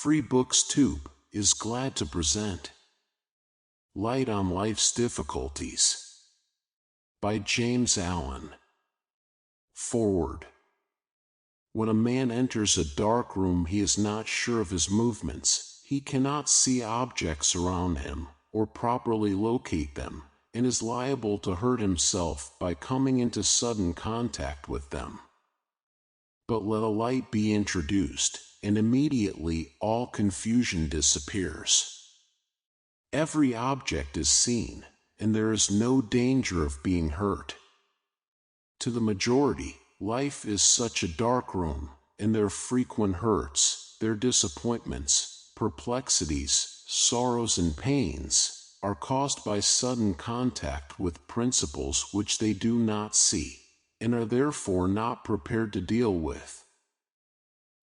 Free Books Tube is glad to present Light on Life's Difficulties by James Allen. Foreword. When a man enters a dark room, he is not sure of his movements. He cannot see objects around him or properly locate them, and is liable to hurt himself by coming into sudden contact with them. But let a light be introduced, and immediately all confusion disappears. Every object is seen, and there is no danger of being hurt. To the majority, life is such a dark room, and their frequent hurts, their disappointments, perplexities, sorrows and pains, are caused by sudden contact with principles which they do not see, and are therefore not prepared to deal with.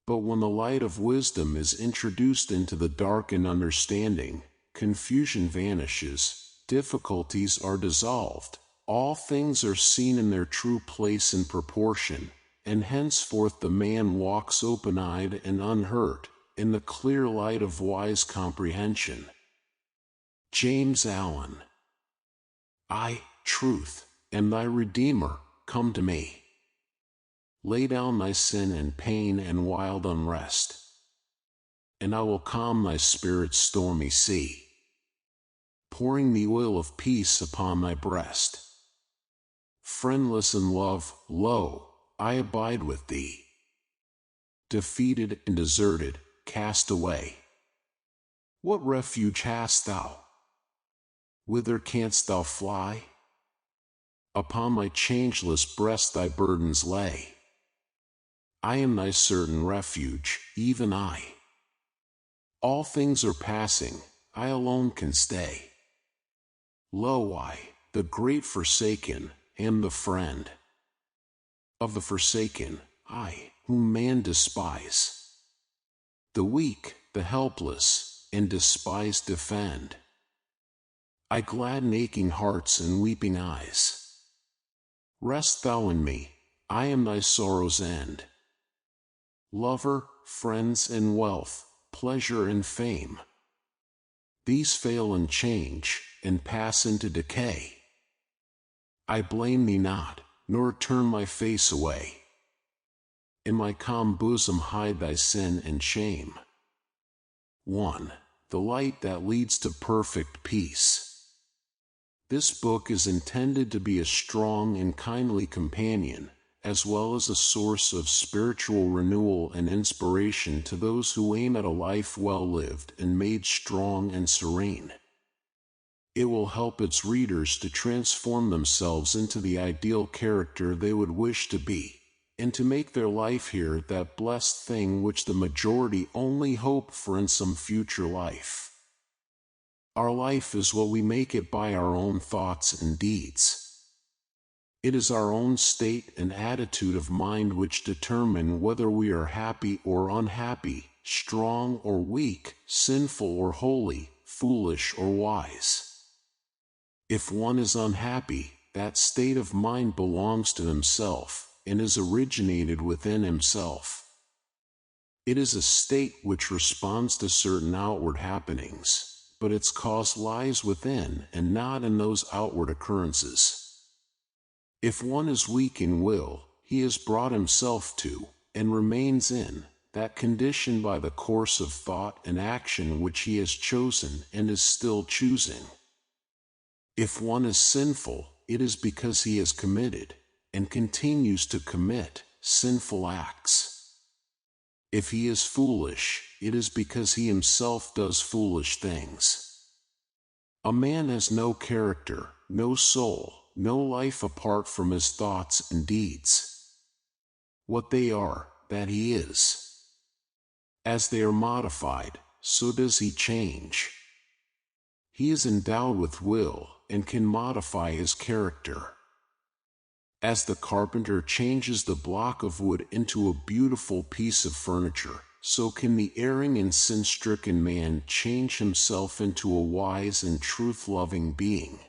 But when the light of wisdom is introduced into the darkened understanding, confusion vanishes, difficulties are dissolved, all things are seen in their true place and proportion, and henceforth the man walks open-eyed and unhurt, in the clear light of wise comprehension. James Allen. I, Truth, am thy Redeemer, come to me. Lay down thy sin and pain and wild unrest, and I will calm thy spirit's stormy sea, pouring the oil of peace upon thy breast. Friendless in love, lo, I abide with thee. Defeated and deserted, cast away, what refuge hast thou? Whither canst thou fly? Upon my changeless breast thy burdens lay. I am thy certain refuge, even I. All things are passing, I alone can stay. Lo, I, the great forsaken, am the friend of the forsaken, I, whom man despise. The weak, the helpless, and despised defend. I gladden aching hearts and weeping eyes. Rest thou in me, I am thy sorrow's end. Lover, friends and wealth, pleasure and fame, these fail and change, and pass into decay. I blame thee not, nor turn my face away. In my calm bosom hide thy sin and shame. 1. The light that leads to perfect peace. This book is intended to be a strong and kindly companion, as well as a source of spiritual renewal and inspiration to those who aim at a life well lived and made strong and serene. It will help its readers to transform themselves into the ideal character they would wish to be, and to make their life here that blessed thing which the majority only hope for in some future life. Our life is what we make it by our own thoughts and deeds. It is our own state and attitude of mind which determine whether we are happy or unhappy, strong or weak, sinful or holy, foolish or wise. If one is unhappy, that state of mind belongs to himself, and is originated within himself. It is a state which responds to certain outward happenings, but its cause lies within and not in those outward occurrences. If one is weak in will, he has brought himself to, and remains in, that condition by the course of thought and action which he has chosen and is still choosing. If one is sinful, it is because he has committed, and continues to commit, sinful acts. If he is foolish, it is because he himself does foolish things. A man has no character, no soul, no life apart from his thoughts and deeds. What they are, that he is. As they are modified, so does he change. He is endowed with will, and can modify his character. As the carpenter changes the block of wood into a beautiful piece of furniture, so can the erring and sin-stricken man change himself into a wise and truth-loving being.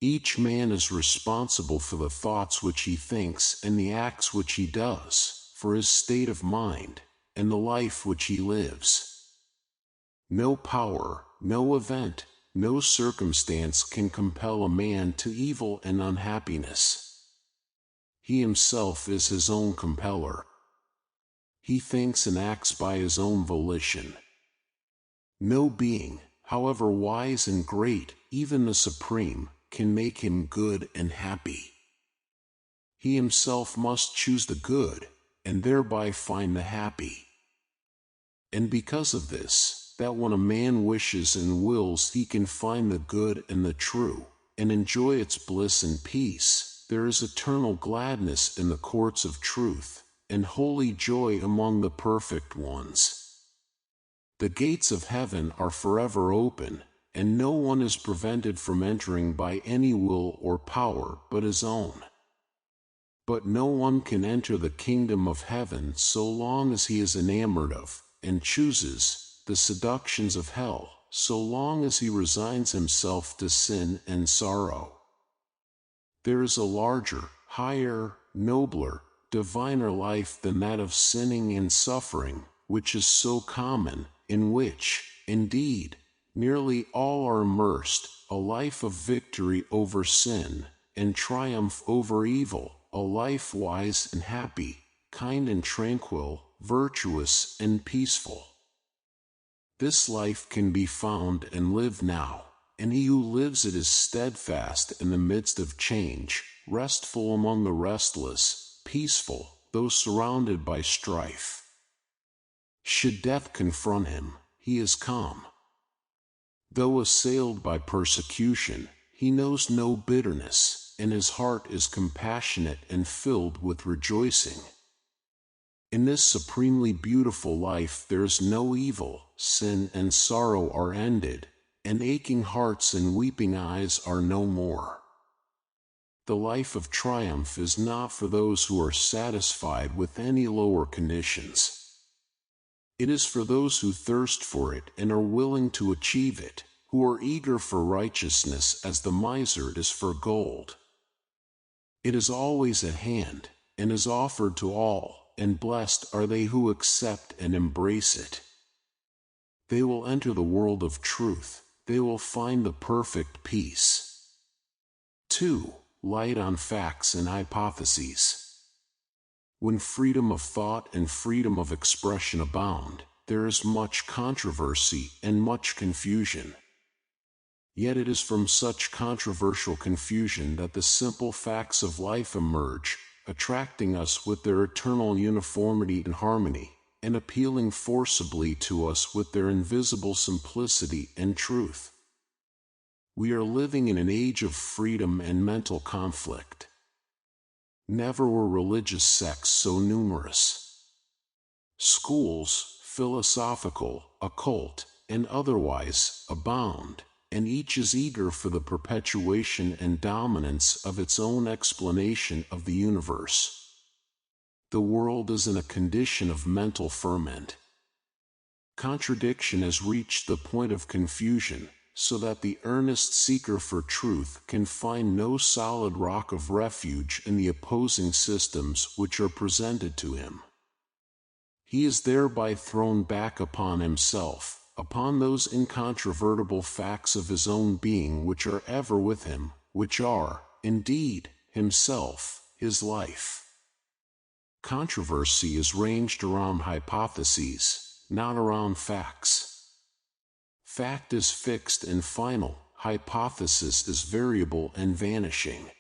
Each man is responsible for the thoughts which he thinks and the acts which he does, for his state of mind, and the life which he lives. No power, no event, no circumstance can compel a man to evil and unhappiness. He himself is his own compeller. He thinks and acts by his own volition. No being, however wise and great, even the supreme, can make him good and happy. He himself must choose the good, and thereby find the happy. And because of this, that when a man wishes and wills he can find the good and the true, and enjoy its bliss and peace, there is eternal gladness in the courts of truth, and holy joy among the perfect ones. The gates of heaven are forever open, and no one is prevented from entering by any will or power but his own. But no one can enter the kingdom of heaven so long as he is enamored of, and chooses, the seductions of hell, so long as he resigns himself to sin and sorrow. There is a larger, higher, nobler, diviner life than that of sinning and suffering, which is so common, in which, indeed, nearly all are immersed, a life of victory over sin, and triumph over evil, a life wise and happy, kind and tranquil, virtuous and peaceful. This life can be found and lived now, and he who lives it is steadfast in the midst of change, restful among the restless, peaceful, though surrounded by strife. Should death confront him, he is calm. Though assailed by persecution, he knows no bitterness, and his heart is compassionate and filled with rejoicing. In this supremely beautiful life there is no evil, sin and sorrow are ended, and aching hearts and weeping eyes are no more. The life of triumph is not for those who are satisfied with any lower conditions. It is for those who thirst for it and are willing to achieve it, who are eager for righteousness as the miser is for gold. It is always at hand, and is offered to all, and blessed are they who accept and embrace it. They will enter the world of truth, they will find the perfect peace. 2. Light on facts and hypotheses. When freedom of thought and freedom of expression abound, there is much controversy and much confusion. Yet it is from such controversial confusion that the simple facts of life emerge, attracting us with their eternal uniformity and harmony, and appealing forcibly to us with their invisible simplicity and truth. We are living in an age of freedom and mental conflict. Never were religious sects so numerous. Schools, philosophical, occult, and otherwise, abound, and each is eager for the perpetuation and dominance of its own explanation of the universe. The world is in a condition of mental ferment. Contradiction has reached the point of confusion, so that the earnest seeker for truth can find no solid rock of refuge in the opposing systems which are presented to him. He is thereby thrown back upon himself, upon those incontrovertible facts of his own being which are ever with him, which are, indeed, himself, his life. Controversy is ranged around hypotheses, not around facts. Fact is fixed and final, hypothesis is variable and vanishing.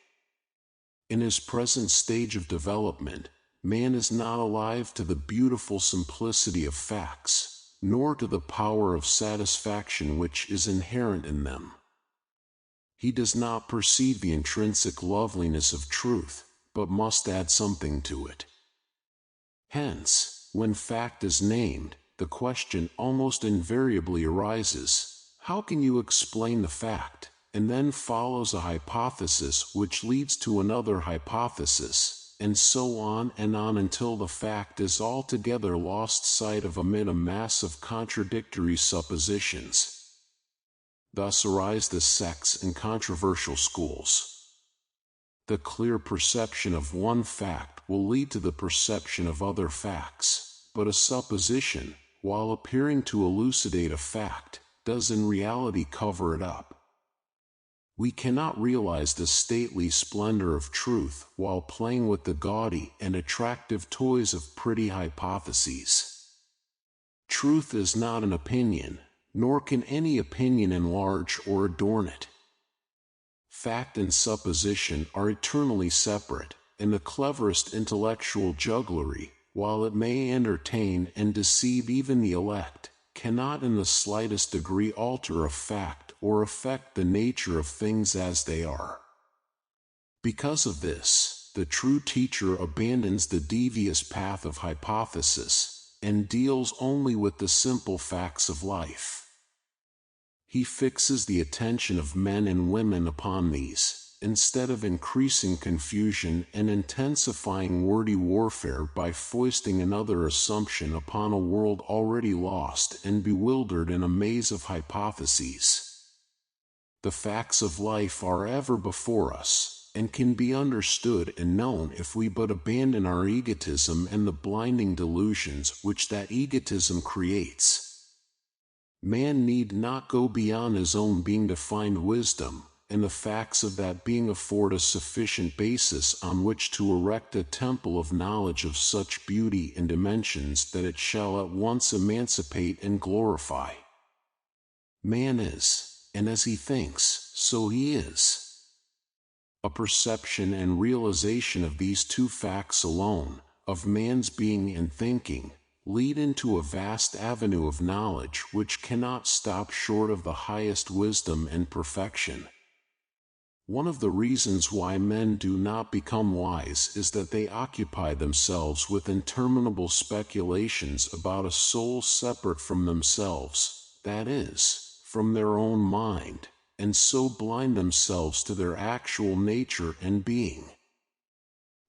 In his present stage of development, man is not alive to the beautiful simplicity of facts, nor to the power of satisfaction which is inherent in them. He does not perceive the intrinsic loveliness of truth, but must add something to it. Hence, when fact is named, the question almost invariably arises, how can you explain the fact? And then follows a hypothesis which leads to another hypothesis, and so on until the fact is altogether lost sight of amid a mass of contradictory suppositions. Thus arise the sects and controversial schools. The clear perception of one fact will lead to the perception of other facts, but a supposition, while appearing to elucidate a fact, does in reality cover it up. We cannot realize the stately splendor of truth while playing with the gaudy and attractive toys of pretty hypotheses. Truth is not an opinion, nor can any opinion enlarge or adorn it. Fact and supposition are eternally separate, and the cleverest intellectual jugglery, while it may entertain and deceive even the elect, cannot in the slightest degree alter a fact or affect the nature of things as they are. Because of this, the true teacher abandons the devious path of hypothesis, and deals only with the simple facts of life. He fixes the attention of men and women upon these, instead of increasing confusion and intensifying wordy warfare by foisting another assumption upon a world already lost and bewildered in a maze of hypotheses. The facts of life are ever before us, and can be understood and known if we but abandon our egotism and the blinding delusions which that egotism creates. Man need not go beyond his own being to find wisdom, and the facts of that being afford a sufficient basis on which to erect a temple of knowledge of such beauty and dimensions that it shall at once emancipate and glorify. Man is, and as he thinks, so he is. A perception and realization of these two facts alone, of man's being and thinking, lead into a vast avenue of knowledge which cannot stop short of the highest wisdom and perfection. One of the reasons why men do not become wise is that they occupy themselves with interminable speculations about a soul separate from themselves, that is, from their own mind, and so blind themselves to their actual nature and being.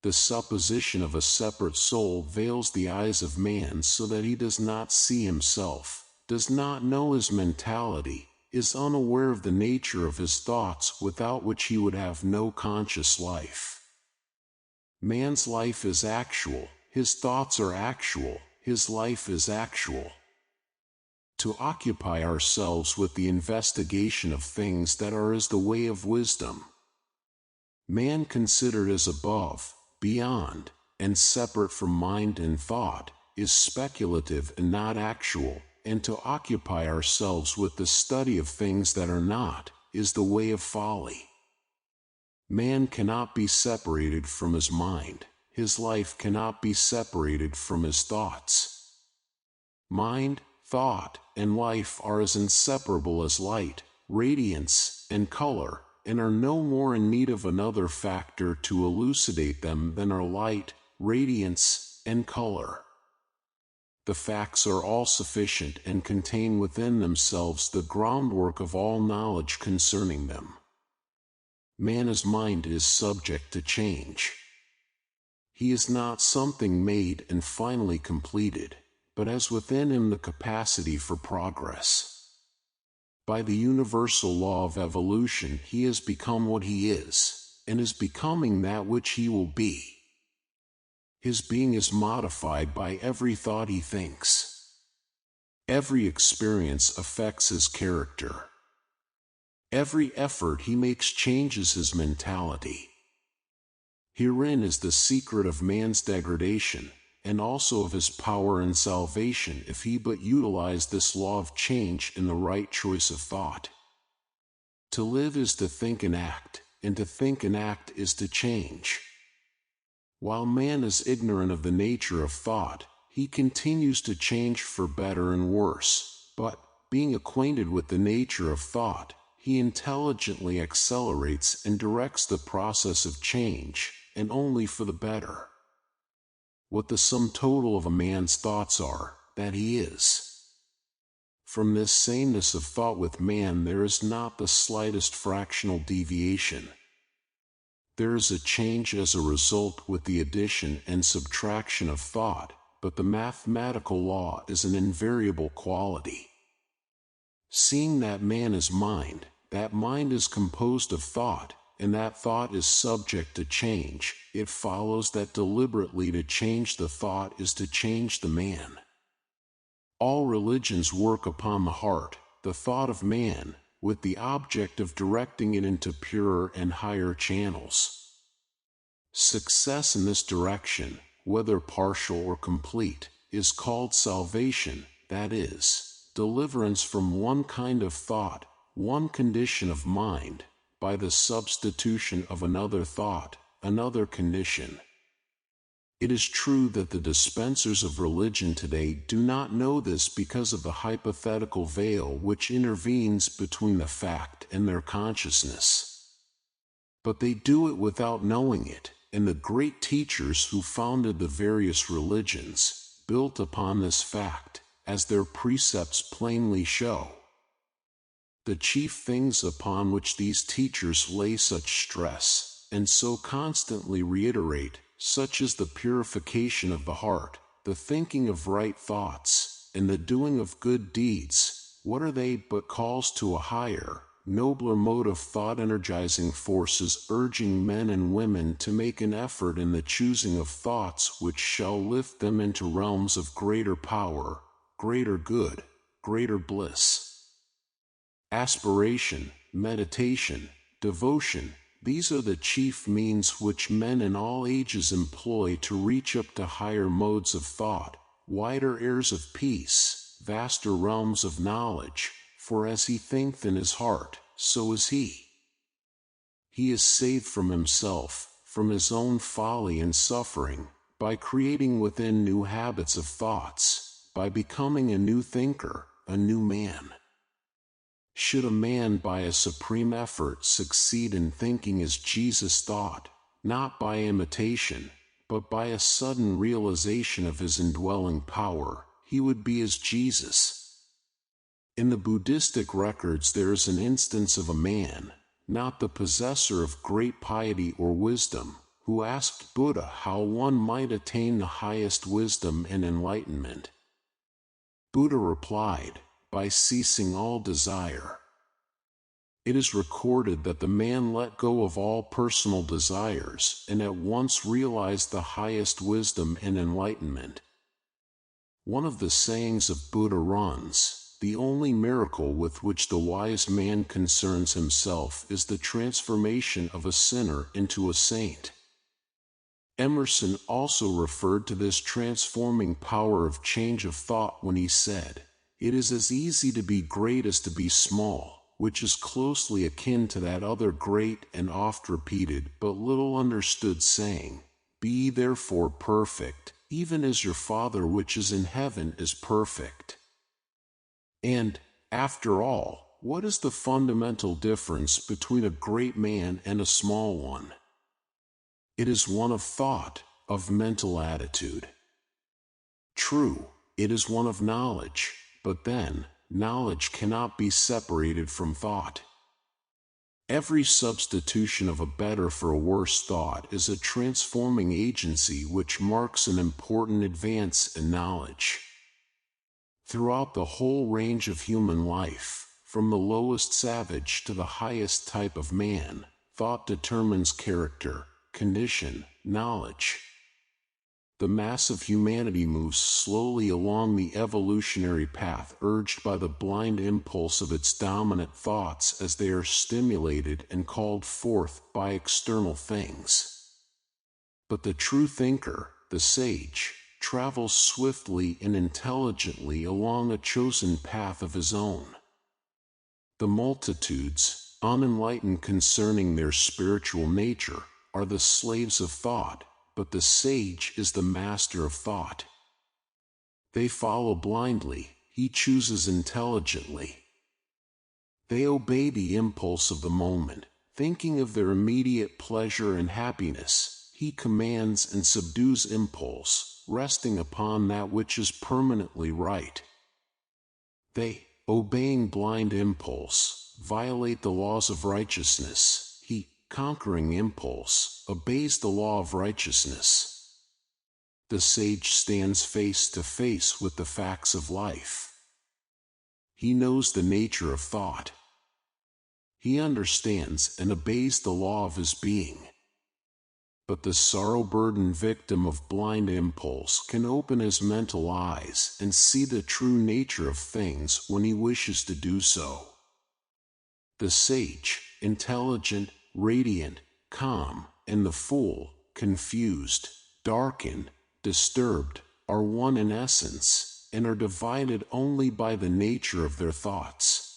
The supposition of a separate soul veils the eyes of man so that he does not see himself, does not know his mentality, is unaware of the nature of his thoughts without which he would have no conscious life. Man's life is actual, his thoughts are actual, his life is actual. To occupy ourselves with the investigation of things that are is the way of wisdom. Man considered as above, beyond, and separate from mind and thought, is speculative and not actual, and to occupy ourselves with the study of things that are not, is the way of folly. Man cannot be separated from his mind, his life cannot be separated from his thoughts. Mind, thought, and life are as inseparable as light, radiance, and color, and are no more in need of another factor to elucidate them than are light, radiance, and color. The facts are all sufficient and contain within themselves the groundwork of all knowledge concerning them. Man's mind is subject to change. He is not something made and finally completed, but has within him the capacity for progress. By the universal law of evolution he has become what he is, and is becoming that which he will be. His being is modified by every thought he thinks. Every experience affects his character. Every effort he makes changes his mentality. Herein is the secret of man's degradation, and also of his power and salvation if he but utilize this law of change in the right choice of thought. To live is to think and act, and to think and act is to change. While man is ignorant of the nature of thought, he continues to change for better and worse, but, being acquainted with the nature of thought, he intelligently accelerates and directs the process of change, and only for the better. What the sum total of a man's thoughts are, that he is. From this sameness of thought with man there is not the slightest fractional deviation. There is a change as a result with the addition and subtraction of thought, but the mathematical law is an invariable quality. Seeing that man is mind, that mind is composed of thought, and that thought is subject to change, it follows that deliberately to change the thought is to change the man. All religions work upon the heart, the thought of man, with the object of directing it into purer and higher channels. Success in this direction, whether partial or complete, is called salvation, that is, deliverance from one kind of thought, one condition of mind, by the substitution of another thought, another condition. It is true that the dispensers of religion today do not know this because of the hypothetical veil which intervenes between the fact and their consciousness. But they do it without knowing it, and the great teachers who founded the various religions built upon this fact, as their precepts plainly show. The chief things upon which these teachers lay such stress, and so constantly reiterate, such as the purification of the heart, the thinking of right thoughts, and the doing of good deeds, what are they but calls to a higher, nobler mode of thought, energizing forces urging men and women to make an effort in the choosing of thoughts which shall lift them into realms of greater power, greater good, greater bliss. Aspiration, meditation, devotion, these are the chief means which men in all ages employ to reach up to higher modes of thought, wider airs of peace, vaster realms of knowledge, for as he thinketh in his heart, so is he. He is saved from himself, from his own folly and suffering, by creating within new habits of thoughts, by becoming a new thinker, a new man. Should a man by a supreme effort succeed in thinking as Jesus thought, not by imitation, but by a sudden realization of his indwelling power, he would be as Jesus. In the Buddhistic records there is an instance of a man, not the possessor of great piety or wisdom, who asked Buddha how one might attain the highest wisdom and enlightenment. Buddha replied, by ceasing all desire. It is recorded that the man let go of all personal desires and at once realized the highest wisdom and enlightenment. One of the sayings of Buddha runs, the only miracle with which the wise man concerns himself is the transformation of a sinner into a saint. Emerson also referred to this transforming power of change of thought when he said, "It is as easy to be great as to be small," which is closely akin to that other great and oft-repeated but little understood saying, "Be ye therefore perfect, even as your Father which is in heaven is perfect." And, after all, what is the fundamental difference between a great man and a small one? It is one of thought, of mental attitude. True, it is one of knowledge, but then, knowledge cannot be separated from thought. Every substitution of a better for a worse thought is a transforming agency which marks an important advance in knowledge. Throughout the whole range of human life, from the lowest savage to the highest type of man, thought determines character, condition, knowledge. The mass of humanity moves slowly along the evolutionary path urged by the blind impulse of its dominant thoughts as they are stimulated and called forth by external things. But the true thinker, the sage, travels swiftly and intelligently along a chosen path of his own. The multitudes, unenlightened concerning their spiritual nature, are the slaves of thought, but the sage is the master of thought. They follow blindly, he chooses intelligently. They obey the impulse of the moment, thinking of their immediate pleasure and happiness, he commands and subdues impulse, resting upon that which is permanently right. They, obeying blind impulse, violate the laws of righteousness, he, conquering impulse, obeys the law of righteousness. The sage stands face to face with the facts of life. He knows the nature of thought. He understands and obeys the law of his being. But the sorrow-burdened victim of blind impulse can open his mental eyes and see the true nature of things when he wishes to do so. The sage, intelligent, radiant, calm, and the fool, confused, darkened, disturbed, are one in essence, and are divided only by the nature of their thoughts.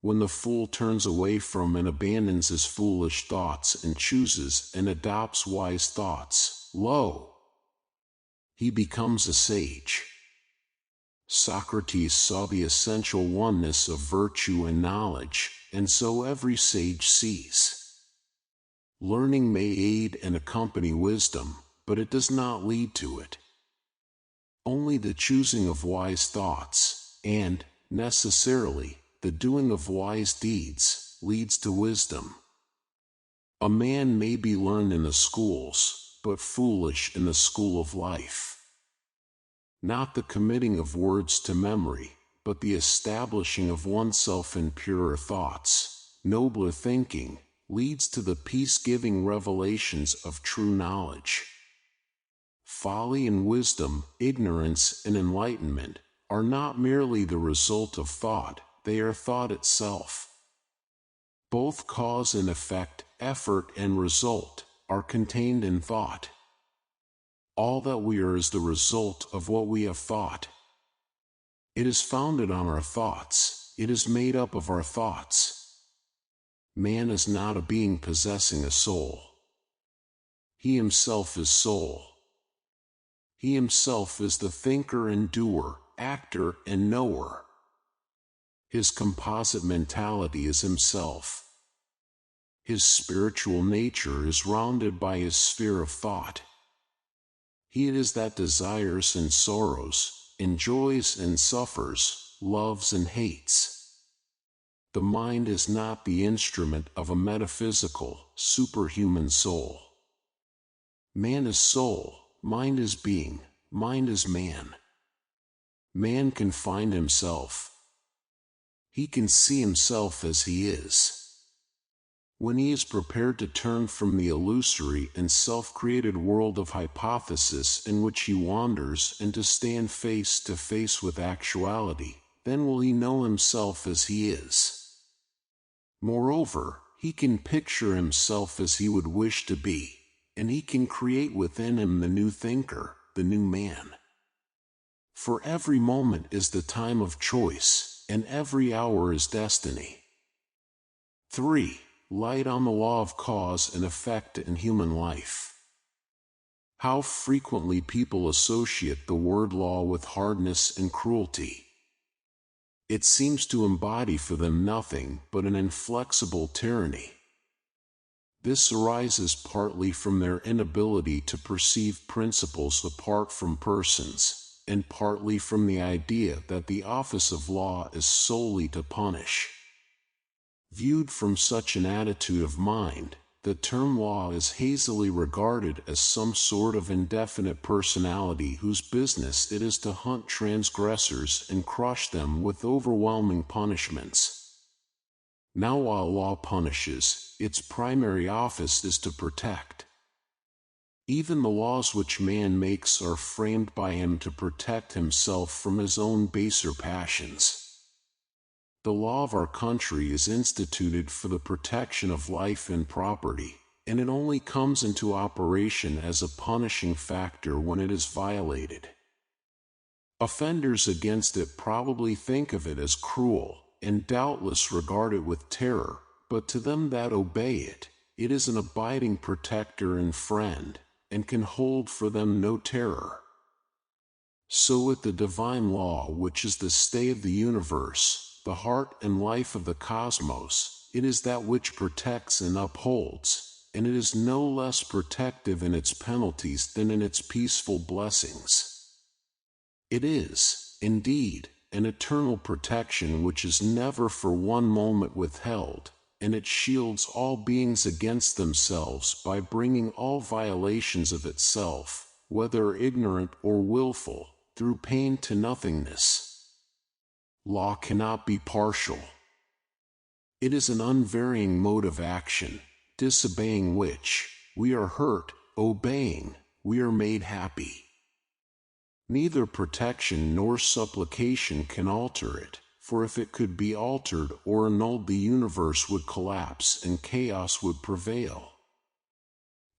When the fool turns away from and abandons his foolish thoughts and chooses and adopts wise thoughts, lo, he becomes a sage. Socrates saw the essential oneness of virtue and knowledge, and so every sage sees. Learning may aid and accompany wisdom, but it does not lead to it. Only the choosing of wise thoughts, and, necessarily, the doing of wise deeds, leads to wisdom. A man may be learned in the schools, but foolish in the school of life. Not the committing of words to memory, but the establishing of oneself in purer thoughts, nobler thinking, leads to the peace-giving revelations of true knowledge. Folly and wisdom, ignorance and enlightenment, are not merely the result of thought, they are thought itself. Both cause and effect, effort and result, are contained in thought. All that we are is the result of what we have thought. It is founded on our thoughts, it is made up of our thoughts. Man is not a being possessing a soul. He himself is soul. He himself is the thinker and doer, actor and knower. His composite mentality is himself. His spiritual nature is rounded by his sphere of thought. He it is that desires and sorrows, enjoys and suffers, loves and hates. The mind is not the instrument of a metaphysical, superhuman soul. Man is soul, mind is being, mind is man. Man can find himself. He can see himself as he is. When he is prepared to turn from the illusory and self-created world of hypothesis in which he wanders and to stand face to face with actuality, then will he know himself as he is. Moreover, he can picture himself as he would wish to be, and he can create within him the new thinker, the new man. For every moment is the time of choice, and every hour is destiny. 3. Light on the law of cause and effect in human life. How frequently people associate the word law with hardness and cruelty. It seems to embody for them nothing but an inflexible tyranny. This arises partly from their inability to perceive principles apart from persons, and partly from the idea that the office of law is solely to punish. Viewed from such an attitude of mind, the term law is hazily regarded as some sort of indefinite personality whose business it is to hunt transgressors and crush them with overwhelming punishments. Now while law punishes, its primary office is to protect. Even the laws which man makes are framed by him to protect himself from his own baser passions. The law of our country is instituted for the protection of life and property, and it only comes into operation as a punishing factor when it is violated. Offenders against it probably think of it as cruel, and doubtless regard it with terror, but to them that obey it, it is an abiding protector and friend, and can hold for them no terror. So with the divine law, which is the stay of the universe, the heart and life of the cosmos, it is that which protects and upholds, and it is no less protective in its penalties than in its peaceful blessings. It is, indeed, an eternal protection which is never for one moment withheld, and it shields all beings against themselves by bringing all violations of itself, whether ignorant or willful, through pain to nothingness. Law cannot be partial. It is an unvarying mode of action, disobeying which, we are hurt, obeying, we are made happy. Neither protection nor supplication can alter it, for if it could be altered or annulled, the universe would collapse and chaos would prevail.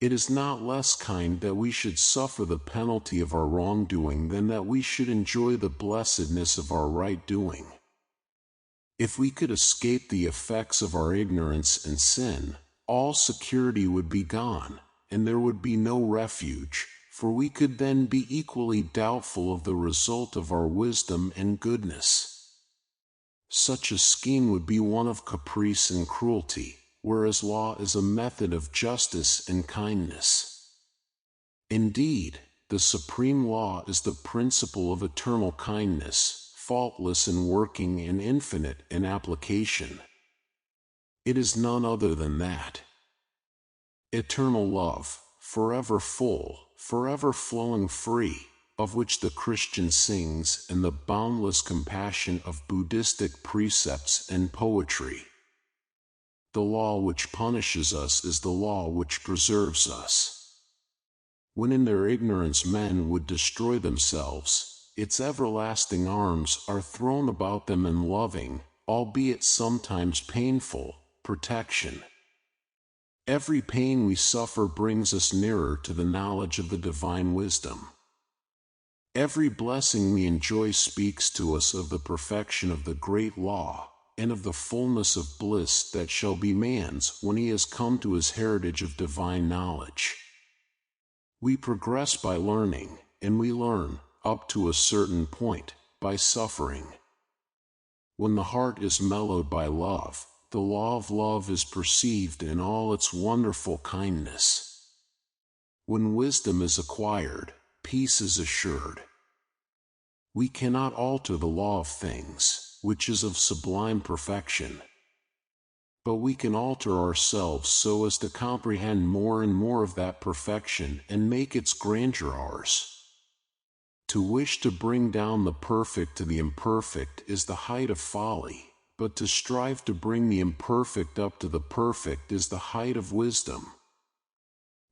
It is not less kind that we should suffer the penalty of our wrongdoing than that we should enjoy the blessedness of our right doing. If we could escape the effects of our ignorance and sin, all security would be gone, and there would be no refuge, for we could then be equally doubtful of the result of our wisdom and goodness. Such a scheme would be one of caprice and cruelty, whereas law is a method of justice and kindness. Indeed, the supreme law is the principle of eternal kindness, faultless in working and infinite in application. It is none other than that. Eternal love, forever full, forever flowing free, of which the Christian sings, and the boundless compassion of Buddhistic precepts and poetry. The law which punishes us is the law which preserves us. When in their ignorance men would destroy themselves, its everlasting arms are thrown about them in loving, albeit sometimes painful, protection. Every pain we suffer brings us nearer to the knowledge of the divine wisdom. Every blessing we enjoy speaks to us of the perfection of the great law, and of the fullness of bliss that shall be man's when he has come to his heritage of divine knowledge. We progress by learning, and we learn, up to a certain point, by suffering. When the heart is mellowed by love, the law of love is perceived in all its wonderful kindness. When wisdom is acquired, peace is assured. We cannot alter the law of things, which is of sublime perfection. But we can alter ourselves so as to comprehend more and more of that perfection and make its grandeur ours. To wish to bring down the perfect to the imperfect is the height of folly, but to strive to bring the imperfect up to the perfect is the height of wisdom.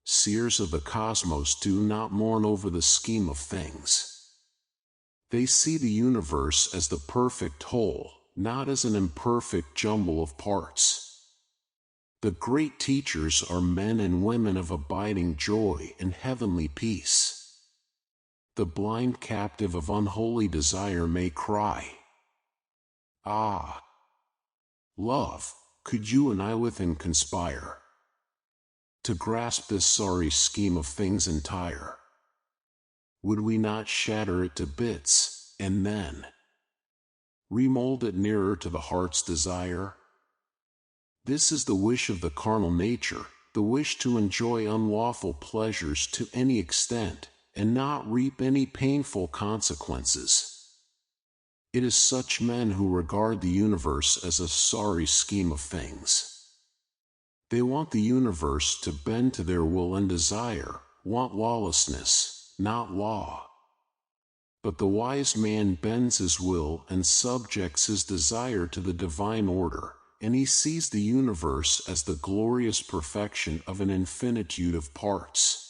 Seers of the cosmos do not mourn over the scheme of things. They see the universe as the perfect whole, not as an imperfect jumble of parts. The great teachers are men and women of abiding joy and heavenly peace. The blind captive of unholy desire may cry, "Ah, love, could you and I within conspire to grasp this sorry scheme of things entire? Would we not shatter it to bits, and then remold it nearer to the heart's desire?" This is the wish of the carnal nature, the wish to enjoy unlawful pleasures to any extent, and not reap any painful consequences. It is such men who regard the universe as a sorry scheme of things. They want the universe to bend to their will and desire, want lawlessness, not law. But the wise man bends his will and subjects his desire to the divine order, and he sees the universe as the glorious perfection of an infinitude of parts.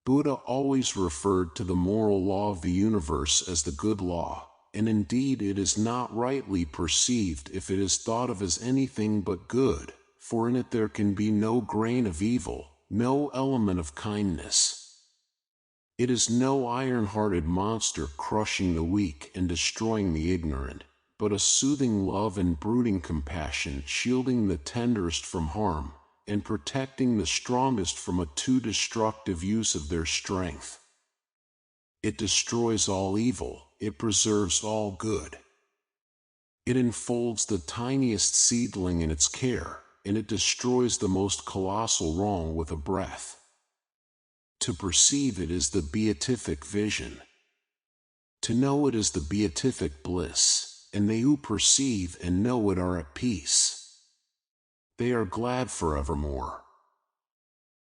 Buddha always referred to the moral law of the universe as the good law, and indeed it is not rightly perceived if it is thought of as anything but good, for in it there can be no grain of evil, no element of kindness. It is no iron-hearted monster crushing the weak and destroying the ignorant, but a soothing love and brooding compassion shielding the tenderest from harm, and protecting the strongest from a too destructive use of their strength. It destroys all evil, it preserves all good. It enfolds the tiniest seedling in its care, and it destroys the most colossal wrong with a breath. To perceive it is the beatific vision. To know it is the beatific bliss, and they who perceive and know it are at peace. They are glad forevermore.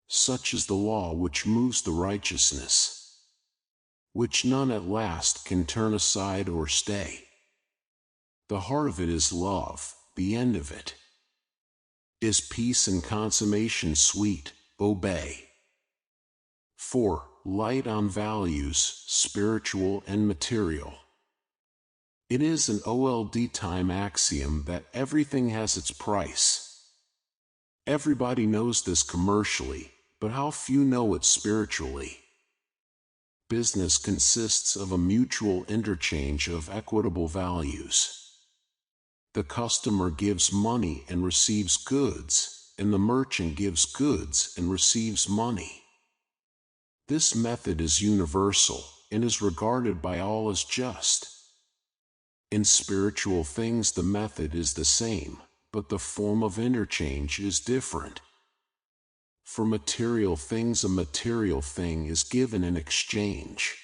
Such is the law which moves the righteousness, which none at last can turn aside or stay. The heart of it is love, the end of it, Is peace and consummation sweet? Obey. 4. Light on values, spiritual and material. It is an old time axiom that everything has its price. Everybody knows this commercially, but how few know it spiritually. Business consists of a mutual interchange of equitable values. The customer gives money and receives goods, and the merchant gives goods and receives money. This method is universal and is regarded by all as just. In spiritual things the method is the same, but the form of interchange is different. For material things, a material thing is given in exchange.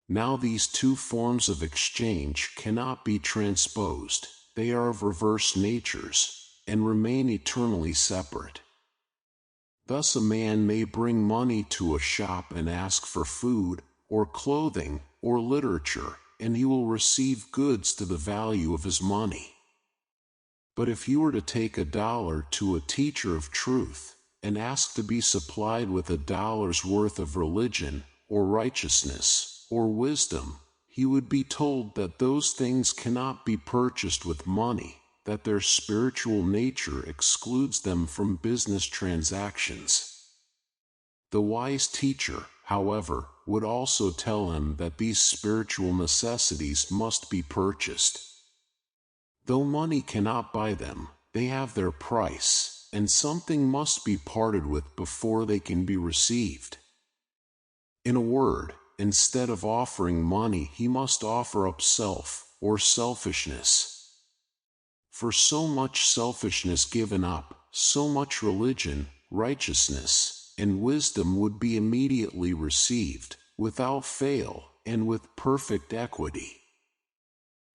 Now these two forms of exchange cannot be transposed, they are of reverse natures, and remain eternally separate. Thus a man may bring money to a shop and ask for food, or clothing, or literature, and he will receive goods to the value of his money. But if you were to take $1 to a teacher of truth, and ask to be supplied with $1's worth of religion, or righteousness, or wisdom, he would be told that those things cannot be purchased with money, that their spiritual nature excludes them from business transactions. The wise teacher, however, would also tell him that these spiritual necessities must be purchased. Though money cannot buy them, they have their price, and something must be parted with before they can be received. In a word, instead of offering money, he must offer up self, or selfishness. For so much selfishness given up, so much religion, righteousness, and wisdom would be immediately received, without fail, and with perfect equity.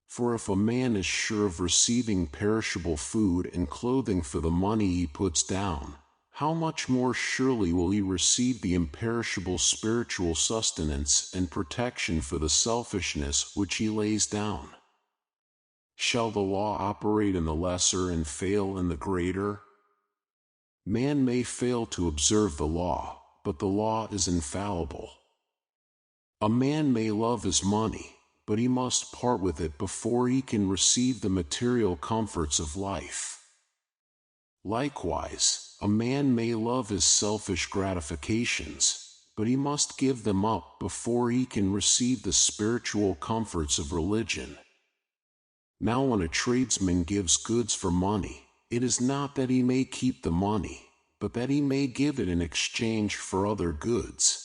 For if a man is sure of receiving perishable food and clothing for the money he puts down, how much more surely will he receive the imperishable spiritual sustenance and protection for the selfishness which he lays down? Shall the law operate in the lesser and fail in the greater? Man may fail to observe the law, but the law is infallible. A man may love his money, but he must part with it before he can receive the material comforts of life. Likewise, a man may love his selfish gratifications, but he must give them up before he can receive the spiritual comforts of religion. Now when a tradesman gives goods for money, it is not that he may keep the money, but that he may give it in exchange for other goods.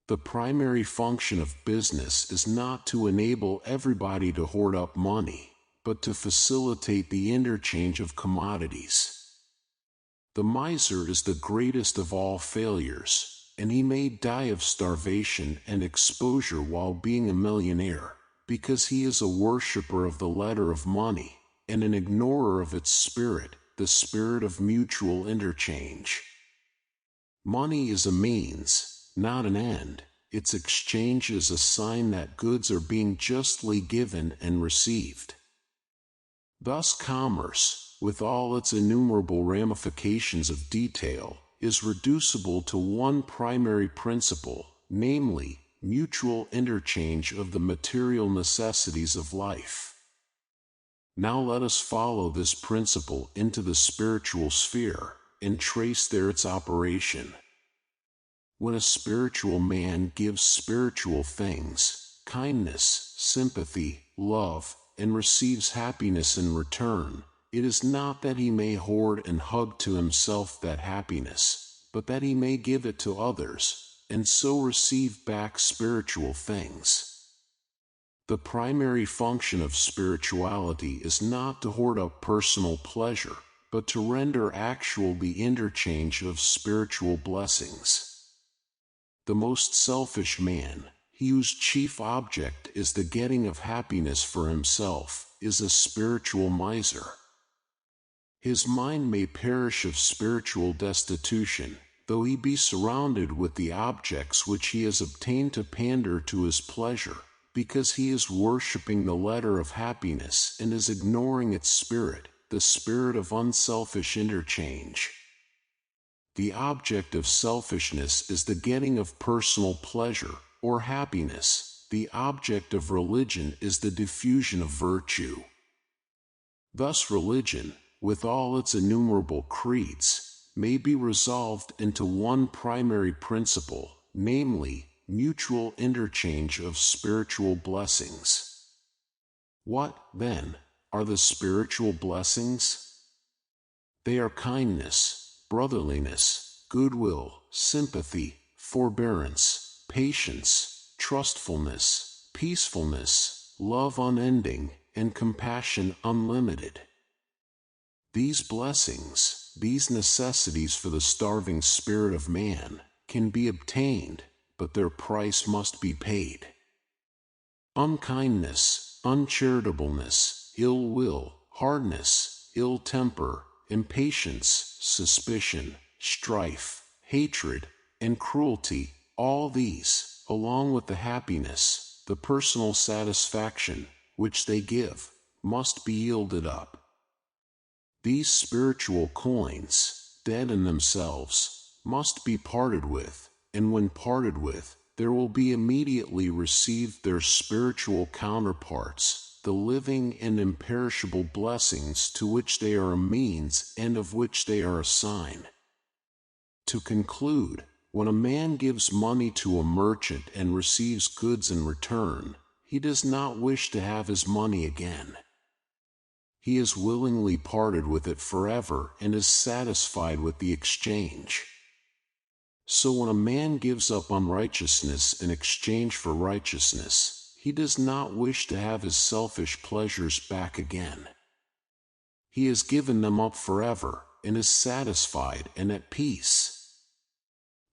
The primary function of business is not to enable everybody to hoard up money, but to facilitate the interchange of commodities. The miser is the greatest of all failures, and he may die of starvation and exposure while being a millionaire, because he is a worshipper of the letter of money, and an ignorer of its spirit, the spirit of mutual interchange. Money is a means, not an end. Its exchange is a sign that goods are being justly given and received. Thus commerce, with all its innumerable ramifications of detail, is reducible to one primary principle, namely, mutual interchange of the material necessities of life. Now let us follow this principle into the spiritual sphere, and trace there its operation. When a spiritual man gives spiritual things, kindness, sympathy, love, and receives happiness in return, it is not that he may hoard and hug to himself that happiness, but that he may give it to others, and so receive back spiritual things. The primary function of spirituality is not to hoard up personal pleasure, but to render actual the interchange of spiritual blessings. The most selfish man, he whose chief object is the getting of happiness for himself, is a spiritual miser. His mind may perish of spiritual destitution, though he be surrounded with the objects which he has obtained to pander to his pleasure, because he is worshipping the letter of happiness and is ignoring its spirit, the spirit of unselfish interchange. The object of selfishness is the getting of personal pleasure or happiness. The object of religion is the diffusion of virtue. Thus religion, with all its innumerable creeds, may be resolved into one primary principle, namely, mutual interchange of spiritual blessings. What, then, are the spiritual blessings? They are kindness, brotherliness, goodwill, sympathy, forbearance, patience, trustfulness, peacefulness, love unending, and compassion unlimited. These blessings, these necessities for the starving spirit of man, can be obtained, but their price must be paid. Unkindness, uncharitableness, ill will, hardness, ill temper, impatience, suspicion, strife, hatred, and cruelty, all these, along with the happiness, the personal satisfaction, which they give, must be yielded up. These spiritual coins, dead in themselves, must be parted with, and when parted with, there will be immediately received their spiritual counterparts, the living and imperishable blessings to which they are a means and of which they are a sign. To conclude, when a man gives money to a merchant and receives goods in return, he does not wish to have his money again. He is willingly parted with it forever and is satisfied with the exchange. So when a man gives up unrighteousness in exchange for righteousness, he does not wish to have his selfish pleasures back again. He has given them up forever and is satisfied and at peace.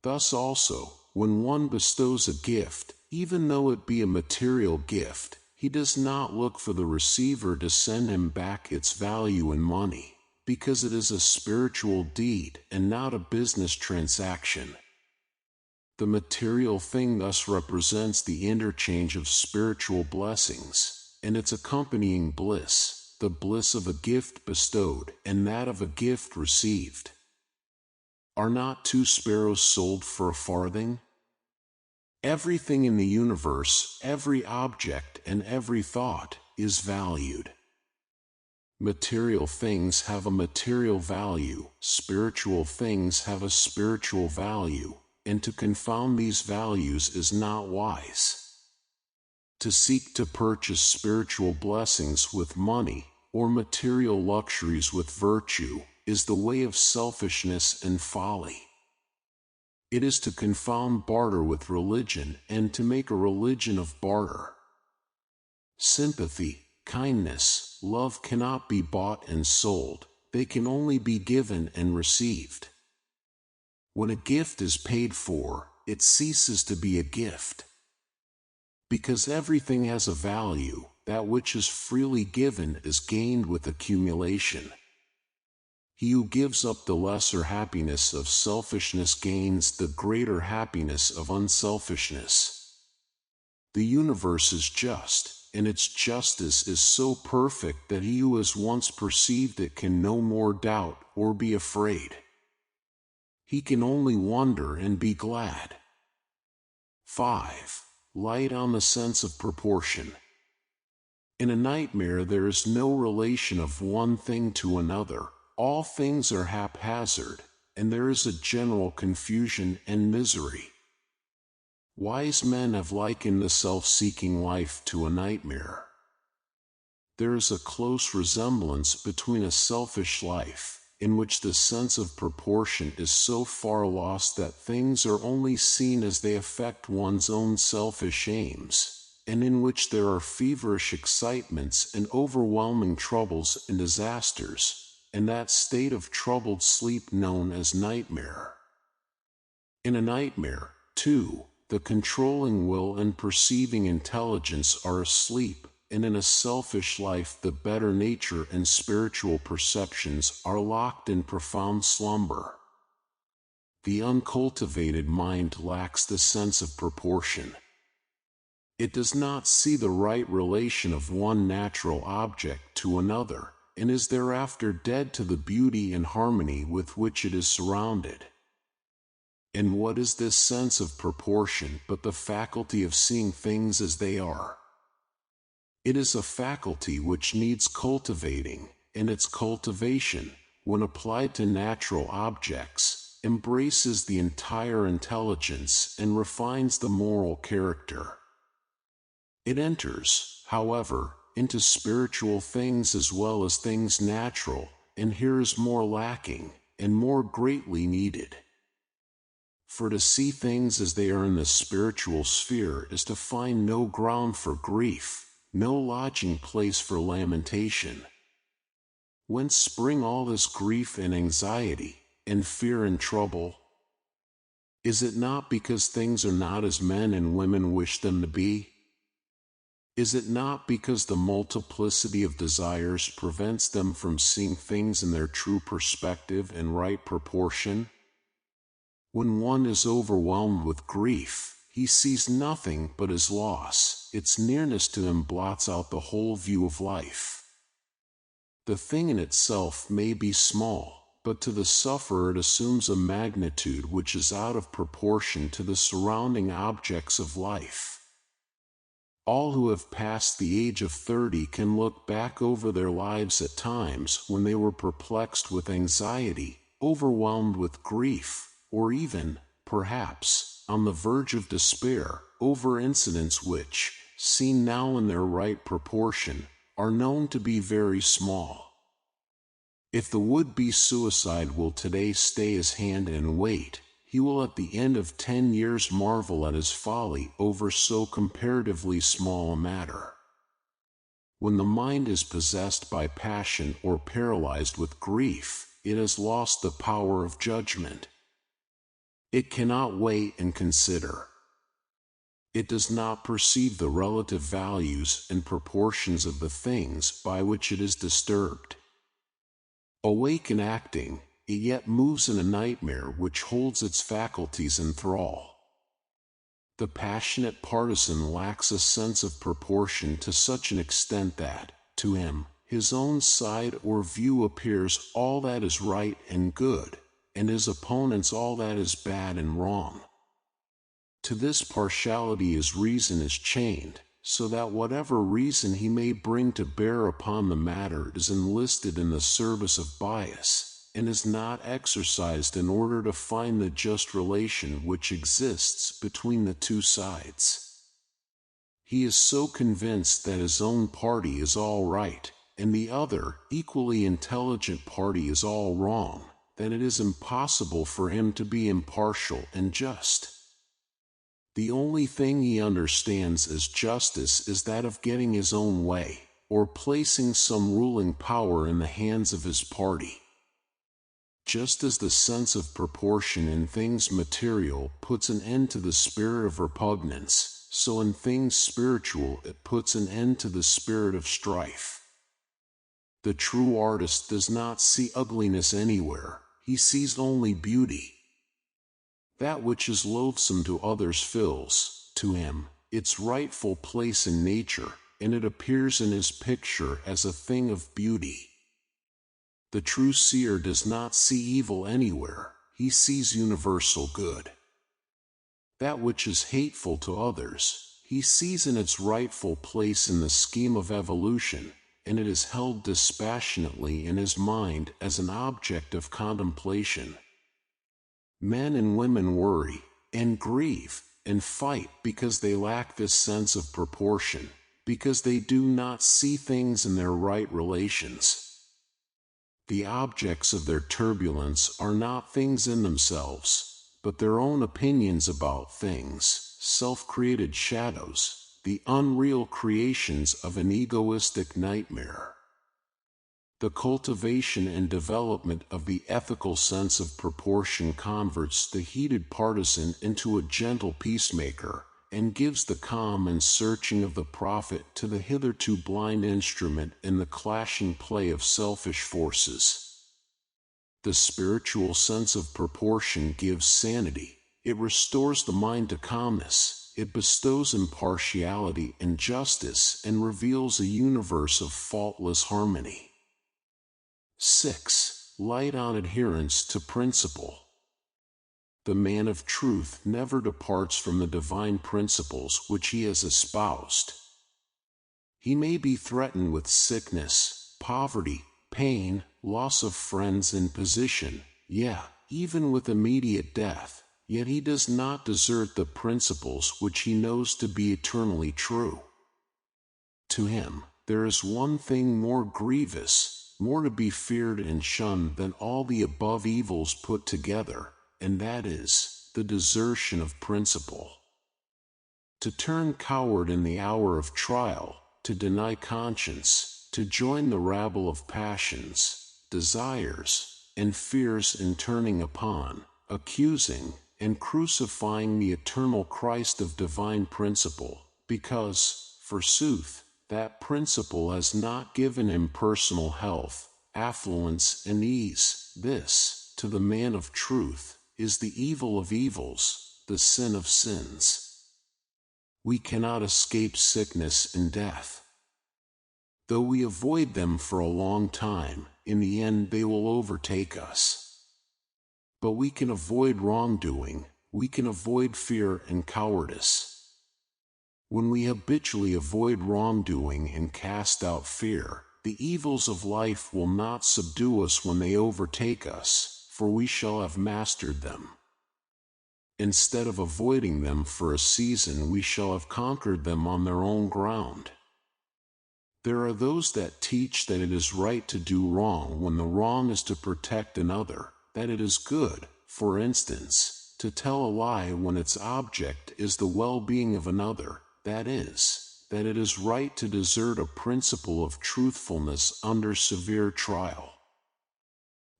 Thus also, when one bestows a gift, even though it be a material gift, he does not look for the receiver to send him back its value in money, because it is a spiritual deed and not a business transaction. The material thing thus represents the interchange of spiritual blessings, and its accompanying bliss, the bliss of a gift bestowed and that of a gift received. Are not 2 sparrows sold for a farthing? Everything in the universe, every object and every thought, is valued. Material things have a material value, spiritual things have a spiritual value, and to confound these values is not wise. To seek to purchase spiritual blessings with money, or material luxuries with virtue, is the way of selfishness and folly. It is to confound barter with religion and to make a religion of barter. Sympathy, kindness, love cannot be bought and sold, they can only be given and received. When a gift is paid for, it ceases to be a gift. Because everything has a value, that which is freely given is gained with accumulation. He who gives up the lesser happiness of selfishness gains the greater happiness of unselfishness. The universe is just, and its justice is so perfect that he who has once perceived it can no more doubt or be afraid. He can only wonder and be glad. 5. Light on the sense of proportion. In a nightmare there is no relation of one thing to another. All things are haphazard, and there is a general confusion and misery. Wise men have likened the self-seeking life to a nightmare. There is a close resemblance between a selfish life, in which the sense of proportion is so far lost that things are only seen as they affect one's own selfish aims, and in which there are feverish excitements and overwhelming troubles and disasters, and that state of troubled sleep known as nightmare. In a nightmare, too, the controlling will and perceiving intelligence are asleep, and in a selfish life the better nature and spiritual perceptions are locked in profound slumber. The uncultivated mind lacks the sense of proportion. It does not see the right relation of one natural object to another, and is thereafter dead to the beauty and harmony with which it is surrounded. And what is this sense of proportion but the faculty of seeing things as they are? It is a faculty which needs cultivating, and its cultivation, when applied to natural objects, embraces the entire intelligence and refines the moral character. It enters, however, into spiritual things as well as things natural, and here is more lacking, and more greatly needed. For to see things as they are in the spiritual sphere is to find no ground for grief, no lodging place for lamentation. Whence spring all this grief and anxiety, and fear and trouble? Is it not because things are not as men and women wish them to be? Is it not because the multiplicity of desires prevents them from seeing things in their true perspective and right proportion? When one is overwhelmed with grief, he sees nothing but his loss. Its nearness to him blots out the whole view of life. The thing in itself may be small, but to the sufferer it assumes a magnitude which is out of proportion to the surrounding objects of life. All who have passed the age of 30 can look back over their lives at times when they were perplexed with anxiety, overwhelmed with grief, or even, perhaps, on the verge of despair, over incidents which, seen now in their right proportion, are known to be very small. If the would-be suicide will today stay his hand and wait, he will at the end of 10 years marvel at his folly over so comparatively small a matter. When the mind is possessed by passion or paralyzed with grief, it has lost the power of judgment. It cannot weigh and consider. It does not perceive the relative values and proportions of the things by which it is disturbed. Awake and acting, it yet moves in a nightmare which holds its faculties in thrall. The passionate partisan lacks a sense of proportion to such an extent that, to him, his own side or view appears all that is right and good, and his opponents all that is bad and wrong. To this partiality his reason is chained, so that whatever reason he may bring to bear upon the matter is enlisted in the service of bias, and is not exercised in order to find the just relation which exists between the two sides. He is so convinced that his own party is all right, and the other, equally intelligent party is all wrong, that it is impossible for him to be impartial and just. The only thing he understands as justice is that of getting his own way, or placing some ruling power in the hands of his party. Just as the sense of proportion in things material puts an end to the spirit of repugnance, so in things spiritual it puts an end to the spirit of strife. The true artist does not see ugliness anywhere, he sees only beauty. That which is loathsome to others fills, to him, its rightful place in nature, and it appears in his picture as a thing of beauty. The true seer does not see evil anywhere, he sees universal good. That which is hateful to others, he sees in its rightful place in the scheme of evolution, and it is held dispassionately in his mind as an object of contemplation. Men and women worry, and grieve, and fight because they lack this sense of proportion, because they do not see things in their right relations. The objects of their turbulence are not things in themselves, but their own opinions about things, self-created shadows, the unreal creations of an egoistic nightmare. The cultivation and development of the ethical sense of proportion converts the heated partisan into a gentle peacemaker, and gives the calm and searching of the prophet to the hitherto blind instrument in the clashing play of selfish forces. The spiritual sense of proportion gives sanity, it restores the mind to calmness, it bestows impartiality and justice and reveals a universe of faultless harmony. 6. Light on adherence to principle. The man of truth never departs from the divine principles which he has espoused. He may be threatened with sickness, poverty, pain, loss of friends and position, even with immediate death, yet he does not desert the principles which he knows to be eternally true. To him, there is one thing more grievous, more to be feared and shunned than all the above evils put together, and that is the desertion of principle. To turn coward in the hour of trial, to deny conscience, to join the rabble of passions, desires, and fears in turning upon, accusing, and crucifying the eternal Christ of divine principle, because, forsooth, that principle has not given him personal health, affluence, and ease. This, to the man of truth, is the evil of evils, the sin of sins. We cannot escape sickness and death. Though we avoid them for a long time, in the end they will overtake us. But we can avoid wrongdoing, we can avoid fear and cowardice. When we habitually avoid wrongdoing and cast out fear, the evils of life will not subdue us when they overtake us, for we shall have mastered them. Instead of avoiding them for a season, we shall have conquered them on their own ground. There are those that teach that it is right to do wrong when the wrong is to protect another, that it is good, for instance, to tell a lie when its object is the well-being of another, that is, that it is right to desert a principle of truthfulness under severe trial.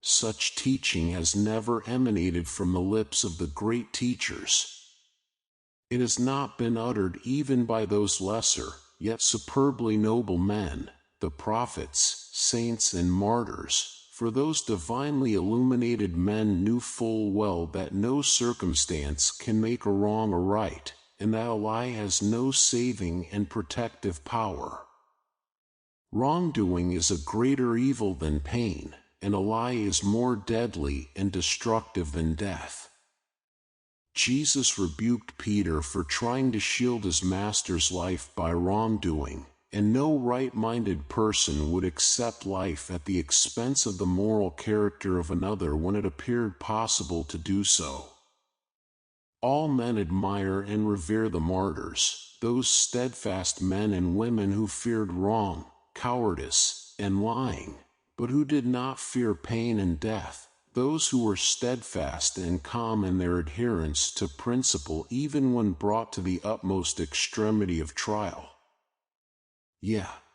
Such teaching has never emanated from the lips of the great teachers. It has not been uttered even by those lesser, yet superbly noble men, the prophets, saints, and martyrs, for those divinely illuminated men knew full well that no circumstance can make a wrong a right, and that a lie has no saving and protective power. Wrongdoing is a greater evil than pain, and a lie is more deadly and destructive than death. Jesus rebuked Peter for trying to shield his master's life by wrongdoing, and no right-minded person would accept life at the expense of the moral character of another when it appeared possible to do so. All men admire and revere the martyrs, those steadfast men and women who feared wrong, cowardice, and lying, but who did not fear pain and death, those who were steadfast and calm in their adherence to principle even when brought to the utmost extremity of trial.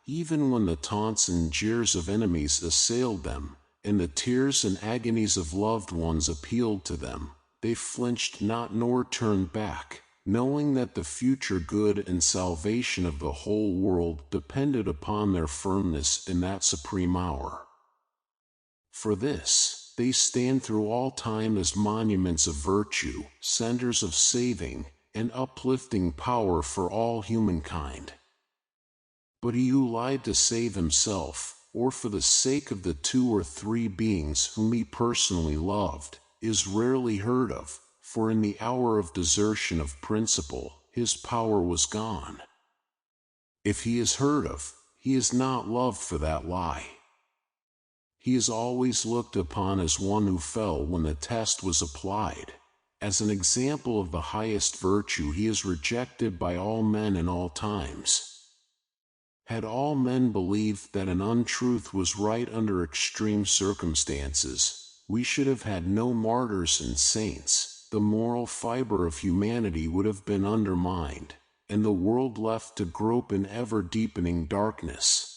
Even when the taunts and jeers of enemies assailed them, and the tears and agonies of loved ones appealed to them, they flinched not nor turned back, knowing that the future good and salvation of the whole world depended upon their firmness in that supreme hour. For this, they stand through all time as monuments of virtue, centers of saving and uplifting power for all humankind. But he who lied to save himself, or for the sake of the 2 or 3 beings whom he personally loved, is rarely heard of, for in the hour of desertion of principle, his power was gone. If he is heard of, he is not loved for that lie. He is always looked upon as one who fell when the test was applied. As an example of the highest virtue, he is rejected by all men in all times. Had all men believed that an untruth was right under extreme circumstances, we should have had no martyrs and saints. The moral fiber of humanity would have been undermined, and the world left to grope in ever-deepening darkness.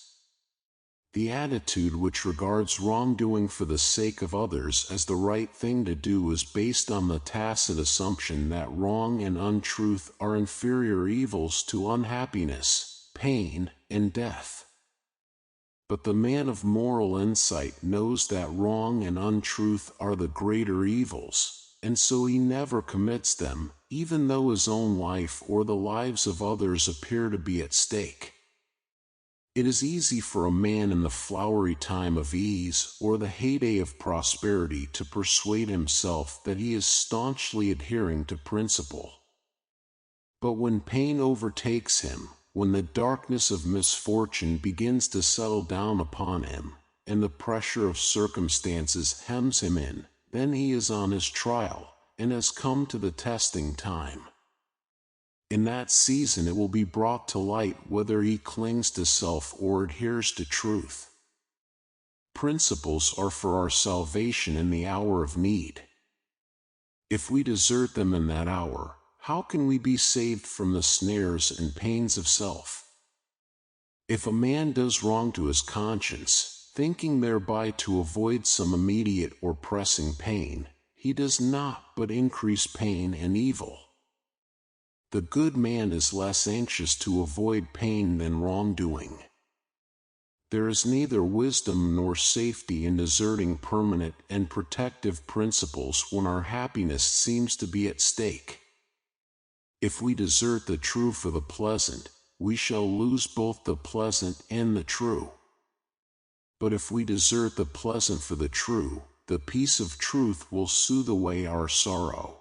The attitude which regards wrongdoing for the sake of others as the right thing to do is based on the tacit assumption that wrong and untruth are inferior evils to unhappiness, pain, and death. But the man of moral insight knows that wrong and untruth are the greater evils, and so he never commits them, even though his own life or the lives of others appear to be at stake. It is easy for a man in the flowery time of ease or the heyday of prosperity to persuade himself that he is staunchly adhering to principle. But when pain overtakes him, when the darkness of misfortune begins to settle down upon him, and the pressure of circumstances hems him in, then he is on his trial, and has come to the testing time. In that season it will be brought to light whether he clings to self or adheres to truth. Principles are for our salvation in the hour of need. If we desert them in that hour, how can we be saved from the snares and pains of self? If a man does wrong to his conscience, thinking thereby to avoid some immediate or pressing pain, he does not but increase pain and evil. The good man is less anxious to avoid pain than wrongdoing. There is neither wisdom nor safety in deserting permanent and protective principles when our happiness seems to be at stake. If we desert the true for the pleasant, we shall lose both the pleasant and the true. But if we desert the pleasant for the true, the peace of truth will soothe away our sorrow.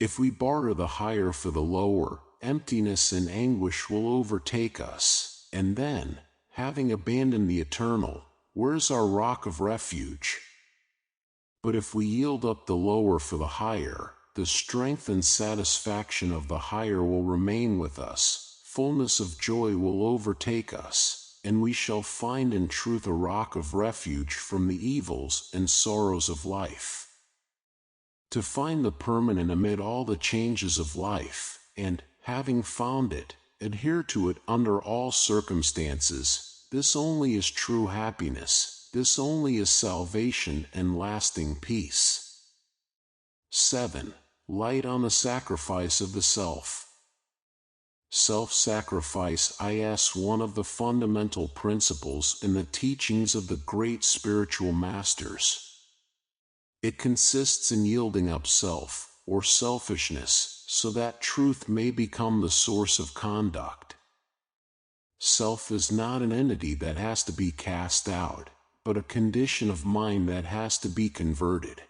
If we barter the higher for the lower, emptiness and anguish will overtake us, and then, having abandoned the eternal, where's our rock of refuge? But if we yield up the lower for the higher, the strength and satisfaction of the higher will remain with us, fullness of joy will overtake us, and we shall find in truth a rock of refuge from the evils and sorrows of life. To find the permanent amid all the changes of life, and, having found it, adhere to it under all circumstances, this only is true happiness, this only is salvation and lasting peace. 7. Light on the sacrifice of the self. Self-sacrifice, is one of the fundamental principles in the teachings of the great spiritual masters. It consists in yielding up self, or selfishness, so that truth may become the source of conduct. Self is not an entity that has to be cast out, but a condition of mind that has to be converted.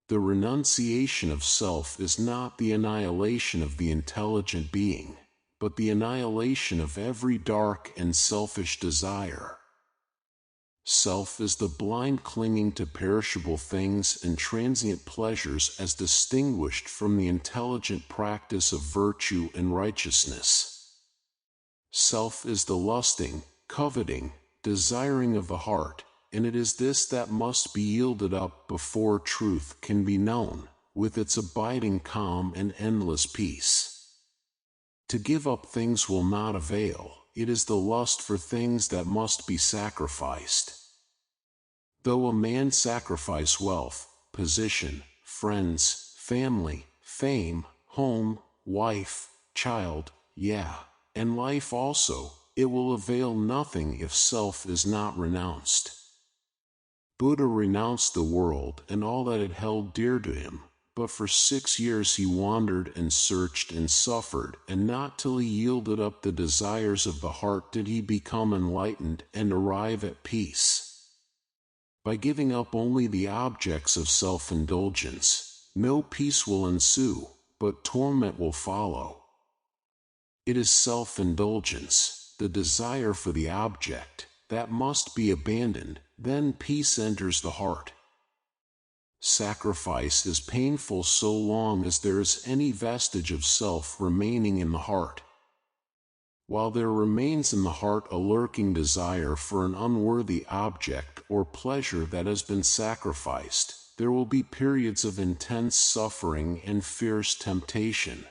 The renunciation of self is not the annihilation of the intelligent being, but the annihilation of every dark and selfish desire. Self is the blind clinging to perishable things and transient pleasures as distinguished from the intelligent practice of virtue and righteousness. Self is the lusting, coveting, desiring of the heart, and it is this that must be yielded up before truth can be known, with its abiding calm and endless peace. To give up things will not avail. It is the lust for things that must be sacrificed. Though a man sacrifice wealth, position, friends, family, fame, home, wife, child, and life also, it will avail nothing if self is not renounced. Buddha renounced the world and all that it held dear to him, but for 6 years he wandered and searched and suffered, and not till he yielded up the desires of the heart did he become enlightened and arrive at peace. By giving up only the objects of self-indulgence, no peace will ensue, but torment will follow. It is self-indulgence, the desire for the object, that must be abandoned, then peace enters the heart. Sacrifice is painful so long as there is any vestige of self remaining in the heart. While there remains in the heart a lurking desire for an unworthy object or pleasure that has been sacrificed, there will be periods of intense suffering and fierce temptation.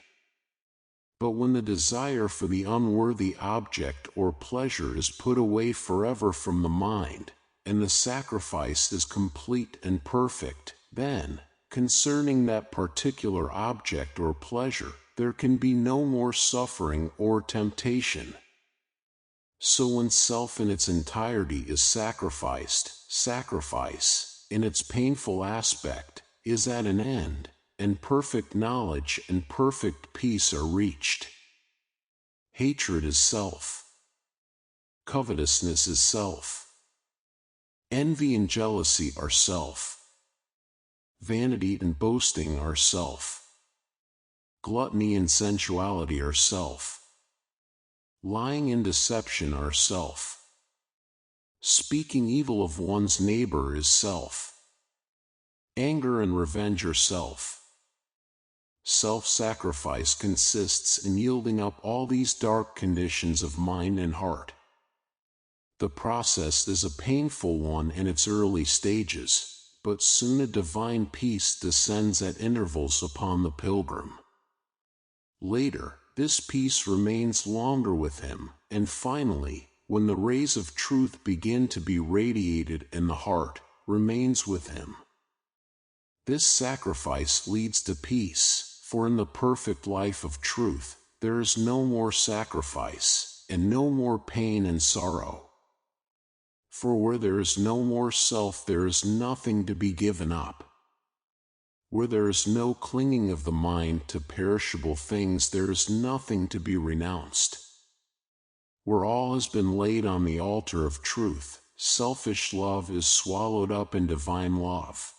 But when the desire for the unworthy object or pleasure is put away forever from the mind, and the sacrifice is complete and perfect, then, concerning that particular object or pleasure, there can be no more suffering or temptation. So when self in its entirety is sacrificed, sacrifice, in its painful aspect, is at an end, and perfect knowledge and perfect peace are reached. Hatred is self. Covetousness is self. Envy and jealousy are self. Vanity and boasting are self. Gluttony and sensuality are self. Lying and deception are self. Speaking evil of one's neighbor is self. Anger and revenge are self. Self-sacrifice consists in yielding up all these dark conditions of mind and heart. The process is a painful one in its early stages, but soon a divine peace descends at intervals upon the pilgrim. Later, this peace remains longer with him, and finally, when the rays of truth begin to be radiated in the heart, remains with him. This sacrifice leads to peace, for in the perfect life of truth, there is no more sacrifice, and no more pain and sorrow. For where there is no more self, there is nothing to be given up. Where there is no clinging of the mind to perishable things, there is nothing to be renounced. Where all has been laid on the altar of truth, selfish love is swallowed up in divine love.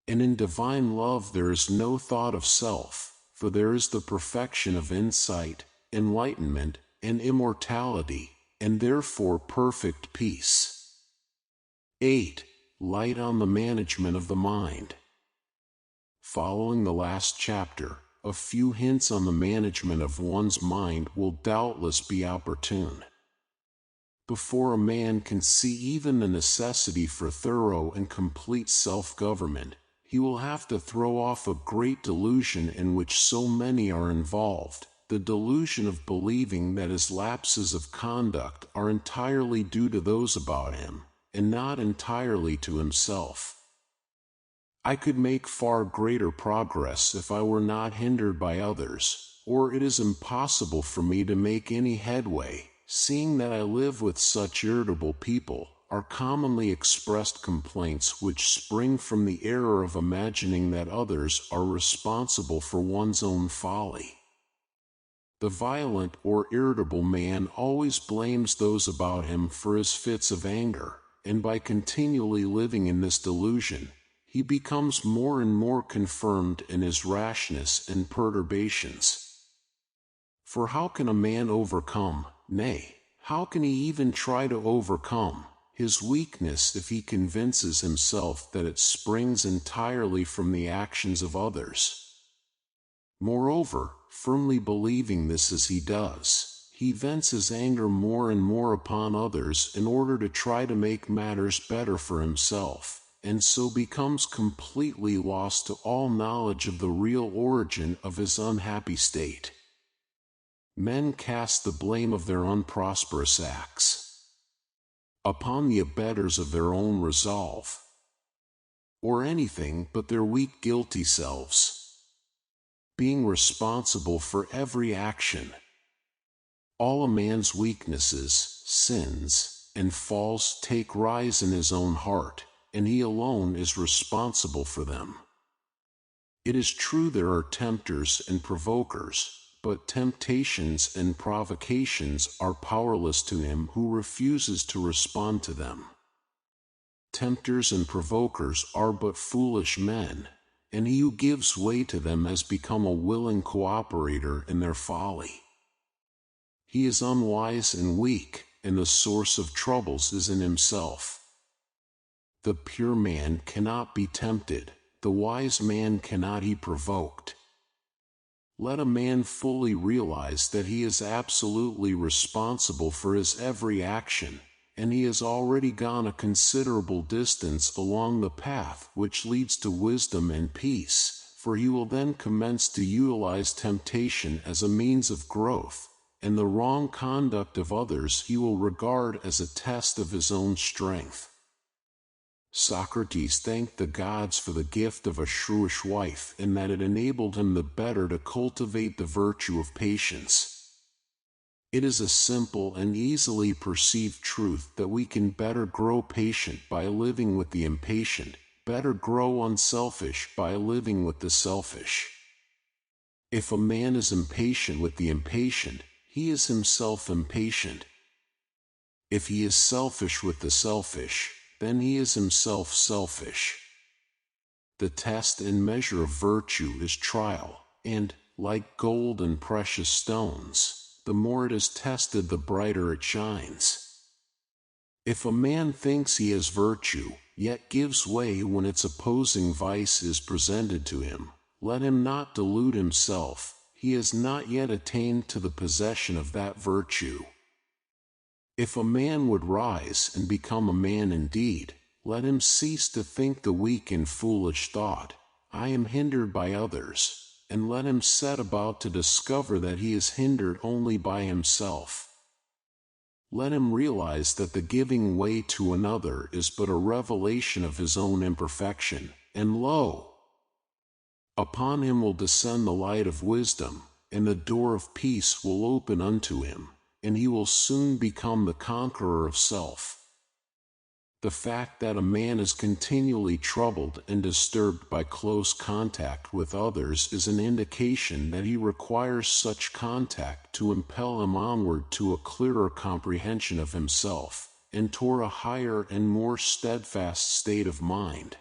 And in divine love there is no thought of self, for there is the perfection of insight, enlightenment, and immortality, and therefore perfect peace. 8. Light on the management of the mind. Following the last chapter, a few hints on the management of one's mind will doubtless be opportune. Before a man can see even the necessity for thorough and complete self-government, he will have to throw off a great delusion in which so many are involved, the delusion of believing that his lapses of conduct are entirely due to those about him, and not entirely to himself. I could make far greater progress if I were not hindered by others, or it is impossible for me to make any headway, seeing that I live with such irritable people, are commonly expressed complaints which spring from the error of imagining that others are responsible for one's own folly. The violent or irritable man always blames those about him for his fits of anger, and by continually living in this delusion, he becomes more and more confirmed in his rashness and perturbations. For how can a man overcome, nay, how can he even try to overcome, his weakness if he convinces himself that it springs entirely from the actions of others? Moreover, firmly believing this as he does, he vents his anger more and more upon others in order to try to make matters better for himself, and so becomes completely lost to all knowledge of the real origin of his unhappy state. Men cast the blame of their unprosperous acts upon the abettors of their own resolve, or anything but their weak guilty selves, being responsible for every action. All a man's weaknesses, sins, and faults take rise in his own heart, and he alone is responsible for them. It is true there are tempters and provokers, but temptations and provocations are powerless to him who refuses to respond to them. Tempters and provokers are but foolish men, and he who gives way to them has become a willing cooperator in their folly. He is unwise and weak, and the source of troubles is in himself. The pure man cannot be tempted, the wise man cannot be provoked. Let a man fully realize that he is absolutely responsible for his every action, and he has already gone a considerable distance along the path which leads to wisdom and peace, for he will then commence to utilize temptation as a means of growth, and the wrong conduct of others he will regard as a test of his own strength. Socrates thanked the gods for the gift of a shrewish wife in that it enabled him the better to cultivate the virtue of patience. It is a simple and easily perceived truth that we can better grow patient by living with the impatient, better grow unselfish by living with the selfish. If a man is impatient with the impatient, he is himself impatient. If he is selfish with the selfish, then he is himself selfish. The test and measure of virtue is trial, and, like gold and precious stones, the more it is tested, the brighter it shines. If a man thinks he has virtue, yet gives way when its opposing vice is presented to him, let him not delude himself, he has not yet attained to the possession of that virtue. If a man would rise and become a man indeed, let him cease to think the weak and foolish thought, I am hindered by others, and let him set about to discover that he is hindered only by himself. Let him realize that the giving way to another is but a revelation of his own imperfection, and lo! Upon him will descend the light of wisdom, and the door of peace will open unto him, and he will soon become the conqueror of self. The fact that a man is continually troubled and disturbed by close contact with others is an indication that he requires such contact to impel him onward to a clearer comprehension of himself, and toward a higher and more steadfast state of mind.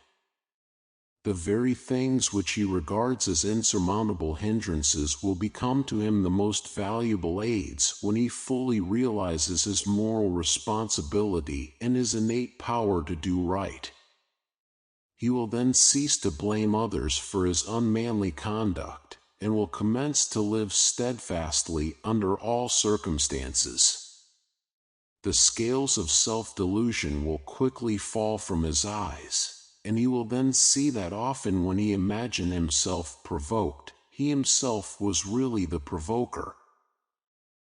The very things which he regards as insurmountable hindrances will become to him the most valuable aids when he fully realizes his moral responsibility and his innate power to do right. He will then cease to blame others for his unmanly conduct, and will commence to live steadfastly under all circumstances. The scales of self-delusion will quickly fall from his eyes, and he will then see that often when he imagined himself provoked, he himself was really the provoker.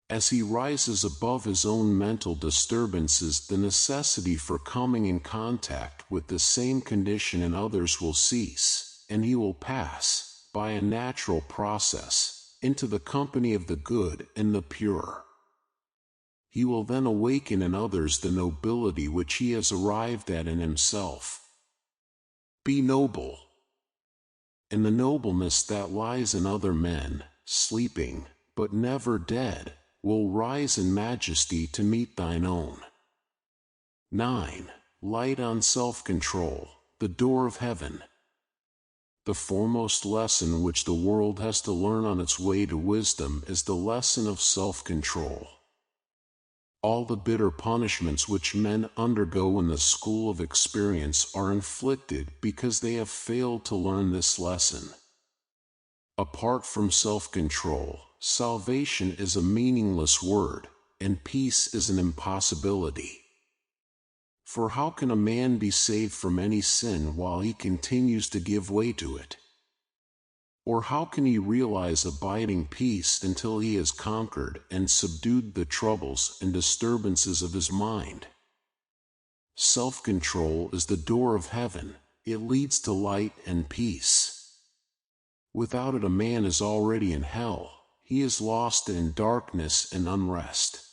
As he rises above his own mental disturbances, the necessity for coming in contact with the same condition in others will cease, and he will pass, by a natural process, into the company of the good and the pure. He will then awaken in others the nobility which he has arrived at in himself. Be noble. And the nobleness that lies in other men, sleeping, but never dead, will rise in majesty to meet thine own. 9. Light on self-control, the door of heaven. The foremost lesson which the world has to learn on its way to wisdom is the lesson of self-control. All the bitter punishments which men undergo in the school of experience are inflicted because they have failed to learn this lesson. Apart from self-control, salvation is a meaningless word, and peace is an impossibility. For how can a man be saved from any sin while he continues to give way to it? Or how can he realize abiding peace until he has conquered and subdued the troubles and disturbances of his mind? Self-control is the door of heaven. It leads to light and peace. Without it, a man is already in hell. He is lost in darkness and unrest.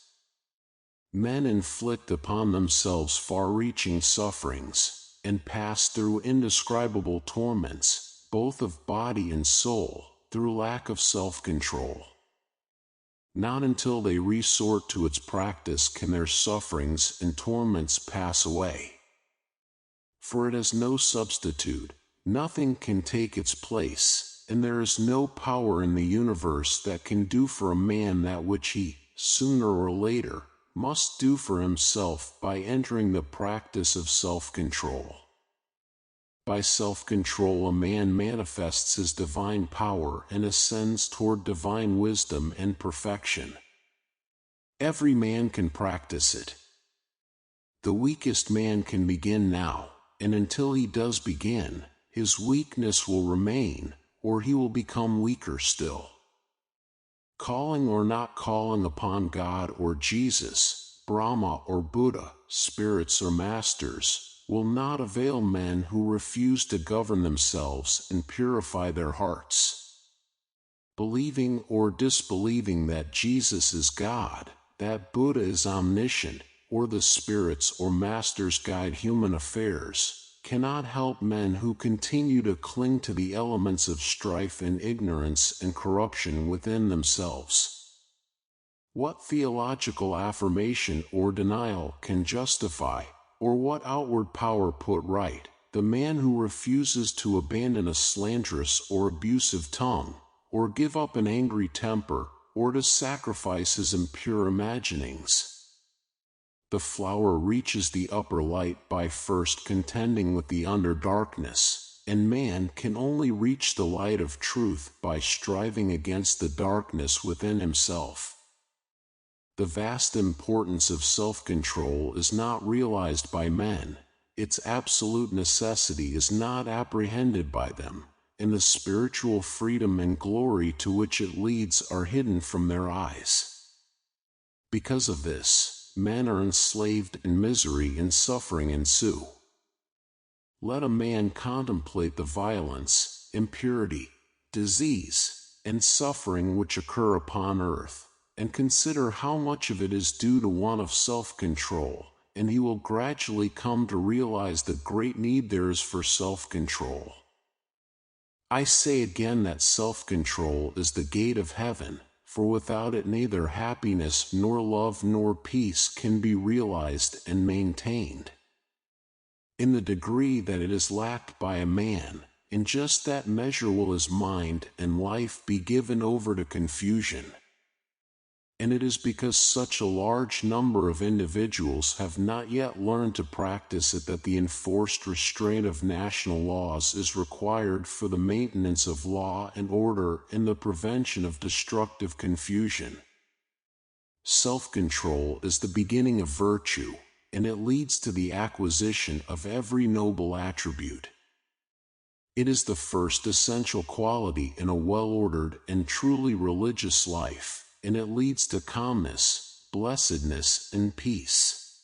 Men inflict upon themselves far-reaching sufferings, and pass through indescribable torments, both of body and soul, through lack of self-control. Not until they resort to its practice can their sufferings and torments pass away. For it has no substitute, nothing can take its place, and there is no power in the universe that can do for a man that which he, sooner or later, must do for himself by entering the practice of self-control. By self-control a man manifests his divine power and ascends toward divine wisdom and perfection. Every man can practice it. The weakest man can begin now, and until he does begin, his weakness will remain, or he will become weaker still. Calling or not calling upon God or Jesus, Brahma or Buddha, spirits or masters, will not avail men who refuse to govern themselves and purify their hearts. Believing or disbelieving that Jesus is God, that Buddha is omniscient, or the spirits or masters guide human affairs, cannot help men who continue to cling to the elements of strife and ignorance and corruption within themselves. What theological affirmation or denial can justify, or what outward power put right, the man who refuses to abandon a slanderous or abusive tongue, or give up an angry temper, or to sacrifice his impure imaginings? The flower reaches the upper light by first contending with the under darkness, and man can only reach the light of truth by striving against the darkness within himself. The vast importance of self-control is not realized by men, its absolute necessity is not apprehended by them, and the spiritual freedom and glory to which it leads are hidden from their eyes. Because of this, men are enslaved and misery and suffering ensue. Let a man contemplate the violence, impurity, disease, and suffering which occur upon earth, and consider how much of it is due to want of self-control, and he will gradually come to realize the great need there is for self-control. I say again that self-control is the gate of heaven, for without it neither happiness nor love nor peace can be realized and maintained. In the degree that it is lacked by a man, in just that measure will his mind and life be given over to confusion. And it is because such a large number of individuals have not yet learned to practice it that the enforced restraint of national laws is required for the maintenance of law and order and the prevention of destructive confusion. Self-control is the beginning of virtue, and it leads to the acquisition of every noble attribute. It is the first essential quality in a well-ordered and truly religious life, and it leads to calmness, blessedness, and peace.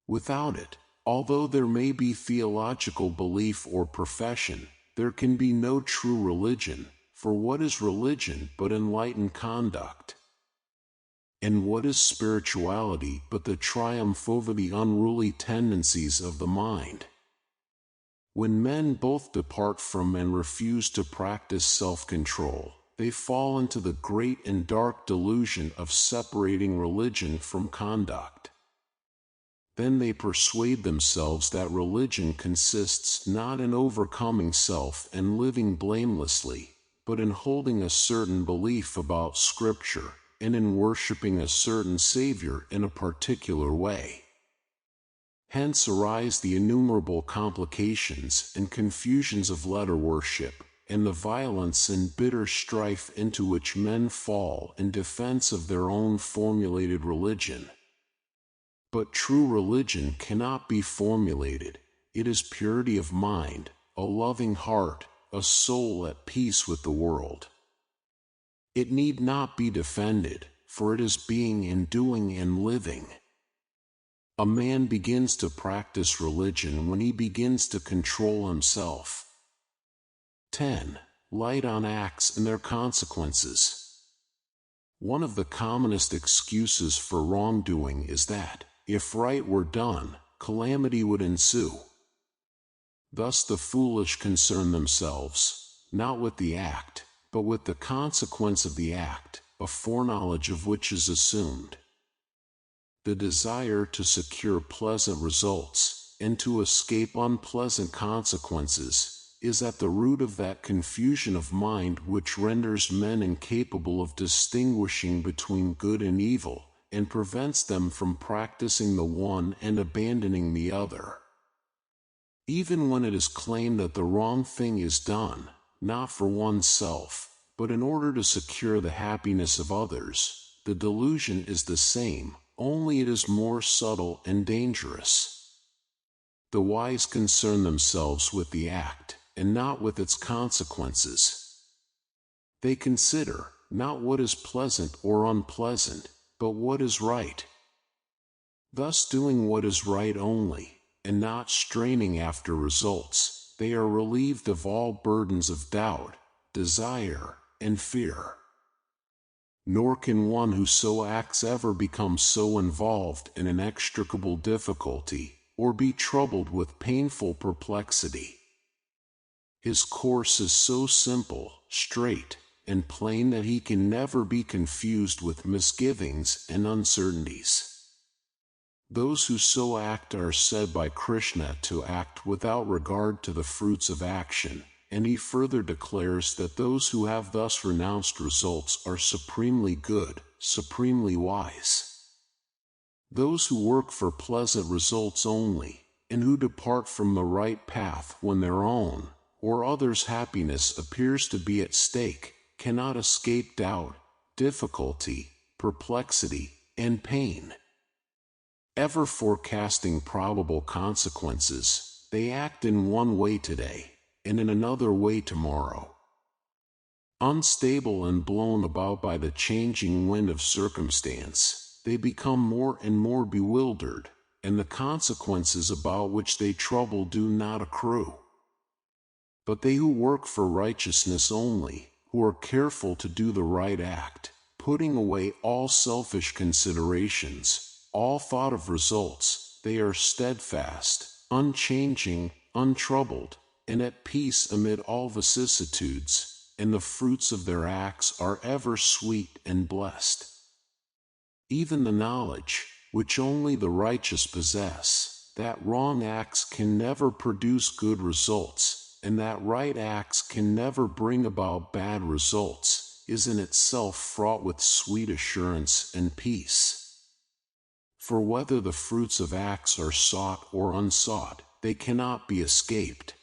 Without it, although there may be theological belief or profession, there can be no true religion, for what is religion but enlightened conduct? And what is spirituality but the triumph over the unruly tendencies of the mind? When men both depart from and refuse to practice self-control, they fall into the great and dark delusion of separating religion from conduct. Then they persuade themselves that religion consists not in overcoming self and living blamelessly, but in holding a certain belief about Scripture, and in worshiping a certain Savior in a particular way. Hence arise the innumerable complications and confusions of letter worship, and the violence and bitter strife into which men fall in defense of their own formulated religion. But true religion cannot be formulated. It is purity of mind, a loving heart, a soul at peace with the world. It need not be defended, for it is being and doing and living. A man begins to practice religion when he begins to control himself. 10. Light on acts and their consequences. One of the commonest excuses for wrongdoing is that, if right were done, calamity would ensue. Thus the foolish concern themselves, not with the act, but with the consequence of the act, a foreknowledge of which is assumed. The desire to secure pleasant results, and to escape unpleasant consequences, is at the root of that confusion of mind which renders men incapable of distinguishing between good and evil, and prevents them from practicing the one and abandoning the other. Even when it is claimed that the wrong thing is done, not for oneself, but in order to secure the happiness of others, the delusion is the same, only it is more subtle and dangerous. The wise concern themselves with the act, and not with its consequences. They consider, not what is pleasant or unpleasant, but what is right. Thus doing what is right only, and not straining after results, they are relieved of all burdens of doubt, desire, and fear. Nor can one who so acts ever become so involved in inextricable difficulty, or be troubled with painful perplexity. His course is so simple, straight, and plain that he can never be confused with misgivings and uncertainties. Those who so act are said by Krishna to act without regard to the fruits of action, and he further declares that those who have thus renounced results are supremely good, supremely wise. Those who work for pleasant results only, and who depart from the right path when their own, or others' happiness appears to be at stake, cannot escape doubt, difficulty, perplexity, and pain. Ever forecasting probable consequences, they act in one way today, and in another way tomorrow. Unstable and blown about by the changing wind of circumstance, they become more and more bewildered, and the consequences about which they trouble do not accrue. But they who work for righteousness only, who are careful to do the right act, putting away all selfish considerations, all thought of results, they are steadfast, unchanging, untroubled, and at peace amid all vicissitudes, and the fruits of their acts are ever sweet and blessed. Even the knowledge, which only the righteous possess, that wrong acts can never produce good results, and that right acts can never bring about bad results, is in itself fraught with sweet assurance and peace. For whether the fruits of acts are sought or unsought, they cannot be escaped.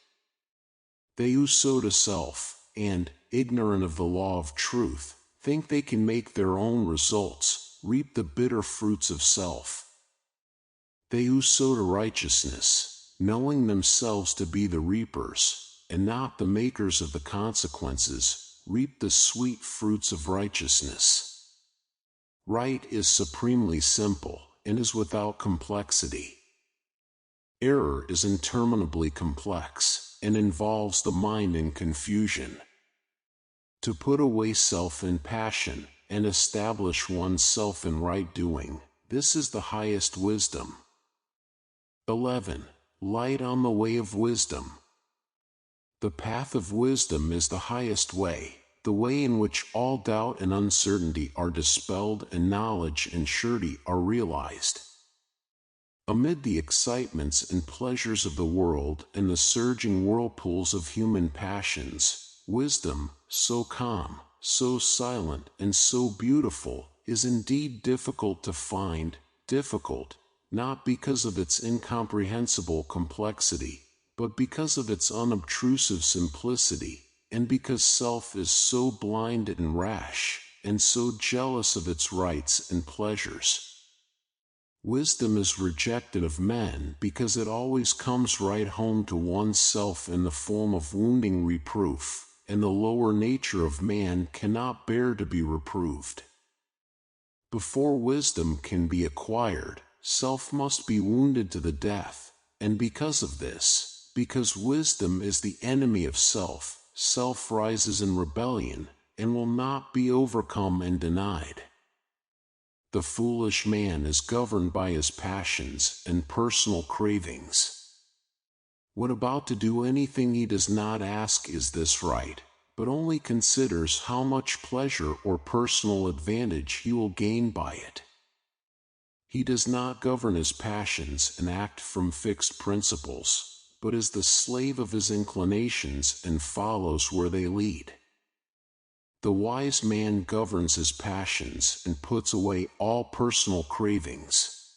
They who sow to self, and, ignorant of the law of truth, think they can make their own results, reap the bitter fruits of self. They who sow to righteousness, knowing themselves to be the reapers, and not the makers of the consequences, reap the sweet fruits of righteousness. Right is supremely simple, and is without complexity. Error is interminably complex, and involves the mind in confusion. To put away self in passion, and establish oneself in right doing, this is the highest wisdom. 11. Light on the way of wisdom. The path of wisdom is the highest way, the way in which all doubt and uncertainty are dispelled and knowledge and surety are realized. Amid the excitements and pleasures of the world and the surging whirlpools of human passions, wisdom, so calm, so silent, and so beautiful, is indeed difficult to find, difficult, not because of its incomprehensible complexity, but because of its unobtrusive simplicity, and because self is so blind and rash, and so jealous of its rights and pleasures. Wisdom is rejected of men because it always comes right home to oneself in the form of wounding reproof, and the lower nature of man cannot bear to be reproved. Before wisdom can be acquired, self must be wounded to the death, and because of this, because wisdom is the enemy of self, self rises in rebellion, and will not be overcome and denied. The foolish man is governed by his passions and personal cravings. When about to do anything he does not ask is this right, but only considers how much pleasure or personal advantage he will gain by it. He does not govern his passions and act from fixed principles, but is the slave of his inclinations and follows where they lead. The wise man governs his passions and puts away all personal cravings.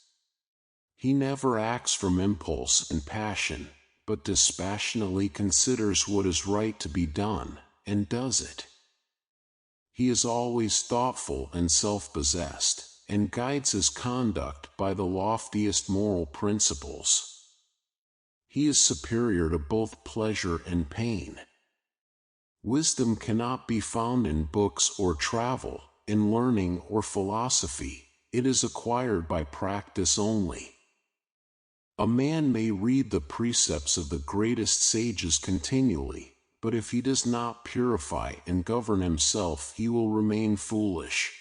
He never acts from impulse and passion, but dispassionately considers what is right to be done, and does it. He is always thoughtful and self-possessed, and guides his conduct by the loftiest moral principles. He is superior to both pleasure and pain. Wisdom cannot be found in books or travel, in learning or philosophy. It is acquired by practice only. A man may read the precepts of the greatest sages continually, but if he does not purify and govern himself, he will remain foolish.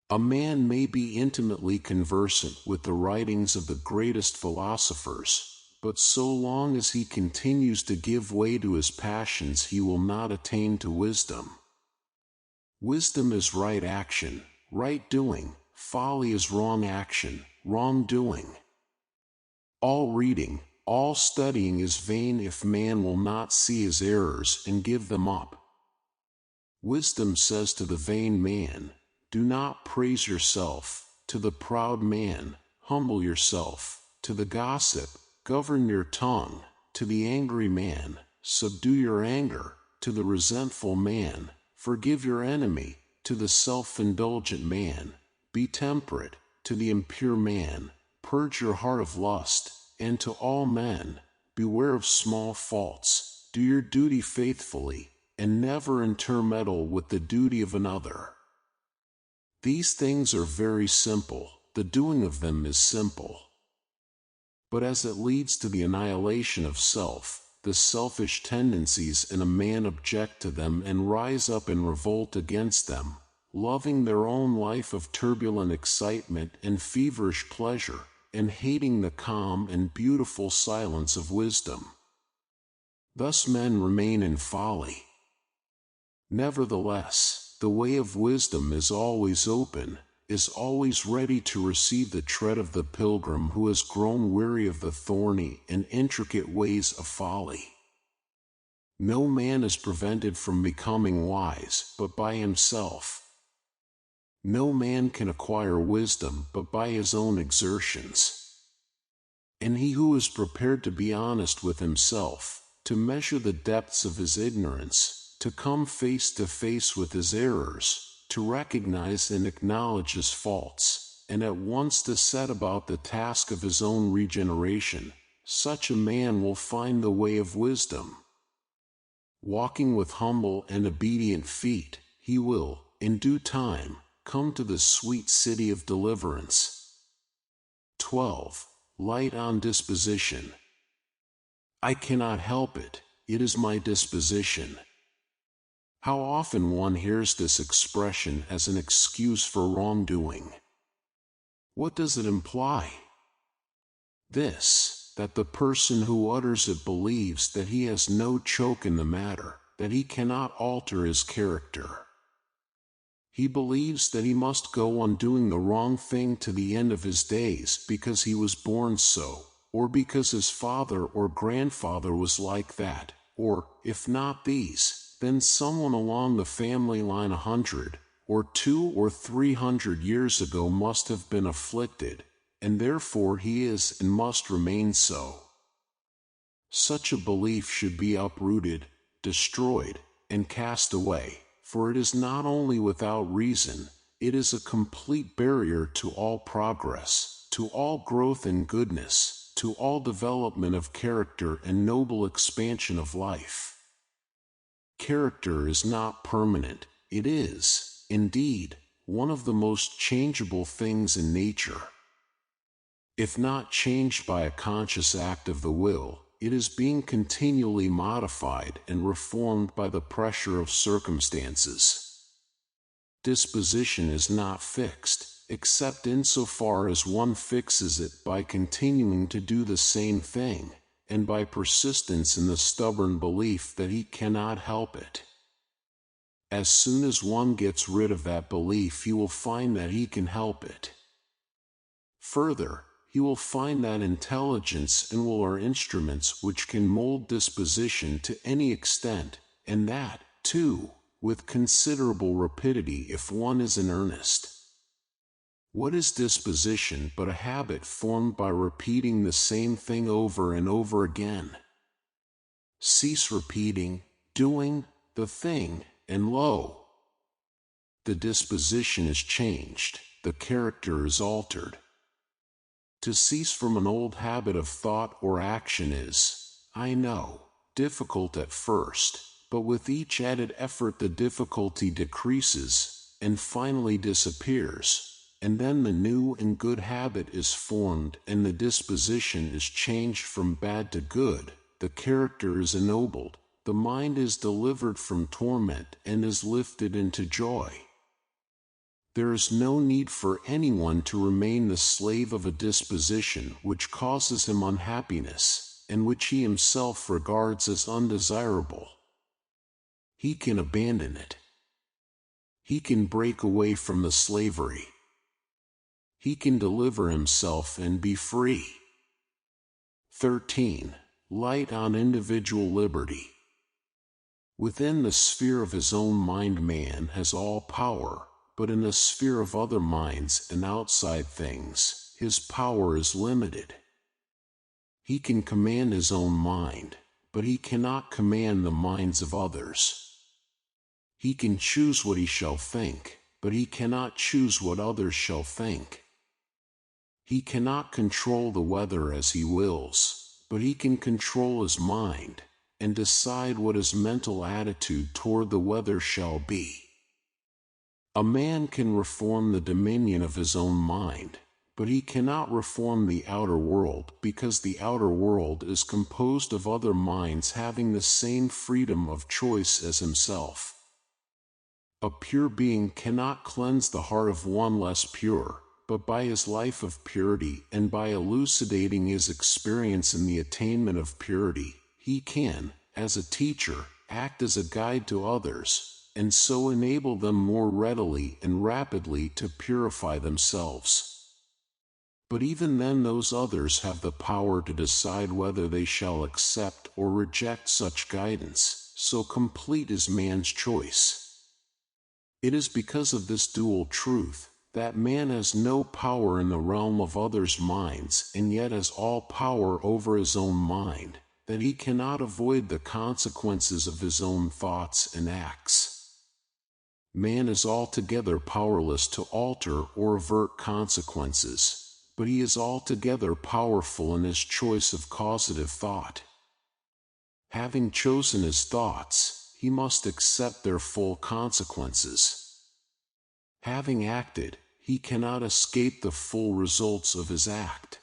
A man may be intimately conversant with the writings of the greatest philosophers, but so long as he continues to give way to his passions, he will not attain to wisdom. Wisdom is right action, right doing. Folly is wrong action, wrong doing. All reading, all studying is vain if man will not see his errors and give them up. Wisdom says to the vain man, do not praise yourself. To the proud man, humble yourself. To the gossip, govern your tongue. To the angry man, subdue your anger. To the resentful man, forgive your enemy. To the self-indulgent man, be temperate. To the impure man, purge your heart of lust. And to all men, beware of small faults. Do your duty faithfully, and never intermeddle with the duty of another. These things are very simple, the doing of them is simple. But as it leads to the annihilation of self, the selfish tendencies in a man object to them and rise up in revolt against them, loving their own life of turbulent excitement and feverish pleasure, and hating the calm and beautiful silence of wisdom. Thus men remain in folly. Nevertheless, the way of wisdom is always open, is always ready to receive the tread of the pilgrim who has grown weary of the thorny and intricate ways of folly. No man is prevented from becoming wise but by himself. No man can acquire wisdom but by his own exertions. And he who is prepared to be honest with himself, to measure the depths of his ignorance, to come face to face with his errors, to recognize and acknowledge his faults, and at once to set about the task of his own regeneration, such a man will find the way of wisdom. Walking with humble and obedient feet, he will, in due time, come to the sweet city of deliverance. 12. Light on disposition. I cannot help it, it is my disposition. How often one hears this expression as an excuse for wrongdoing. What does it imply? This, that the person who utters it believes that he has no choke in the matter, that he cannot alter his character. He believes that he must go on doing the wrong thing to the end of his days because he was born so, or because his father or grandfather was like that, or, if not these, then someone along the family line 100, or 200 or 300 years ago must have been afflicted, and therefore he is and must remain so. Such a belief should be uprooted, destroyed, and cast away. For it is not only without reason, it is a complete barrier to all progress, to all growth and goodness, to all development of character and noble expansion of life. Character is not permanent, it is, indeed, one of the most changeable things in nature. If not changed by a conscious act of the will, it is being continually modified and reformed by the pressure of circumstances. Disposition is not fixed, except insofar as one fixes it by continuing to do the same thing, and by persistence in the stubborn belief that he cannot help it. As soon as one gets rid of that belief, he will find that he can help it. Further, he will find that intelligence and will are instruments which can mold disposition to any extent, and that, too, with considerable rapidity if one is in earnest. What is disposition but a habit formed by repeating the same thing over and over again? Cease repeating, doing, the thing, and lo! The disposition is changed, the character is altered. To cease from an old habit of thought or action is, I know, difficult at first, but with each added effort the difficulty decreases, and finally disappears, and then the new and good habit is formed and the disposition is changed from bad to good, the character is ennobled, the mind is delivered from torment and is lifted into joy. There is no need for anyone to remain the slave of a disposition which causes him unhappiness, and which he himself regards as undesirable. He can abandon it. He can break away from the slavery. He can deliver himself and be free. 13. Light on individual liberty. Within the sphere of his own mind, man has all power, but in the sphere of other minds and outside things, his power is limited. He can command his own mind, but he cannot command the minds of others. He can choose what he shall think, but he cannot choose what others shall think. He cannot control the weather as he wills, but he can control his mind, and decide what his mental attitude toward the weather shall be. A man can reform the dominion of his own mind, but he cannot reform the outer world, because the outer world is composed of other minds having the same freedom of choice as himself. A pure being cannot cleanse the heart of one less pure, but by his life of purity and by elucidating his experience in the attainment of purity, he can, as a teacher, act as a guide to others, and so enable them more readily and rapidly to purify themselves. But even then those others have the power to decide whether they shall accept or reject such guidance, so complete is man's choice. It is because of this dual truth, that man has no power in the realm of others' minds and yet has all power over his own mind, that he cannot avoid the consequences of his own thoughts and acts. Man is altogether powerless to alter or avert consequences, but he is altogether powerful in his choice of causative thought. Having chosen his thoughts, he must accept their full consequences. Having acted, he cannot escape the full results of his act.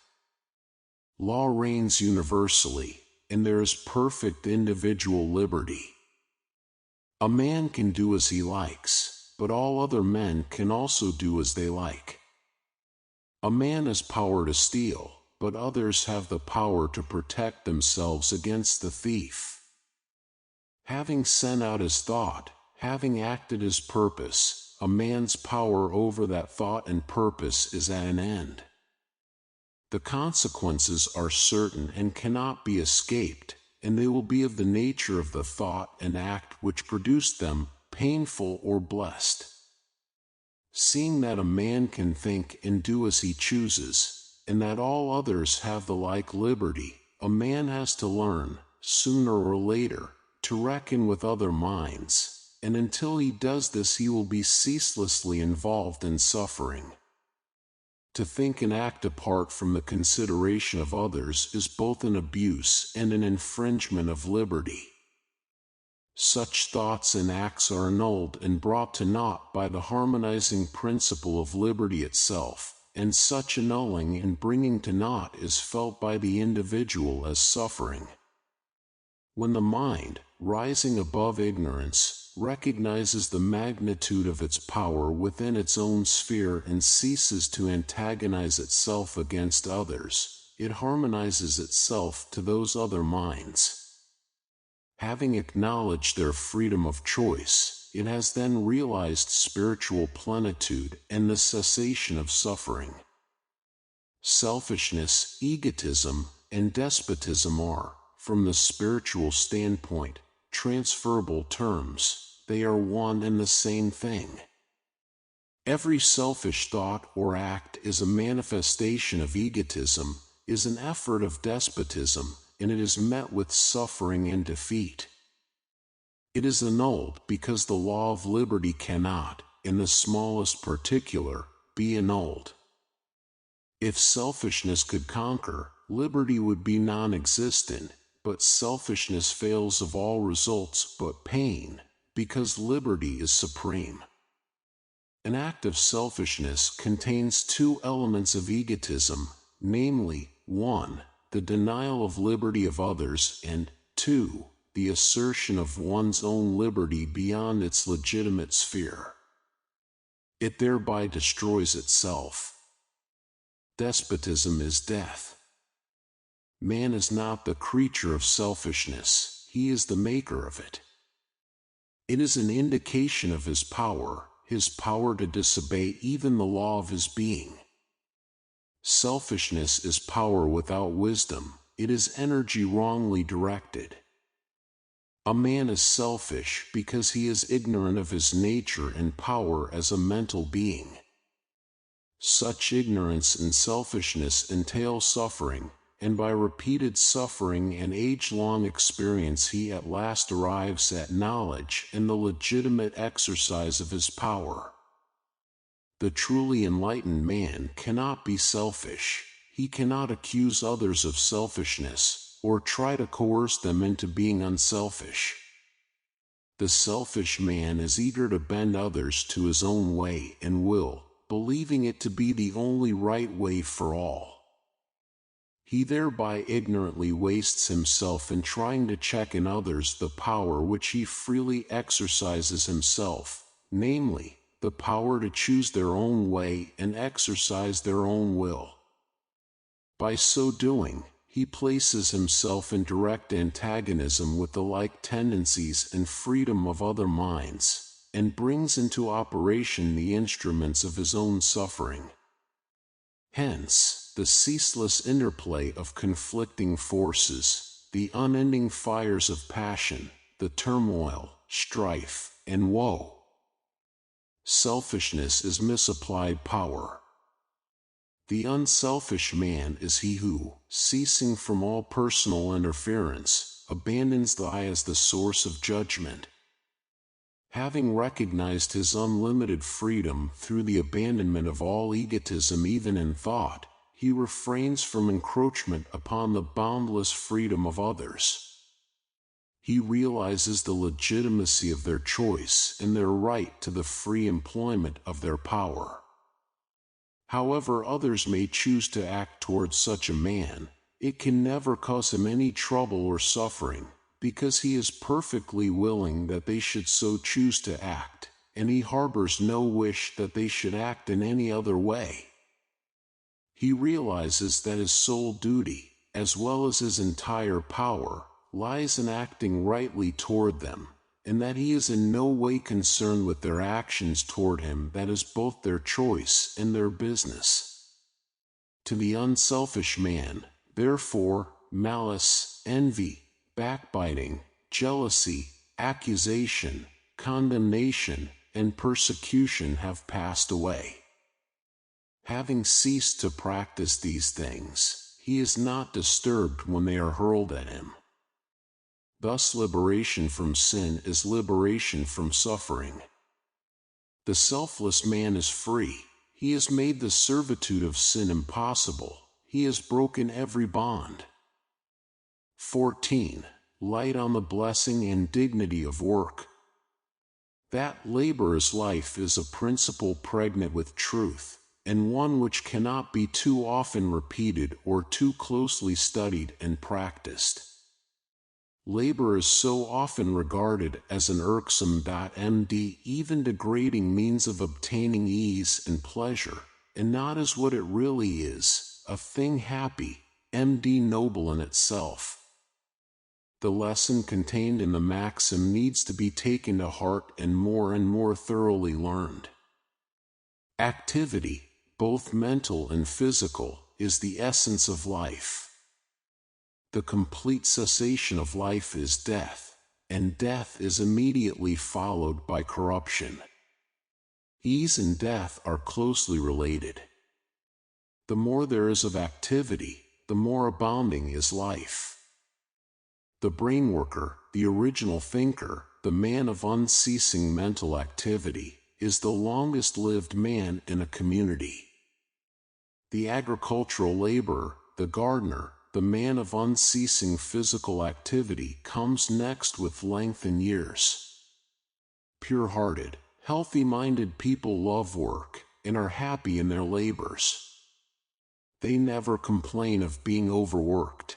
Law reigns universally, and there is perfect individual liberty. A man can do as he likes, but all other men can also do as they like. A man has power to steal, but others have the power to protect themselves against the thief. Having sent out his thought, having acted his purpose, a man's power over that thought and purpose is at an end. The consequences are certain and cannot be escaped, and they will be of the nature of the thought and act which produced them, painful or blessed. Seeing that a man can think and do as he chooses, and that all others have the like liberty, a man has to learn, sooner or later, to reckon with other minds. And until he does this he will be ceaselessly involved in suffering. To think and act apart from the consideration of others is both an abuse and an infringement of liberty. Such thoughts and acts are annulled and brought to naught by the harmonizing principle of liberty itself, and such annulling and bringing to naught is felt by the individual as suffering. When the mind, rising above ignorance, recognizes the magnitude of its power within its own sphere and ceases to antagonize itself against others, it harmonizes itself to those other minds. Having acknowledged their freedom of choice, it has then realized spiritual plenitude and the cessation of suffering. Selfishness, egotism, and despotism are, from the spiritual standpoint, transferable terms. They are one and the same thing. Every selfish thought or act is a manifestation of egotism, is an effort of despotism, and it is met with suffering and defeat. It is annulled because the law of liberty cannot, in the smallest particular, be annulled. If selfishness could conquer, liberty would be non-existent, but selfishness fails of all results but pain, because liberty is supreme. An act of selfishness contains two elements of egotism, namely, 1, the denial of liberty of others, and 2, the assertion of one's own liberty beyond its legitimate sphere. It thereby destroys itself. Despotism is death. Man is not the creature of selfishness, he is the maker of it. It is an indication of his power, his power to disobey even the law of his being. Selfishness is power without wisdom. It is energy wrongly directed. A man is selfish because he is ignorant of his nature and power as a mental being. Such ignorance and selfishness entail suffering, and by repeated suffering and age-long experience he at last arrives at knowledge and the legitimate exercise of his power. The truly enlightened man cannot be selfish. He cannot accuse others of selfishness, or try to coerce them into being unselfish. The selfish man is eager to bend others to his own way and will, believing it to be the only right way for all. He thereby ignorantly wastes himself in trying to check in others the power which he freely exercises himself, namely, the power to choose their own way and exercise their own will. By so doing, he places himself in direct antagonism with the like tendencies and freedom of other minds, and brings into operation the instruments of his own suffering. Hence, the ceaseless interplay of conflicting forces, the unending fires of passion, the turmoil, strife, and woe. Selfishness is misapplied power. The unselfish man is he who, ceasing from all personal interference, abandons the I as the source of judgment. Having recognized his unlimited freedom through the abandonment of all egotism even in thought, he refrains from encroachment upon the boundless freedom of others. He realizes the legitimacy of their choice and their right to the free employment of their power. However others may choose to act towards such a man, it can never cause him any trouble or suffering, because he is perfectly willing that they should so choose to act, and he harbors no wish that they should act in any other way. He realizes that his sole duty, as well as his entire power, lies in acting rightly toward them, and that he is in no way concerned with their actions toward him. That is both their choice and their business. To the unselfish man, therefore, malice, envy, backbiting, jealousy, accusation, condemnation, and persecution have passed away. Having ceased to practice these things, he is not disturbed when they are hurled at him. Thus liberation from sin is liberation from suffering. The selfless man is free. He has made the servitude of sin impossible. He has broken every bond. 14. Light on the blessing and dignity of work. That laborious life is a principle pregnant with truth, and one which cannot be too often repeated or too closely studied and practiced. Labor is so often regarded as an irksome, even degrading means of obtaining ease and pleasure, and not as what it really is, a thing happy, noble in itself. The lesson contained in the maxim needs to be taken to heart and more thoroughly learned. Activity, both mental and physical, is the essence of life. The complete cessation of life is death, and death is immediately followed by corruption. Ease and death are closely related. The more there is of activity, the more abounding is life. The brain worker, the original thinker, the man of unceasing mental activity, is the longest-lived man in a community. The agricultural laborer, the gardener, the man of unceasing physical activity comes next with length in years. Pure-hearted, healthy-minded people love work and are happy in their labors. They never complain of being overworked.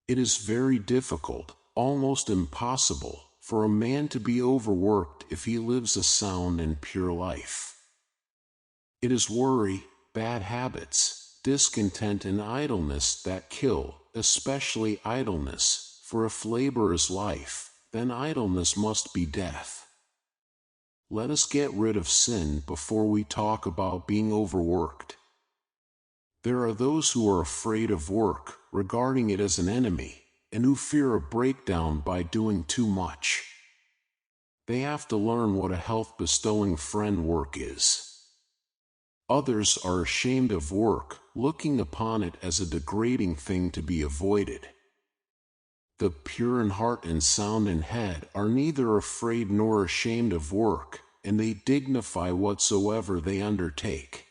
It is very difficult, almost impossible, for a man to be overworked if he lives a sound and pure life. It is worry, bad habits, discontent and idleness that kill, especially idleness, for if labor is life, then idleness must be death. Let us get rid of sin before we talk about being overworked. There are those who are afraid of work, regarding it as an enemy, and who fear a breakdown by doing too much. They have to learn what a health-bestowing friend work is. Others are ashamed of work, looking upon it as a degrading thing to be avoided. The pure in heart and sound in head are neither afraid nor ashamed of work, and they dignify whatsoever they undertake.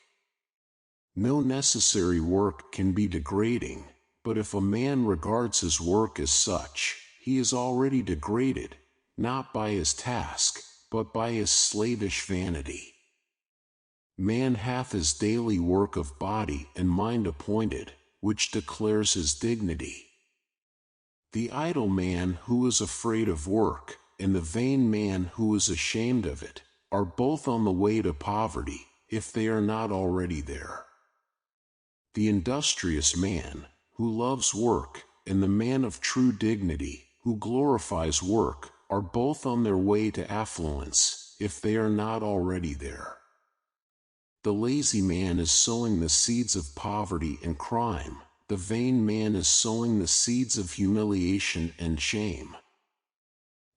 No necessary work can be degrading, but if a man regards his work as such, he is already degraded, not by his task, but by his slavish vanity. Man hath his daily work of body and mind appointed, which declares his dignity. The idle man who is afraid of work, and the vain man who is ashamed of it, are both on the way to poverty, if they are not already there. The industrious man, who loves work, and the man of true dignity, who glorifies work, are both on their way to affluence, if they are not already there. The lazy man is sowing the seeds of poverty and crime. The vain man is sowing the seeds of humiliation and shame.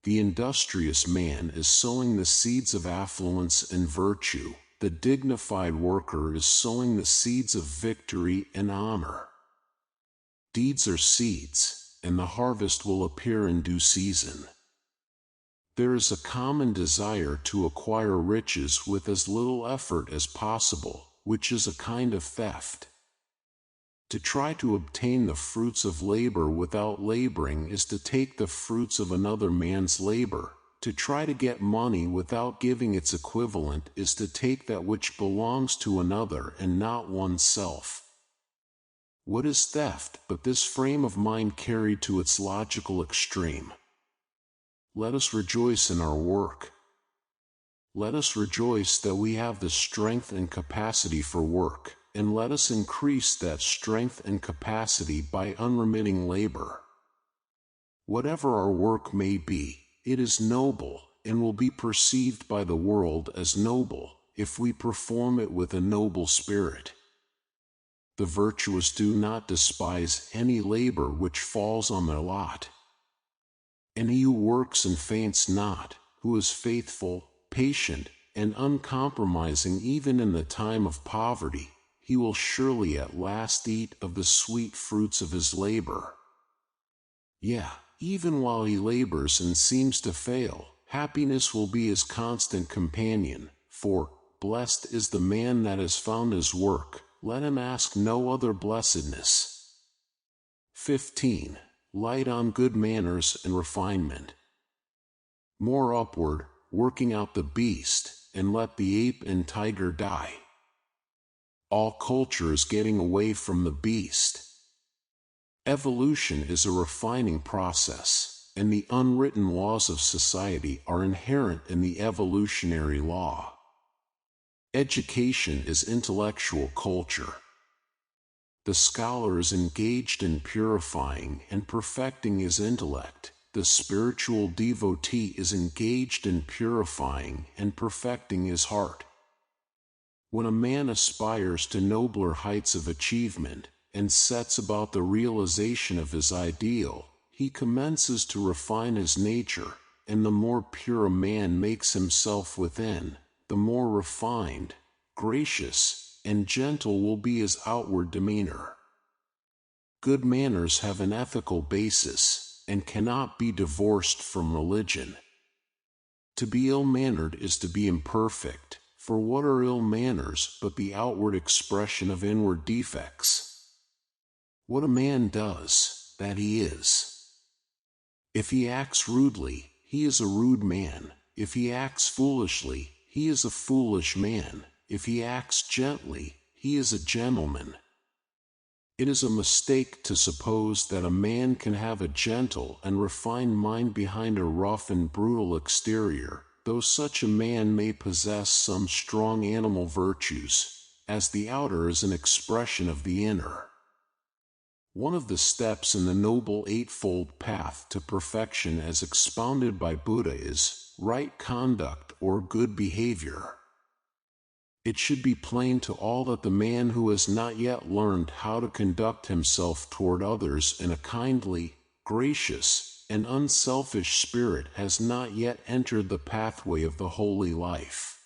The industrious man is sowing the seeds of affluence and virtue. The dignified worker is sowing the seeds of victory and honor. Deeds are seeds, and the harvest will appear in due season. There is a common desire to acquire riches with as little effort as possible, which is a kind of theft. To try to obtain the fruits of labor without laboring is to take the fruits of another man's labor. To try to get money without giving its equivalent is to take that which belongs to another and not oneself. What is theft but this frame of mind carried to its logical extreme? Let us rejoice in our work. Let us rejoice that we have the strength and capacity for work, and let us increase that strength and capacity by unremitting labor. Whatever our work may be, it is noble, and will be perceived by the world as noble, if we perform it with a noble spirit. The virtuous do not despise any labor which falls on their lot. And he who works and faints not, who is faithful, patient, and uncompromising even in the time of poverty, he will surely at last eat of the sweet fruits of his labor. Even while he labors and seems to fail, happiness will be his constant companion, for, blessed is the man that has found his work, let him ask no other blessedness. 15. Light on good manners and refinement. More upward, working out the beast, and let the ape and tiger die. All culture is getting away from the beast. Evolution is a refining process, and the unwritten laws of society are inherent in the evolutionary law. Education is intellectual culture. The scholar is engaged in purifying and perfecting his intellect. The spiritual devotee is engaged in purifying and perfecting his heart. When a man aspires to nobler heights of achievement, and sets about the realization of his ideal, he commences to refine his nature, and the more pure a man makes himself within, the more refined, gracious, and gentle will be his outward demeanor. Good manners have an ethical basis, and cannot be divorced from religion. To be ill-mannered is to be imperfect, for what are ill manners but the outward expression of inward defects? What a man does, that he is. If he acts rudely, he is a rude man. If he acts foolishly, he is a foolish man. If he acts gently, he is a gentleman. It is a mistake to suppose that a man can have a gentle and refined mind behind a rough and brutal exterior, though such a man may possess some strong animal virtues, as the outer is an expression of the inner. One of the steps in the Noble Eightfold Path to perfection as expounded by Buddha is, right conduct, or good behavior. It should be plain to all that the man who has not yet learned how to conduct himself toward others in a kindly, gracious, and unselfish spirit has not yet entered the pathway of the holy life.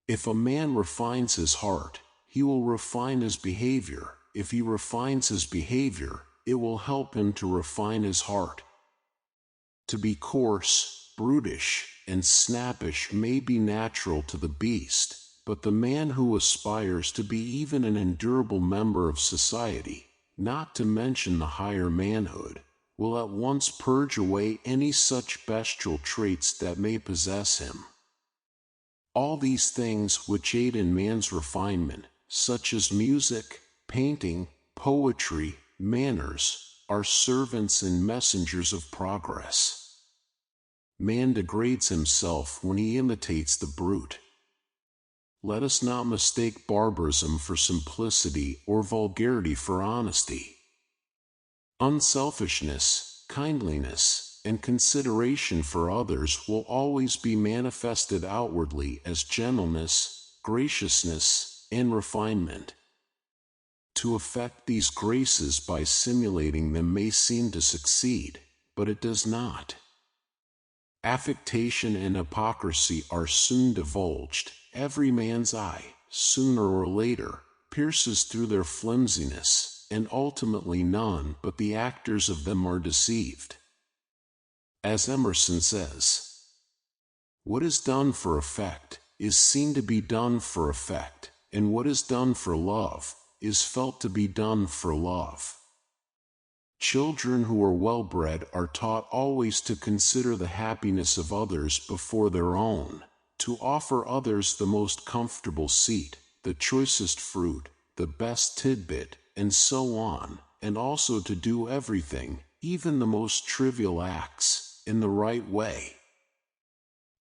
If a man refines his heart, he will refine his behavior. If he refines his behavior, it will help him to refine his heart. To be coarse, brutish, and snappish may be natural to the beast, but the man who aspires to be even an endurable member of society, not to mention the higher manhood, will at once purge away any such bestial traits that may possess him. All these things which aid in man's refinement, such as music, painting, poetry, manners, are servants and messengers of progress. Man degrades himself when he imitates the brute. Let us not mistake barbarism for simplicity or vulgarity for honesty. Unselfishness, kindliness, and consideration for others will always be manifested outwardly as gentleness, graciousness, and refinement. To effect these graces by simulating them may seem to succeed, but it does not. Affectation and hypocrisy are soon divulged. Every man's eye, sooner or later, pierces through their flimsiness, and ultimately none but the actors of them are deceived. As Emerson says, "What is done for effect is seen to be done for effect, and what is done for love is felt to be done for love." Children who are well-bred are taught always to consider the happiness of others before their own, to offer others the most comfortable seat, the choicest fruit, the best tidbit, and so on, and also to do everything, even the most trivial acts, in the right way.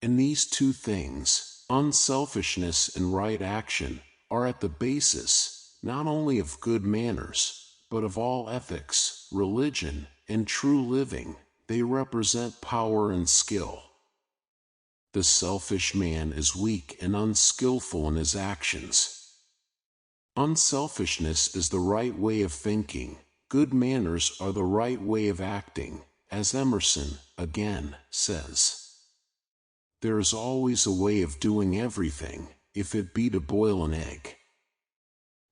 And these two things, unselfishness and right action, are at the basis, not only of good manners, but of all ethics, religion, and true living. They represent power and skill. The selfish man is weak and unskillful in his actions. Unselfishness is the right way of thinking. Good manners are the right way of acting, as Emerson, again, says. There is always a way of doing everything, if it be to boil an egg.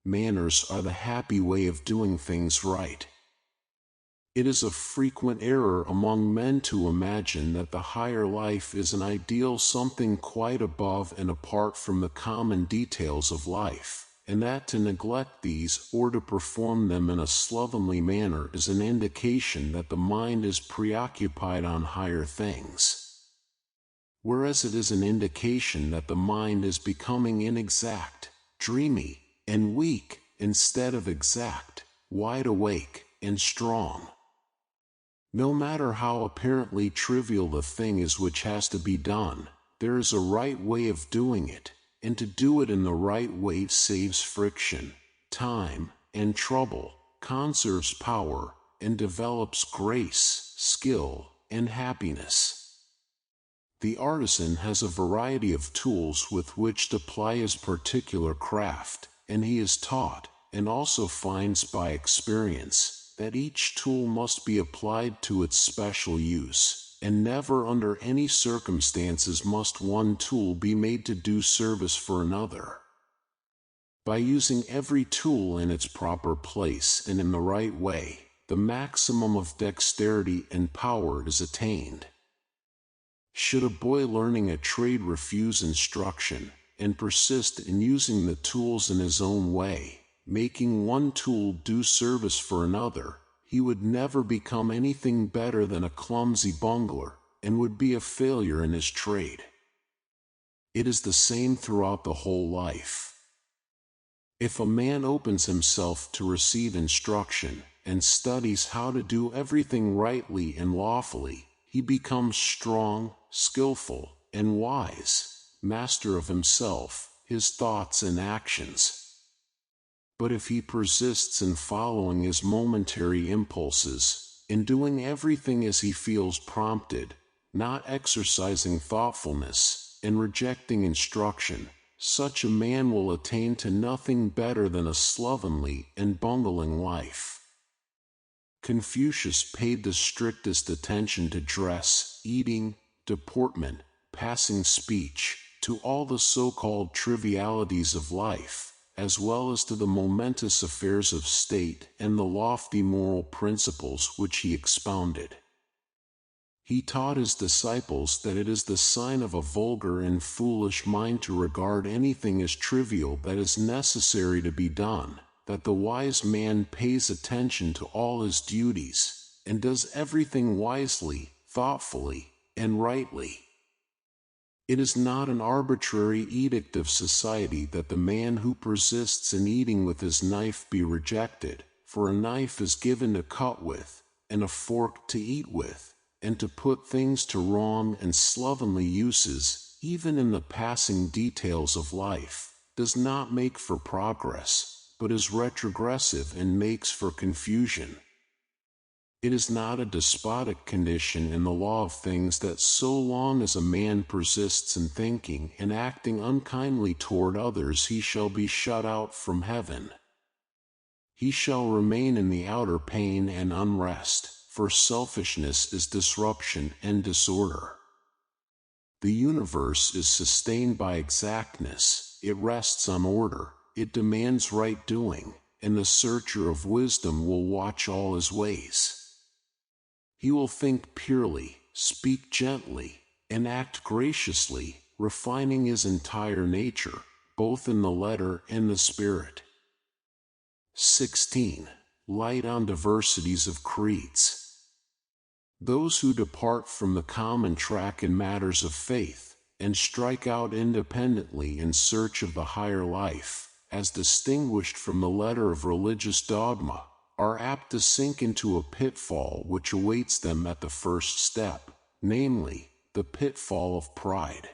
Manners are the happy way of doing things right. It is a frequent error among men to imagine that the higher life is an ideal something quite above and apart from the common details of life, and that to neglect these or to perform them in a slovenly manner is an indication that the mind is preoccupied on higher things, whereas it is an indication that the mind is becoming inexact, dreamy, and weak, instead of exact, wide awake, and strong. No matter how apparently trivial the thing is which has to be done, there is a right way of doing it, and to do it in the right way saves friction, time, and trouble, conserves power, and develops grace, skill, and happiness. The artisan has a variety of tools with which to ply his particular craft, and he is taught, and also finds by experience, that each tool must be applied to its special use, and never under any circumstances must one tool be made to do service for another. By using every tool in its proper place and in the right way, the maximum of dexterity and power is attained. Should a boy learning a trade refuse instruction, and persist in using the tools in his own way, making one tool do service for another, he would never become anything better than a clumsy bungler, and would be a failure in his trade. It is the same throughout the whole life. If a man opens himself to receive instruction, and studies how to do everything rightly and lawfully, he becomes strong, skillful, and wise, master of himself, his thoughts and actions. But if he persists in following his momentary impulses, in doing everything as he feels prompted, not exercising thoughtfulness, and rejecting instruction, such a man will attain to nothing better than a slovenly and bungling life. Confucius paid the strictest attention to dress, eating, deportment, passing speech, to all the so-called trivialities of life, as well as to the momentous affairs of state and the lofty moral principles which he expounded. He taught his disciples that it is the sign of a vulgar and foolish mind to regard anything as trivial that is necessary to be done, that the wise man pays attention to all his duties, and does everything wisely, thoughtfully, and rightly. It is not an arbitrary edict of society that the man who persists in eating with his knife be rejected, for a knife is given to cut with, and a fork to eat with, and to put things to wrong and slovenly uses, even in the passing details of life, does not make for progress, but is retrogressive and makes for confusion. It is not a despotic condition in the law of things that so long as a man persists in thinking and acting unkindly toward others he shall be shut out from heaven. He shall remain in the outer pain and unrest, for selfishness is disruption and disorder. The universe is sustained by exactness, it rests on order, it demands right doing, and the searcher of wisdom will watch all his ways. He will think purely, speak gently, and act graciously, refining his entire nature, both in the letter and the spirit. 16. Light on diversities of creeds. Those who depart from the common track in matters of faith, and strike out independently in search of the higher life, as distinguished from the letter of religious dogma, are apt to sink into a pitfall which awaits them at the first step, namely, the pitfall of pride.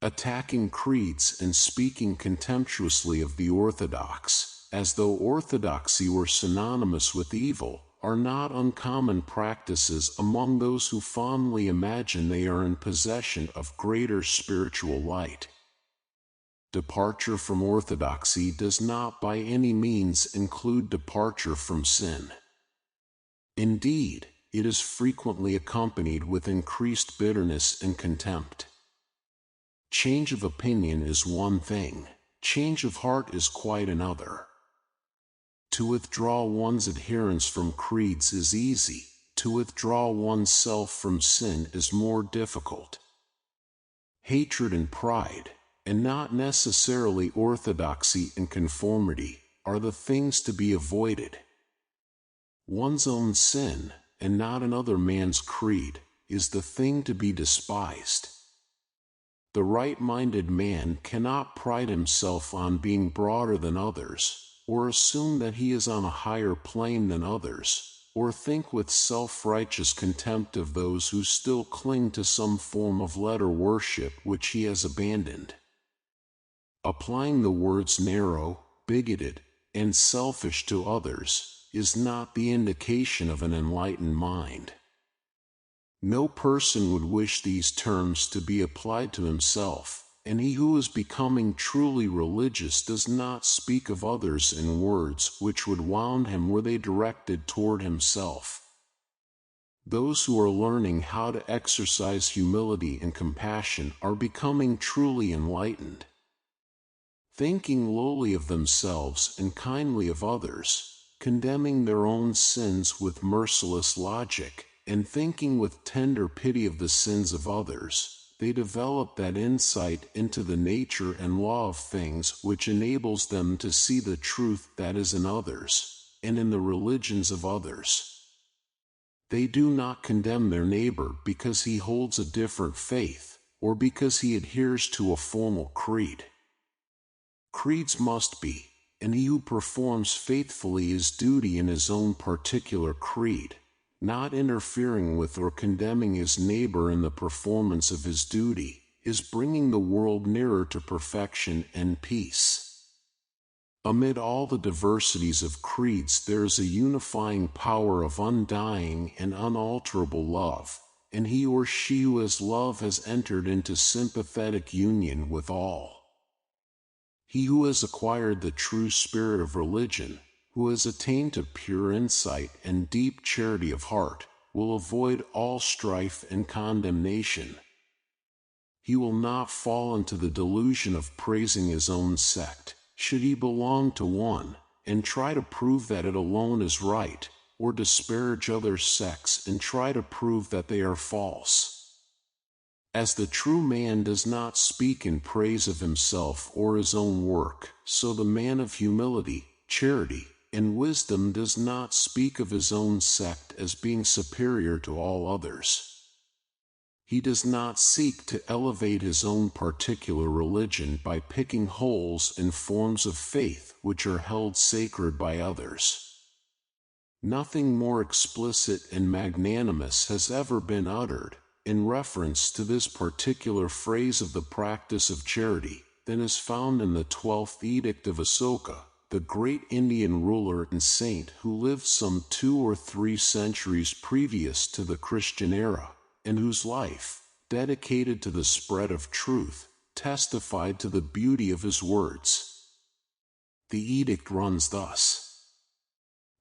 Attacking creeds and speaking contemptuously of the orthodox, as though orthodoxy were synonymous with evil, are not uncommon practices among those who fondly imagine they are in possession of greater spiritual light. Departure from orthodoxy does not by any means include departure from sin. Indeed, it is frequently accompanied with increased bitterness and contempt. Change of opinion is one thing, change of heart is quite another. To withdraw one's adherence from creeds is easy, to withdraw oneself from sin is more difficult. Hatred and pride, and not necessarily orthodoxy and conformity, are the things to be avoided. One's own sin, and not another man's creed, is the thing to be despised. The right-minded man cannot pride himself on being broader than others, or assume that he is on a higher plane than others, or think with self-righteous contempt of those who still cling to some form of letter worship which he has abandoned. Applying the words narrow, bigoted, and selfish to others is not the indication of an enlightened mind. No person would wish these terms to be applied to himself, and he who is becoming truly religious does not speak of others in words which would wound him were they directed toward himself. Those who are learning how to exercise humility and compassion are becoming truly enlightened. Thinking lowly of themselves and kindly of others, condemning their own sins with merciless logic, and thinking with tender pity of the sins of others, they develop that insight into the nature and law of things which enables them to see the truth that is in others, and in the religions of others. They do not condemn their neighbor because he holds a different faith, or because he adheres to a formal creed. Creeds must be, and he who performs faithfully his duty in his own particular creed, not interfering with or condemning his neighbor in the performance of his duty, is bringing the world nearer to perfection and peace. Amid all the diversities of creeds there is a unifying power of undying and unalterable love, and he or she who has love has entered into sympathetic union with all. He who has acquired the true spirit of religion, who has attained to pure insight and deep charity of heart, will avoid all strife and condemnation. He will not fall into the delusion of praising his own sect, should he belong to one, and try to prove that it alone is right, or disparage other sects and try to prove that they are false. As the true man does not speak in praise of himself or his own work, so the man of humility, charity, and wisdom does not speak of his own sect as being superior to all others. He does not seek to elevate his own particular religion by picking holes in forms of faith which are held sacred by others. Nothing more explicit and magnanimous has ever been uttered, in reference to this particular phrase of the practice of charity, than is found in the 12th Edict of Asoka, the great Indian ruler and saint who lived some 2 or 3 centuries previous to the Christian era, and whose life, dedicated to the spread of truth, testified to the beauty of his words. The edict runs thus: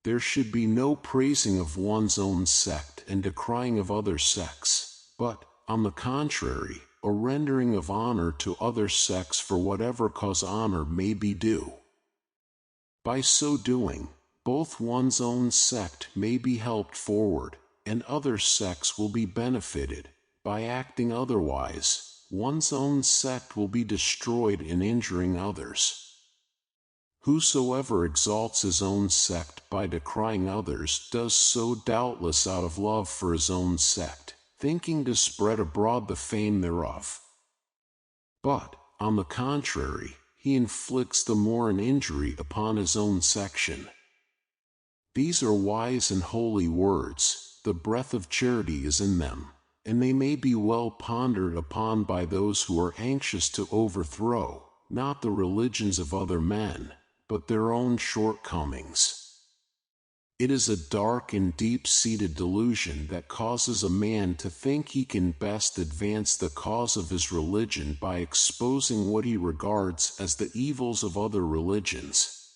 there should be no praising of one's own sect and decrying of other sects, but, on the contrary, a rendering of honor to other sects for whatever cause honor may be due. By so doing, both one's own sect may be helped forward, and other sects will be benefited. By acting otherwise, one's own sect will be destroyed in injuring others. Whosoever exalts his own sect by decrying others does so doubtless out of love for his own sect, thinking to spread abroad the fame thereof. But, on the contrary, he inflicts the more an injury upon his own section. These are wise and holy words. The breath of charity is in them, and they may be well pondered upon by those who are anxious to overthrow, not the religions of other men, but their own shortcomings. It is a dark and deep-seated delusion that causes a man to think he can best advance the cause of his religion by exposing what he regards as the evils of other religions.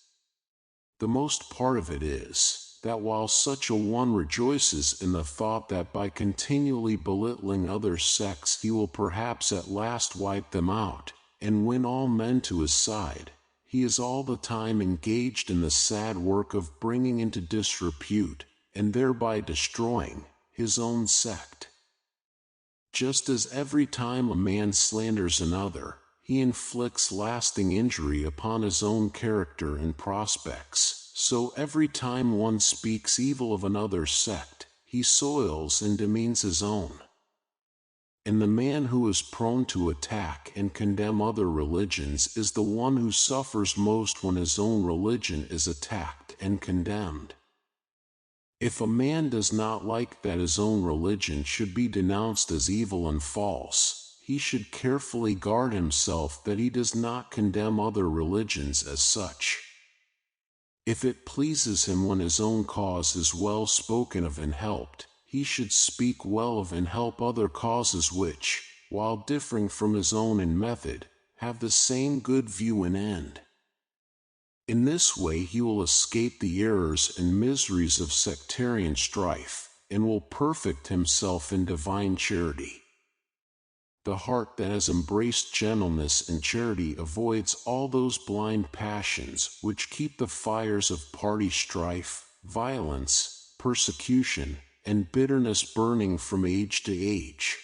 The most part of it is that while such a one rejoices in the thought that by continually belittling other sects he will perhaps at last wipe them out, and win all men to his side, he is all the time engaged in the sad work of bringing into disrepute, and thereby destroying, his own sect. Just as every time a man slanders another, he inflicts lasting injury upon his own character and prospects, so every time one speaks evil of another sect, he soils and demeans his own. And the man who is prone to attack and condemn other religions is the one who suffers most when his own religion is attacked and condemned. If a man does not like that his own religion should be denounced as evil and false, he should carefully guard himself that he does not condemn other religions as such. If it pleases him when his own cause is well spoken of and helped, he should speak well of and help other causes which, while differing from his own in method, have the same good view and end. In this way he will escape the errors and miseries of sectarian strife, and will perfect himself in divine charity. The heart that has embraced gentleness and charity avoids all those blind passions which keep the fires of party strife, violence, persecution, and bitterness burning from age to age.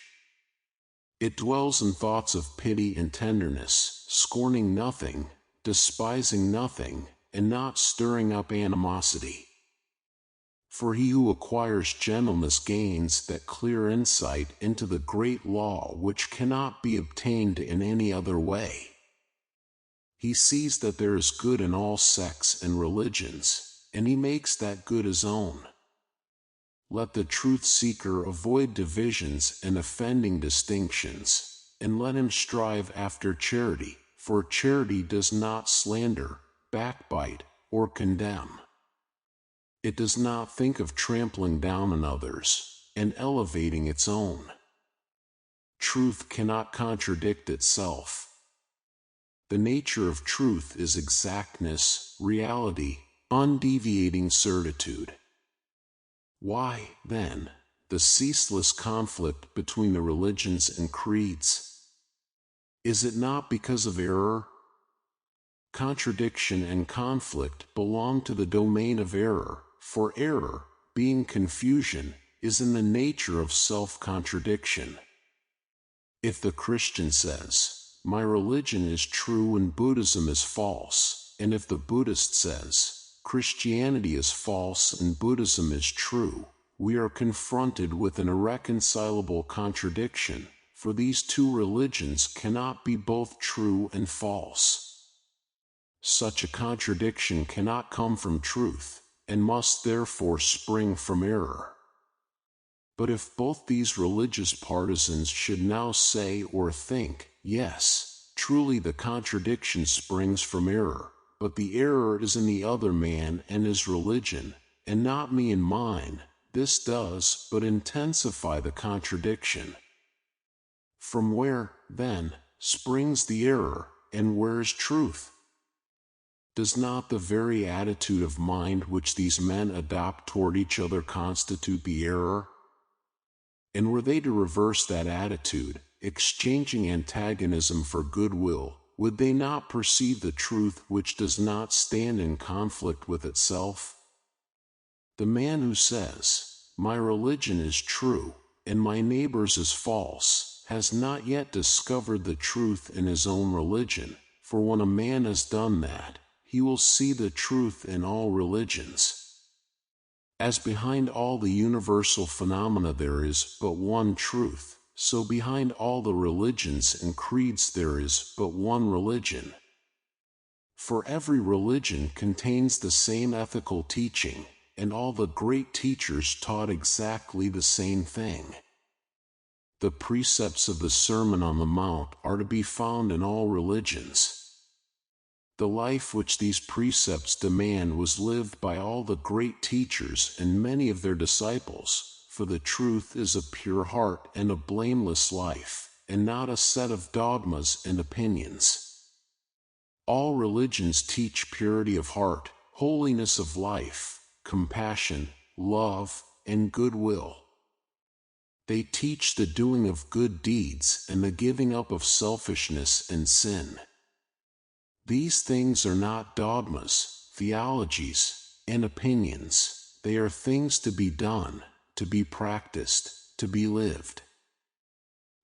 It dwells in thoughts of pity and tenderness, scorning nothing, despising nothing, and not stirring up animosity. For he who acquires gentleness gains that clear insight into the great law which cannot be obtained in any other way. He sees that there is good in all sects and religions, and he makes that good his own. Let the truth-seeker avoid divisions and offending distinctions, and let him strive after charity, for charity does not slander, backbite, or condemn. It does not think of trampling down on others, and elevating its own. Truth cannot contradict itself. The nature of truth is exactness, reality, undeviating certitude. Why, then, the ceaseless conflict between the religions and creeds? Is it not because of error? Contradiction and conflict belong to the domain of error, for error, being confusion, is in the nature of self-contradiction. If the Christian says, "My religion is true and Buddhism is false," and if the Buddhist says, "Christianity is false and Buddhism is true," we are confronted with an irreconcilable contradiction, for these two religions cannot be both true and false. Such a contradiction cannot come from truth, and must therefore spring from error. But if both these religious partisans should now say or think, "Yes, truly the contradiction springs from error, but the error is in the other man and his religion, and not me and mine," this does but intensify the contradiction. From where, then, springs the error, and where is truth? Does not the very attitude of mind which these men adopt toward each other constitute the error? And were they to reverse that attitude, exchanging antagonism for goodwill, would they not perceive the truth which does not stand in conflict with itself? The man who says, "My religion is true, and my neighbor's is false," has not yet discovered the truth in his own religion, for when a man has done that, he will see the truth in all religions. As behind all the universal phenomena there is but one truth, so behind all the religions and creeds there is but one religion. For every religion contains the same ethical teaching, and all the great teachers taught exactly the same thing. The precepts of the Sermon on the Mount are to be found in all religions. The life which these precepts demand was lived by all the great teachers and many of their disciples, for the truth is a pure heart and a blameless life, and not a set of dogmas and opinions. All religions teach purity of heart, holiness of life, compassion, love, and goodwill. They teach the doing of good deeds and the giving up of selfishness and sin. These things are not dogmas, theologies, and opinions. They are things to be done, to be practiced, to be lived.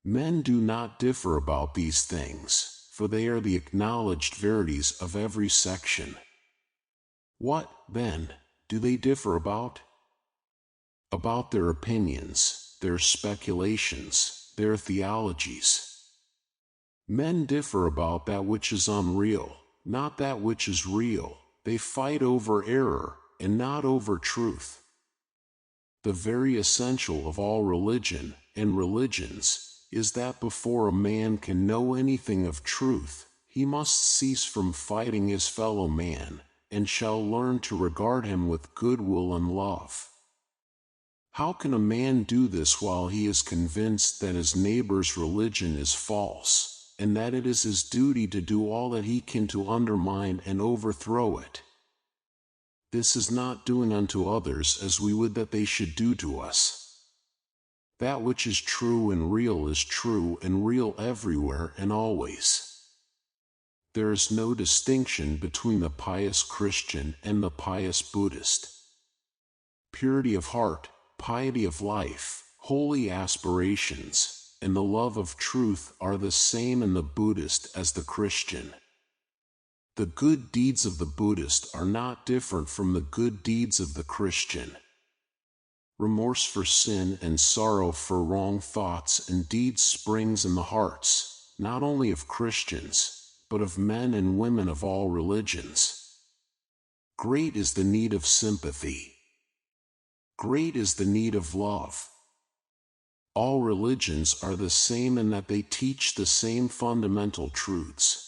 Men do not differ about these things, for they are the acknowledged verities of every section. What, then, do they differ about? About their opinions, their speculations, their theologies. Men differ about that which is unreal, not that which is real. They fight over error, and not over truth. The very essential of all religion, and religions, is that before a man can know anything of truth, he must cease from fighting his fellow man, and shall learn to regard him with goodwill and love. How can a man do this while he is convinced that his neighbor's religion is false, and that it is his duty to do all that he can to undermine and overthrow it? This is not doing unto others as we would that they should do to us. That which is true and real everywhere and always. There is no distinction between the pious Christian and the pious Buddhist. Purity of heart, piety of life, holy aspirations, and the love of truth are the same in the Buddhist as the Christian. The good deeds of the Buddhist are not different from the good deeds of the Christian. Remorse for sin and sorrow for wrong thoughts and deeds springs in the hearts, not only of Christians, but of men and women of all religions. Great is the need of sympathy. Great is the need of love. All religions are the same in that they teach the same fundamental truths.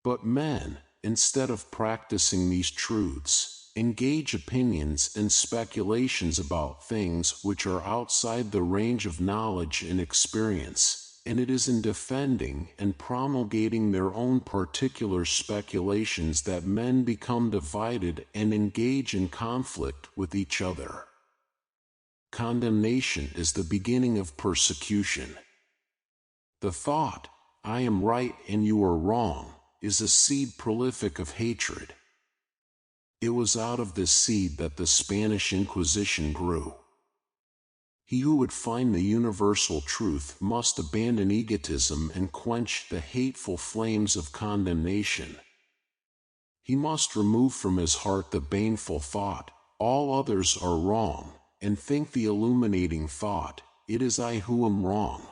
But men, instead of practicing these truths, engage opinions and speculations about things which are outside the range of knowledge and experience, and it is in defending and promulgating their own particular speculations that men become divided and engage in conflict with each other. Condemnation is the beginning of persecution. The thought, "I am right and you are wrong," is a seed prolific of hatred. It was out of this seed that the Spanish Inquisition grew. He who would find the universal truth must abandon egotism and quench the hateful flames of condemnation. He must remove from his heart the baneful thought, "All others are wrong," and think the illuminating thought, "It is I who am wrong."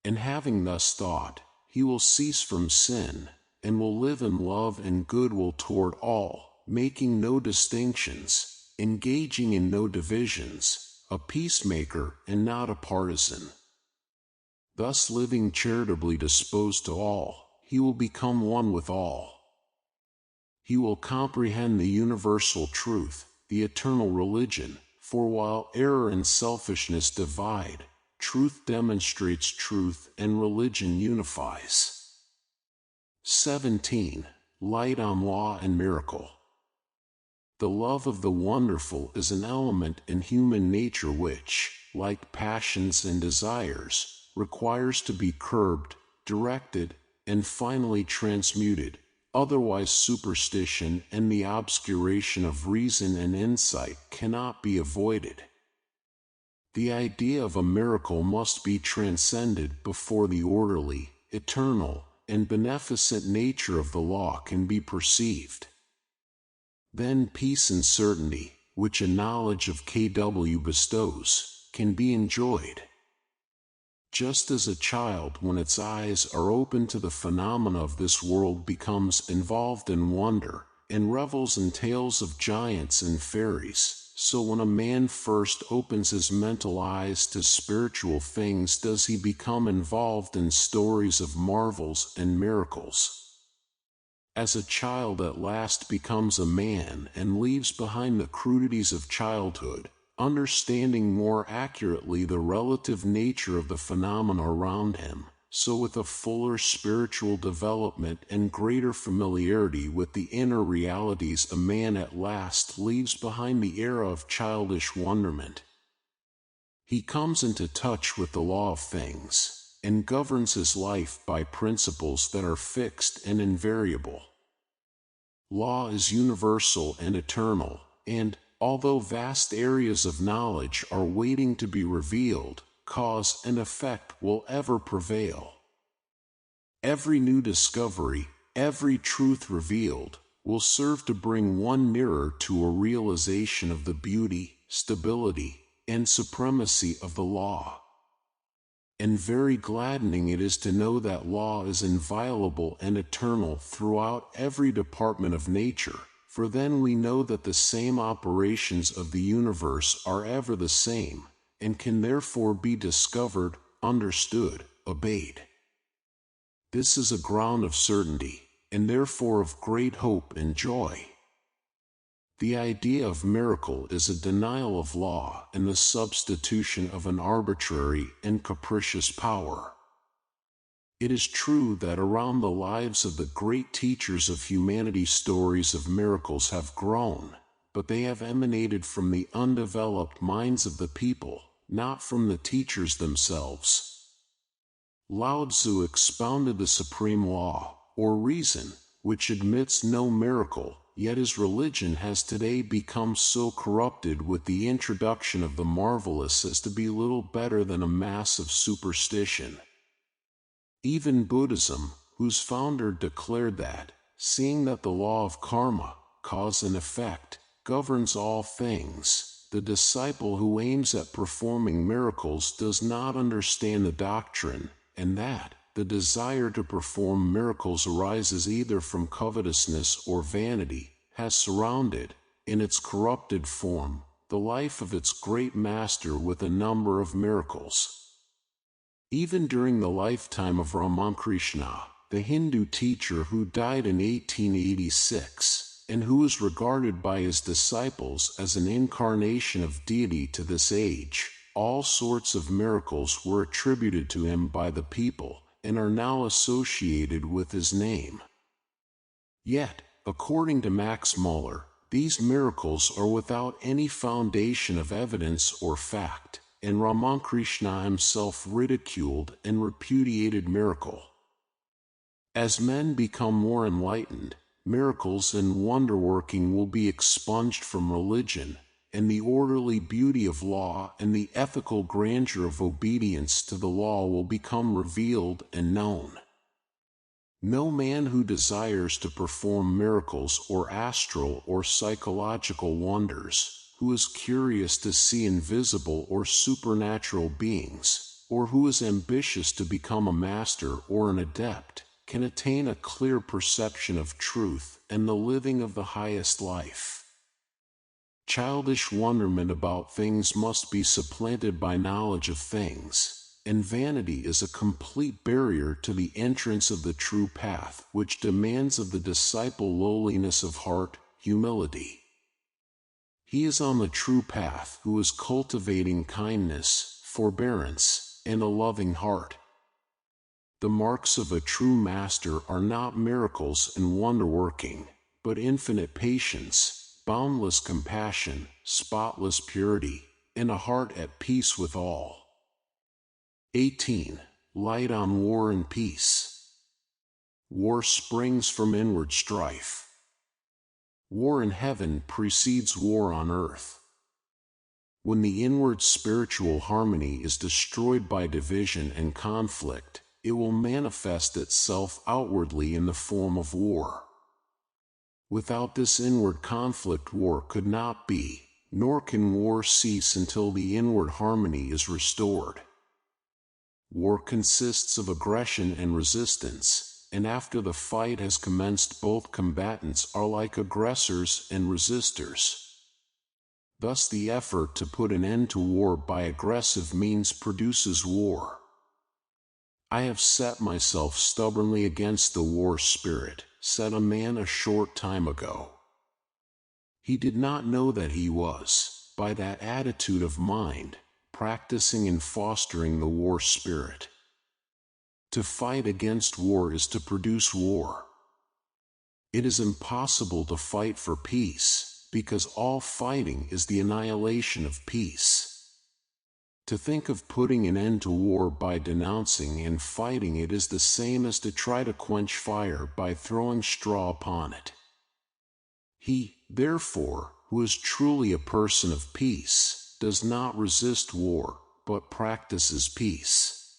And having thus thought, he will cease from sin, and will live in love and goodwill toward all, making no distinctions, engaging in no divisions, a peacemaker and not a partisan. Thus living charitably disposed to all, he will become one with all. He will comprehend the universal truth, the eternal religion, for while error and selfishness divide, truth demonstrates truth and religion unifies. 17. Light on Law and Miracle. The love of the wonderful is an element in human nature which, like passions and desires, requires to be curbed, directed, and finally transmuted, otherwise superstition and the obscuration of reason and insight cannot be avoided. The idea of a miracle must be transcended before the orderly, eternal, and beneficent nature of the law can be perceived. Then peace and certainty, which a knowledge of KW bestows, can be enjoyed. Just as a child, when its eyes are open to the phenomena of this world, becomes involved in wonder, and revels in tales of giants and fairies, so when a man first opens his mental eyes to spiritual things does he become involved in stories of marvels and miracles. As a child at last becomes a man and leaves behind the crudities of childhood, understanding more accurately the relative nature of the phenomena around him, so with a fuller spiritual development and greater familiarity with the inner realities, a man at last leaves behind the era of childish wonderment. He comes into touch with the law of things, and governs his life by principles that are fixed and invariable. Law is universal and eternal, and, although vast areas of knowledge are waiting to be revealed, cause and effect will ever prevail. Every new discovery, every truth revealed, will serve to bring one nearer to a realization of the beauty, stability, and supremacy of the law. And very gladdening it is to know that law is inviolable and eternal throughout every department of nature, for then we know that the same operations of the universe are ever the same, and can therefore be discovered, understood, obeyed. This is a ground of certainty, and therefore of great hope and joy. The idea of miracle is a denial of law and the substitution of an arbitrary and capricious power. It is true that around the lives of the great teachers of humanity stories of miracles have grown, but they have emanated from the undeveloped minds of the people, not from the teachers themselves. Lao Tzu expounded the supreme law, or reason, which admits no miracle, yet his religion has today become so corrupted with the introduction of the marvelous as to be little better than a mass of superstition. Even Buddhism, whose founder declared that, seeing that the law of karma, cause and effect, governs all things, the disciple who aims at performing miracles does not understand the doctrine, and that the desire to perform miracles arises either from covetousness or vanity, has surrounded, in its corrupted form, the life of its great master with a number of miracles. Even during the lifetime of Ramakrishna, the Hindu teacher who died in 1886, and who is regarded by his disciples as an incarnation of deity to this age. All sorts of miracles were attributed to him by the people, and are now associated with his name. Yet, according to Max Muller, these miracles are without any foundation of evidence or fact, and Ramakrishna himself ridiculed and repudiated miracle. As men become more enlightened, miracles and wonder-working will be expunged from religion, and the orderly beauty of law and the ethical grandeur of obedience to the law will become revealed and known. No man who desires to perform miracles or astral or psychological wonders, who is curious to see invisible or supernatural beings, or who is ambitious to become a master or an adept, can attain a clear perception of truth and the living of the highest life. Childish wonderment about things must be supplanted by knowledge of things, and vanity is a complete barrier to the entrance of the true path, which demands of the disciple lowliness of heart, humility. He is on the true path who is cultivating kindness, forbearance, and a loving heart. The marks of a true master are not miracles and wonder-working, but infinite patience, boundless compassion, spotless purity, and a heart at peace with all. 18. Light on war and peace. War springs from inward strife. War in heaven precedes war on earth. When the inward spiritual harmony is destroyed by division and conflict, it will manifest itself outwardly in the form of war. Without this inward conflict, war could not be, nor can war cease until the inward harmony is restored. War consists of aggression and resistance, and after the fight has commenced, both combatants are like aggressors and resistors. Thus the effort to put an end to war by aggressive means produces war. I have set myself stubbornly against the war spirit, said a man a short time ago. He did not know that he was, by that attitude of mind, practicing and fostering the war spirit. To fight against war is to produce war. It is impossible to fight for peace, because all fighting is the annihilation of peace. To think of putting an end to war by denouncing and fighting it is the same as to try to quench fire by throwing straw upon it. He, therefore, who is truly a person of peace, does not resist war, but practices peace.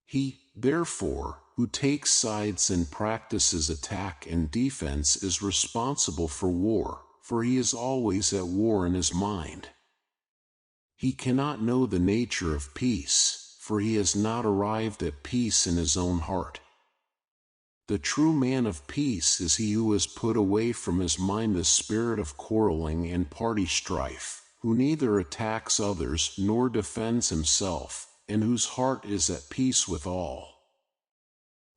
He, therefore, who takes sides and practices attack and defense is responsible for war, for he is always at war in his mind. He cannot know the nature of peace, for he has not arrived at peace in his own heart. The true man of peace is he who has put away from his mind the spirit of quarreling and party strife, who neither attacks others nor defends himself, and whose heart is at peace with all.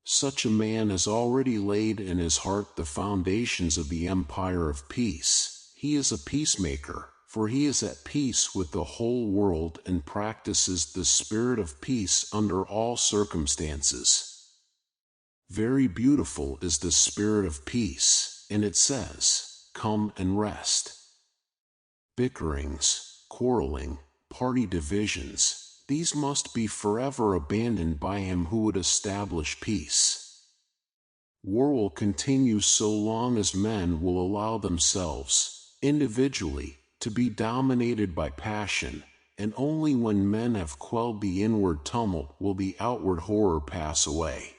Such a man has already laid in his heart the foundations of the empire of peace. He is a peacemaker, for he is at peace with the whole world and practices the spirit of peace under all circumstances. Very beautiful is the spirit of peace, and it says, "Come and rest." Bickerings, quarreling, party divisions, these must be forever abandoned by him who would establish peace. War will continue so long as men will allow themselves, individually, to be dominated by passion, and only when men have quelled the inward tumult will the outward horror pass away.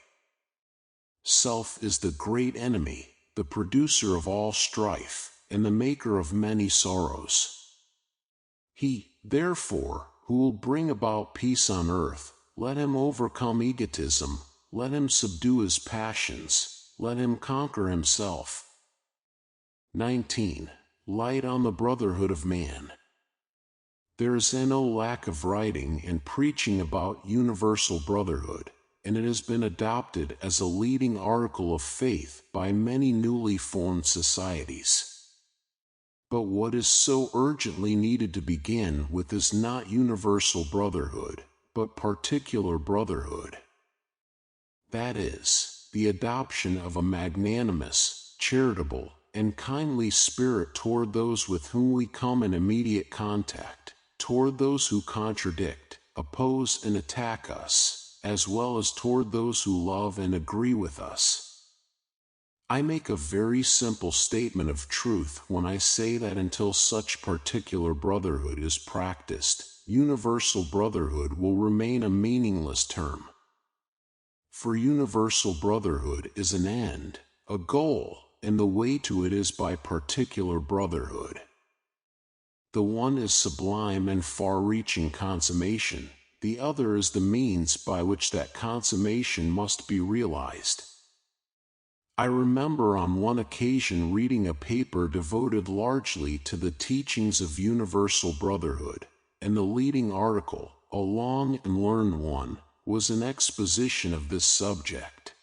Self is the great enemy, the producer of all strife, and the maker of many sorrows. He, therefore, who will bring about peace on earth, let him overcome egotism, let him subdue his passions, let him conquer himself. 19. Light on the Brotherhood of Man. There is no lack of writing and preaching about universal brotherhood, and it has been adopted as a leading article of faith by many newly formed societies. But what is so urgently needed to begin with is not universal brotherhood, but particular brotherhood. That is, the adoption of a magnanimous, charitable, and kindly spirit toward those with whom we come in immediate contact, toward those who contradict, oppose, and attack us, as well as toward those who love and agree with us. I make a very simple statement of truth when I say that until such particular brotherhood is practiced, universal brotherhood will remain a meaningless term. For universal brotherhood is an end, a goal, and the way to it is by particular brotherhood. The one is sublime and far-reaching consummation, the other is the means by which that consummation must be realized. I remember on one occasion reading a paper devoted largely to the teachings of universal brotherhood, and the leading article, a long and learned one, was an exposition of this subject.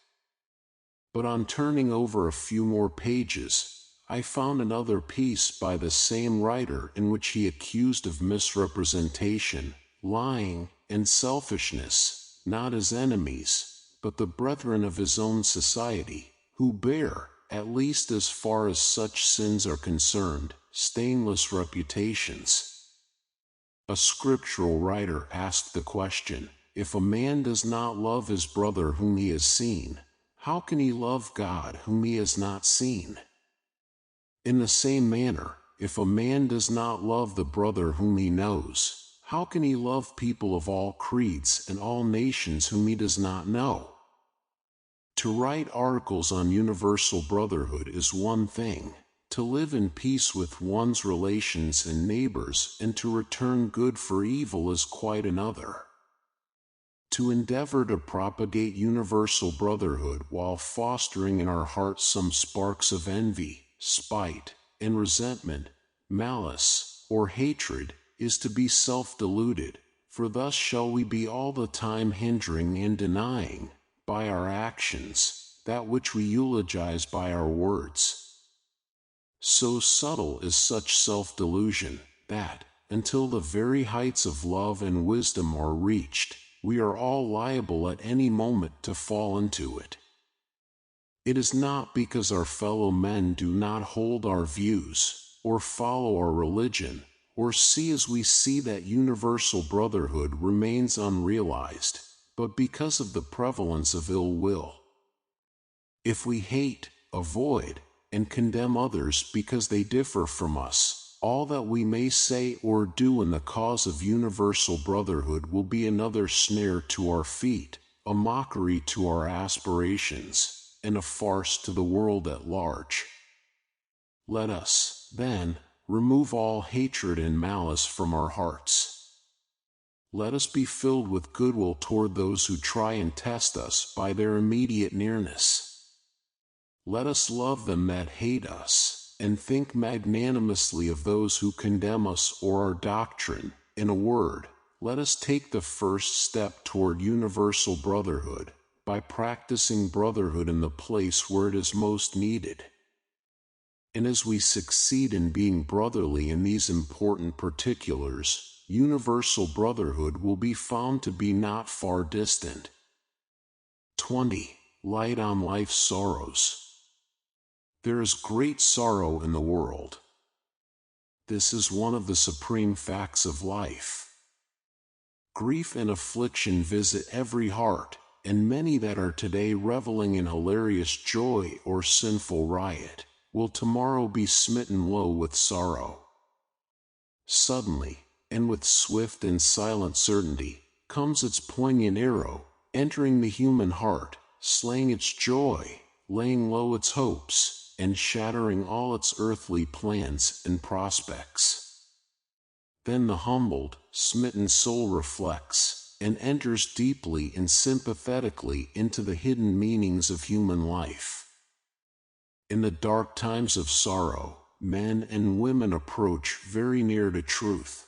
But on turning over a few more pages, I found another piece by the same writer in which he accused of misrepresentation, lying, and selfishness, not as enemies, but the brethren of his own society, who bear, at least as far as such sins are concerned, stainless reputations. A scriptural writer asked the question, if a man does not love his brother whom he has seen, how can he love God whom he has not seen? In the same manner, if a man does not love the brother whom he knows, how can he love people of all creeds and all nations whom he does not know? To write articles on universal brotherhood is one thing, to live in peace with one's relations and neighbors and to return good for evil is quite another. To endeavor to propagate universal brotherhood while fostering in our hearts some sparks of envy, spite, and resentment, malice, or hatred, is to be self-deluded, for thus shall we be all the time hindering and denying, by our actions, that which we eulogize by our words. So subtle is such self-delusion, that, until the very heights of love and wisdom are reached, we are all liable at any moment to fall into it. It is not because our fellow men do not hold our views, or follow our religion, or see as we see that universal brotherhood remains unrealized, but because of the prevalence of ill will. If we hate, avoid, and condemn others because they differ from us, all that we may say or do in the cause of universal brotherhood will be another snare to our feet, a mockery to our aspirations, and a farce to the world at large. Let us, then, remove all hatred and malice from our hearts. Let us be filled with goodwill toward those who try and test us by their immediate nearness. Let us love them that hate us, and think magnanimously of those who condemn us or our doctrine. In a word, let us take the first step toward universal brotherhood, by practicing brotherhood in the place where it is most needed. And as we succeed in being brotherly in these important particulars, universal brotherhood will be found to be not far distant. 20. Light on life's sorrows. There is great sorrow in the world. This is one of the supreme facts of life. Grief and affliction visit every heart, and many that are today reveling in hilarious joy or sinful riot, will tomorrow be smitten low with sorrow. Suddenly, and with swift and silent certainty, comes its poignant arrow, entering the human heart, slaying its joy, laying low its hopes, and shattering all its earthly plans and prospects. Then the humbled, smitten soul reflects, and enters deeply and sympathetically into the hidden meanings of human life. In the dark times of sorrow, men and women approach very near to truth.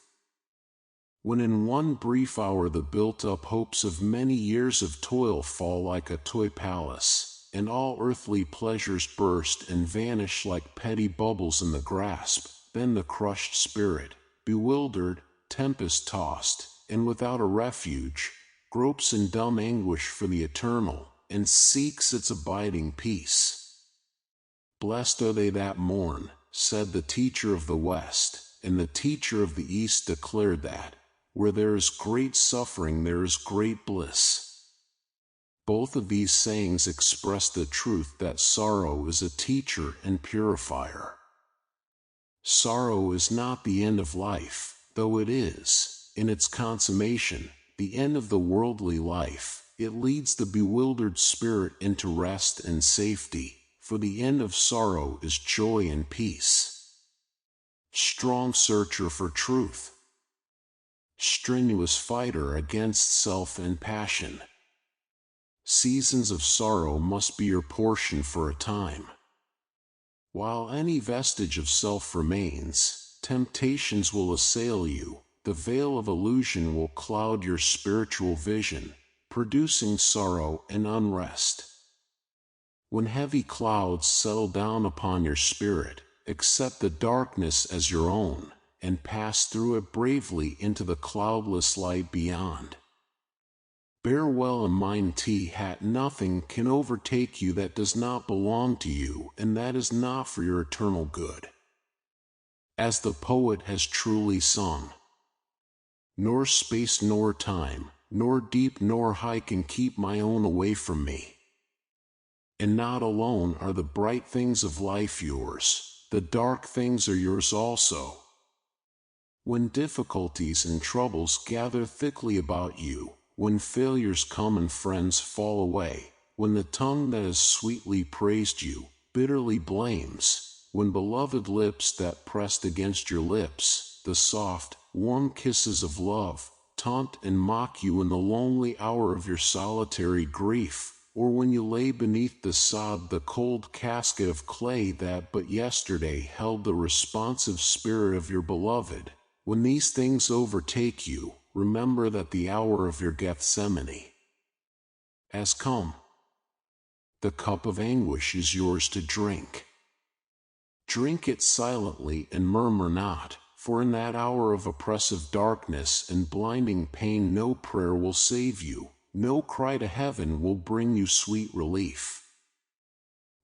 When in one brief hour the built-up hopes of many years of toil fall like a toy palace, and all earthly pleasures burst and vanish like petty bubbles in the grasp, then the crushed spirit, bewildered, tempest-tossed, and without a refuge, gropes in dumb anguish for the eternal, and seeks its abiding peace. Blessed are they that mourn, said the teacher of the West, and the teacher of the East declared that, where there is great suffering there is great bliss. Both of these sayings express the truth that sorrow is a teacher and purifier. Sorrow is not the end of life, though it is, in its consummation, the end of the worldly life. It leads the bewildered spirit into rest and safety, for the end of sorrow is joy and peace. Strong searcher for truth. Strenuous fighter against self and passion. Seasons of sorrow must be your portion for a time. While any vestige of self remains, temptations will assail you, the veil of illusion will cloud your spiritual vision, producing sorrow and unrest. When heavy clouds settle down upon your spirit, accept the darkness as your own, and pass through it bravely into the cloudless light beyond. Bear well in mind nothing can overtake you that does not belong to you and that is not for your eternal good. As the poet has truly sung, nor space nor time, nor deep nor high can keep my own away from me. And not alone are the bright things of life yours, the dark things are yours also. When difficulties and troubles gather thickly about you, when failures come and friends fall away, when the tongue that has sweetly praised you bitterly blames, when beloved lips that pressed against your lips, the soft, warm kisses of love, taunt and mock you in the lonely hour of your solitary grief, or when you lay beneath the sod the cold casket of clay that but yesterday held the responsive spirit of your beloved, when these things overtake you, remember that the hour of your Gethsemane has come. The cup of anguish is yours to drink. Drink it silently and murmur not, for in that hour of oppressive darkness and blinding pain no prayer will save you, no cry to heaven will bring you sweet relief.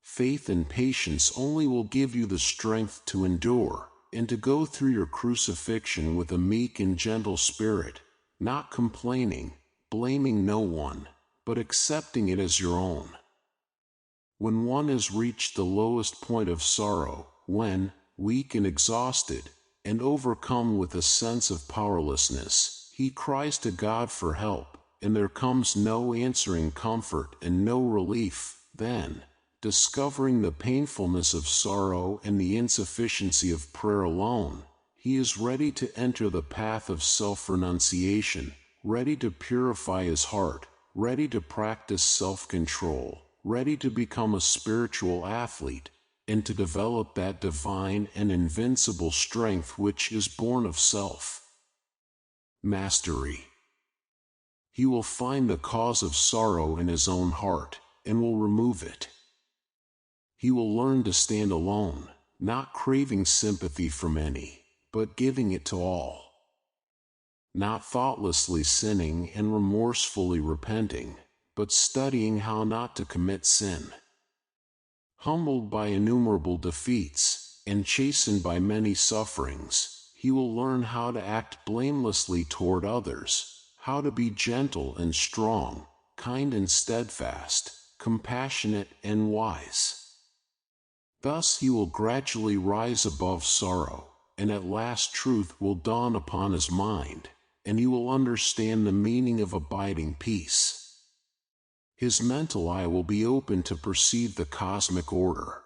Faith and patience only will give you the strength to endure, and to go through your crucifixion with a meek and gentle spirit, not complaining, blaming no one, but accepting it as your own. When one has reached the lowest point of sorrow, when, weak and exhausted, and overcome with a sense of powerlessness, he cries to God for help, and there comes no answering comfort and no relief, then, discovering the painfulness of sorrow and the insufficiency of prayer alone, he is ready to enter the path of self-renunciation, ready to purify his heart, ready to practice self-control, ready to become a spiritual athlete, and to develop that divine and invincible strength which is born of self-mastery. He will find the cause of sorrow in his own heart, and will remove it. He will learn to stand alone, not craving sympathy from any, but giving it to all. Not thoughtlessly sinning and remorsefully repenting, but studying how not to commit sin. Humbled by innumerable defeats, and chastened by many sufferings, he will learn how to act blamelessly toward others, how to be gentle and strong, kind and steadfast, compassionate and wise. Thus he will gradually rise above sorrow, and at last truth will dawn upon his mind, and he will understand the meaning of abiding peace. His mental eye will be open to perceive the cosmic order.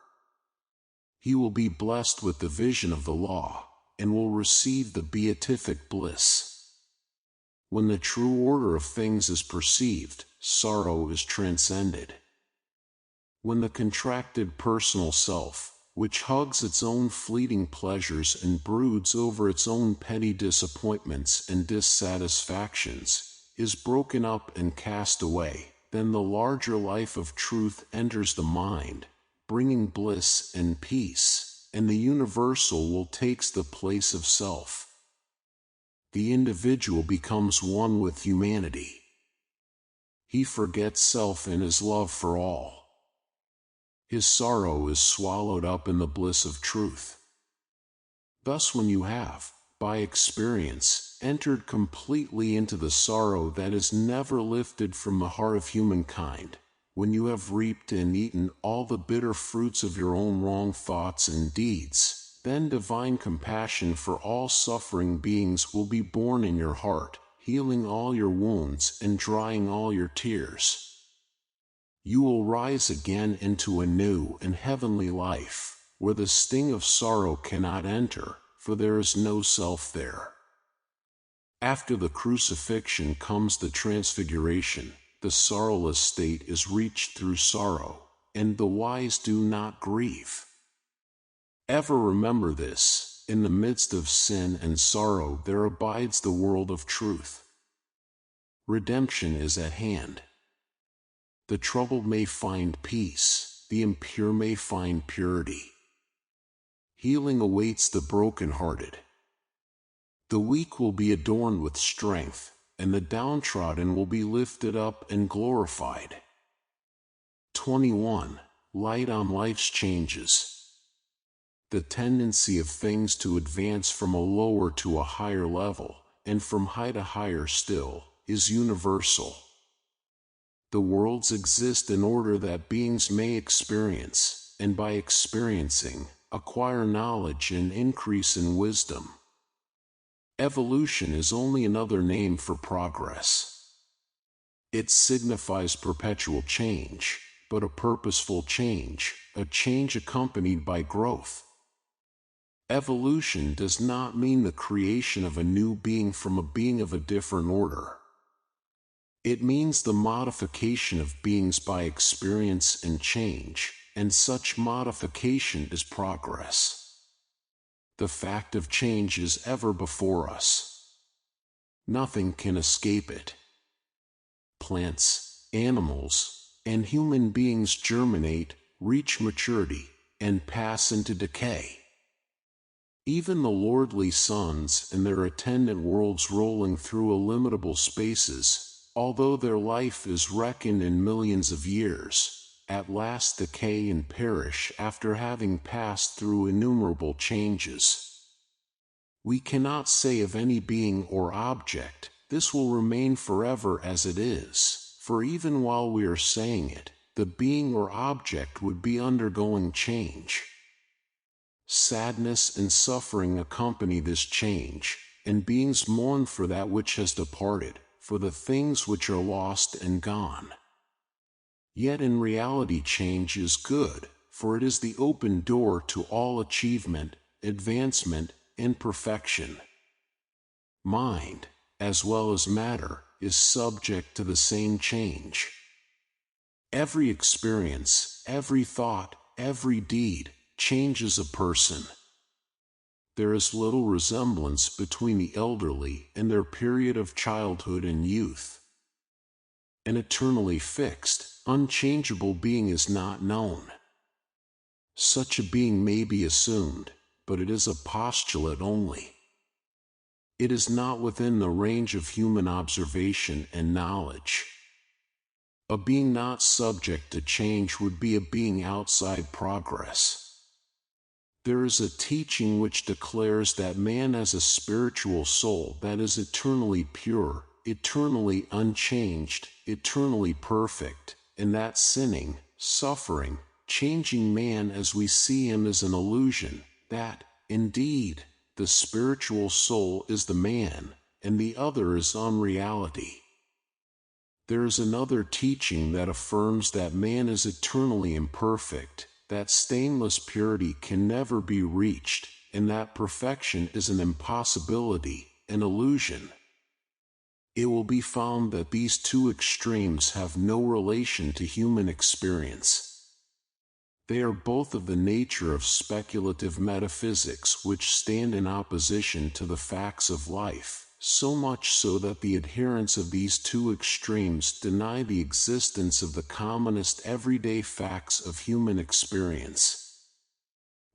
He will be blessed with the vision of the law, and will receive the beatific bliss. When the true order of things is perceived, sorrow is transcended. When the contracted personal self, which hugs its own fleeting pleasures and broods over its own petty disappointments and dissatisfactions, is broken up and cast away, then the larger life of truth enters the mind, bringing bliss and peace, and the universal will takes the place of self. The individual becomes one with humanity. He forgets self in his love for all. His sorrow is swallowed up in the bliss of truth. Thus when you have, by experience, entered completely into the sorrow that is never lifted from the heart of humankind, when you have reaped and eaten all the bitter fruits of your own wrong thoughts and deeds, then divine compassion for all suffering beings will be born in your heart, healing all your wounds and drying all your tears. You will rise again into a new and heavenly life, where the sting of sorrow cannot enter, for there is no self there. After the crucifixion comes the transfiguration. The sorrowless state is reached through sorrow, and the wise do not grieve. Ever remember this: in the midst of sin and sorrow there abides the world of truth. Redemption is at hand. The troubled may find peace, the impure may find purity. Healing awaits the broken-hearted. The weak will be adorned with strength, and the downtrodden will be lifted up and glorified. 21. Light on life's changes. The tendency of things to advance from a lower to a higher level, and from high to higher still, is universal. The worlds exist in order that beings may experience, and by experiencing, acquire knowledge and increase in wisdom. Evolution is only another name for progress. It signifies perpetual change, but a purposeful change, a change accompanied by growth. Evolution does not mean the creation of a new being from a being of a different order. It means the modification of beings by experience and change, and such modification is progress. The fact of change is ever before us. Nothing can escape it. Plants, animals, and human beings germinate, reach maturity, and pass into decay. Even the lordly suns and their attendant worlds rolling through illimitable spaces, although their life is reckoned in millions of years, at last decay and perish after having passed through innumerable changes. We cannot say of any being or object, "This will remain forever as it is," for even while we are saying it, the being or object would be undergoing change. Sadness and suffering accompany this change, and beings mourn for that which has departed, for the things which are lost and gone. Yet in reality change is good, for it is the open door to all achievement, advancement, and perfection. Mind, as well as matter, is subject to the same change. Every experience, every thought, every deed, changes a person. There is little resemblance between the elderly and their period of childhood and youth. An eternally fixed, unchangeable being is not known. Such a being may be assumed, but it is a postulate only. It is not within the range of human observation and knowledge. A being not subject to change would be a being outside progress. There is a teaching which declares that man has a spiritual soul that is eternally pure, eternally unchanged, eternally perfect, and that sinning, suffering, changing man as we see him is an illusion, that, indeed, the spiritual soul is the man, and the other is unreality. There is another teaching that affirms that man is eternally imperfect, that stainless purity can never be reached, and that perfection is an impossibility, an illusion. It will be found that these two extremes have no relation to human experience. They are both of the nature of speculative metaphysics which stand in opposition to the facts of life, so much so that the adherents of these two extremes deny the existence of the commonest everyday facts of human experience.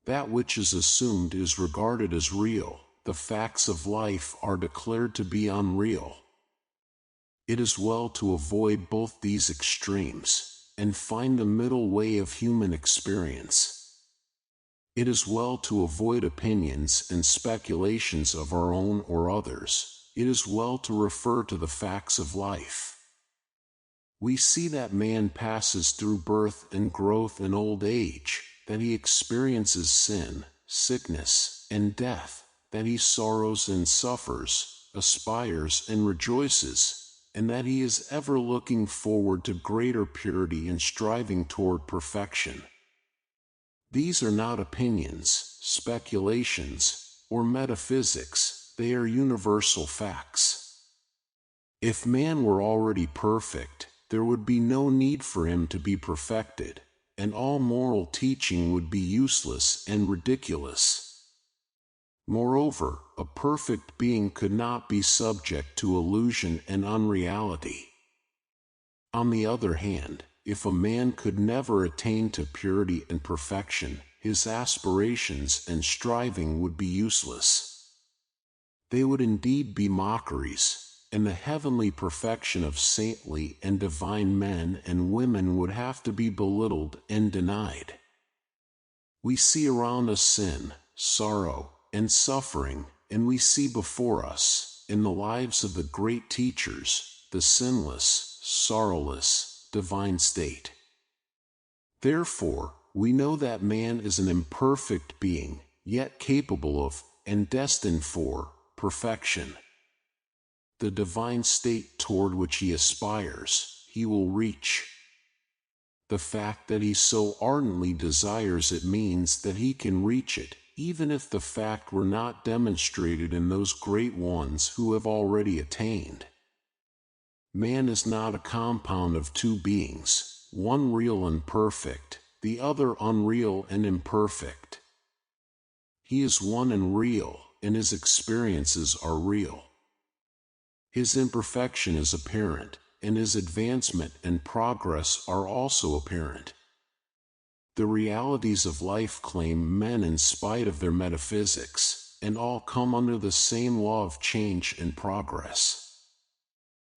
That which is assumed is regarded as real. The facts of life are declared to be unreal. It is well to avoid both these extremes and find the middle way of human experience. It is well to avoid opinions and speculations of our own or others. It is well to refer to the facts of life. We see that man passes through birth and growth and old age, that he experiences sin, sickness, and death, that he sorrows and suffers, aspires and rejoices, and that he is ever looking forward to greater purity and striving toward perfection. These are not opinions, speculations, or metaphysics, they are universal facts. If man were already perfect, there would be no need for him to be perfected, and all moral teaching would be useless and ridiculous. Moreover, a perfect being could not be subject to illusion and unreality. On the other hand, if a man could never attain to purity and perfection, his aspirations and striving would be useless. They would indeed be mockeries, and the heavenly perfection of saintly and divine men and women would have to be belittled and denied. We see around us sin, sorrow, and suffering, and we see before us, in the lives of the great teachers, the sinless, sorrowless, divine state. Therefore, we know that man is an imperfect being, yet capable of, and destined for, perfection. The divine state toward which he aspires, he will reach. The fact that he so ardently desires it means that he can reach it, even if the fact were not demonstrated in those great ones who have already attained. Man is not a compound of two beings, one real and perfect, the other unreal and imperfect. He is one and real, and his experiences are real. His imperfection is apparent, and his advancement and progress are also apparent. The realities of life claim men in spite of their metaphysics, and all come under the same law of change and progress.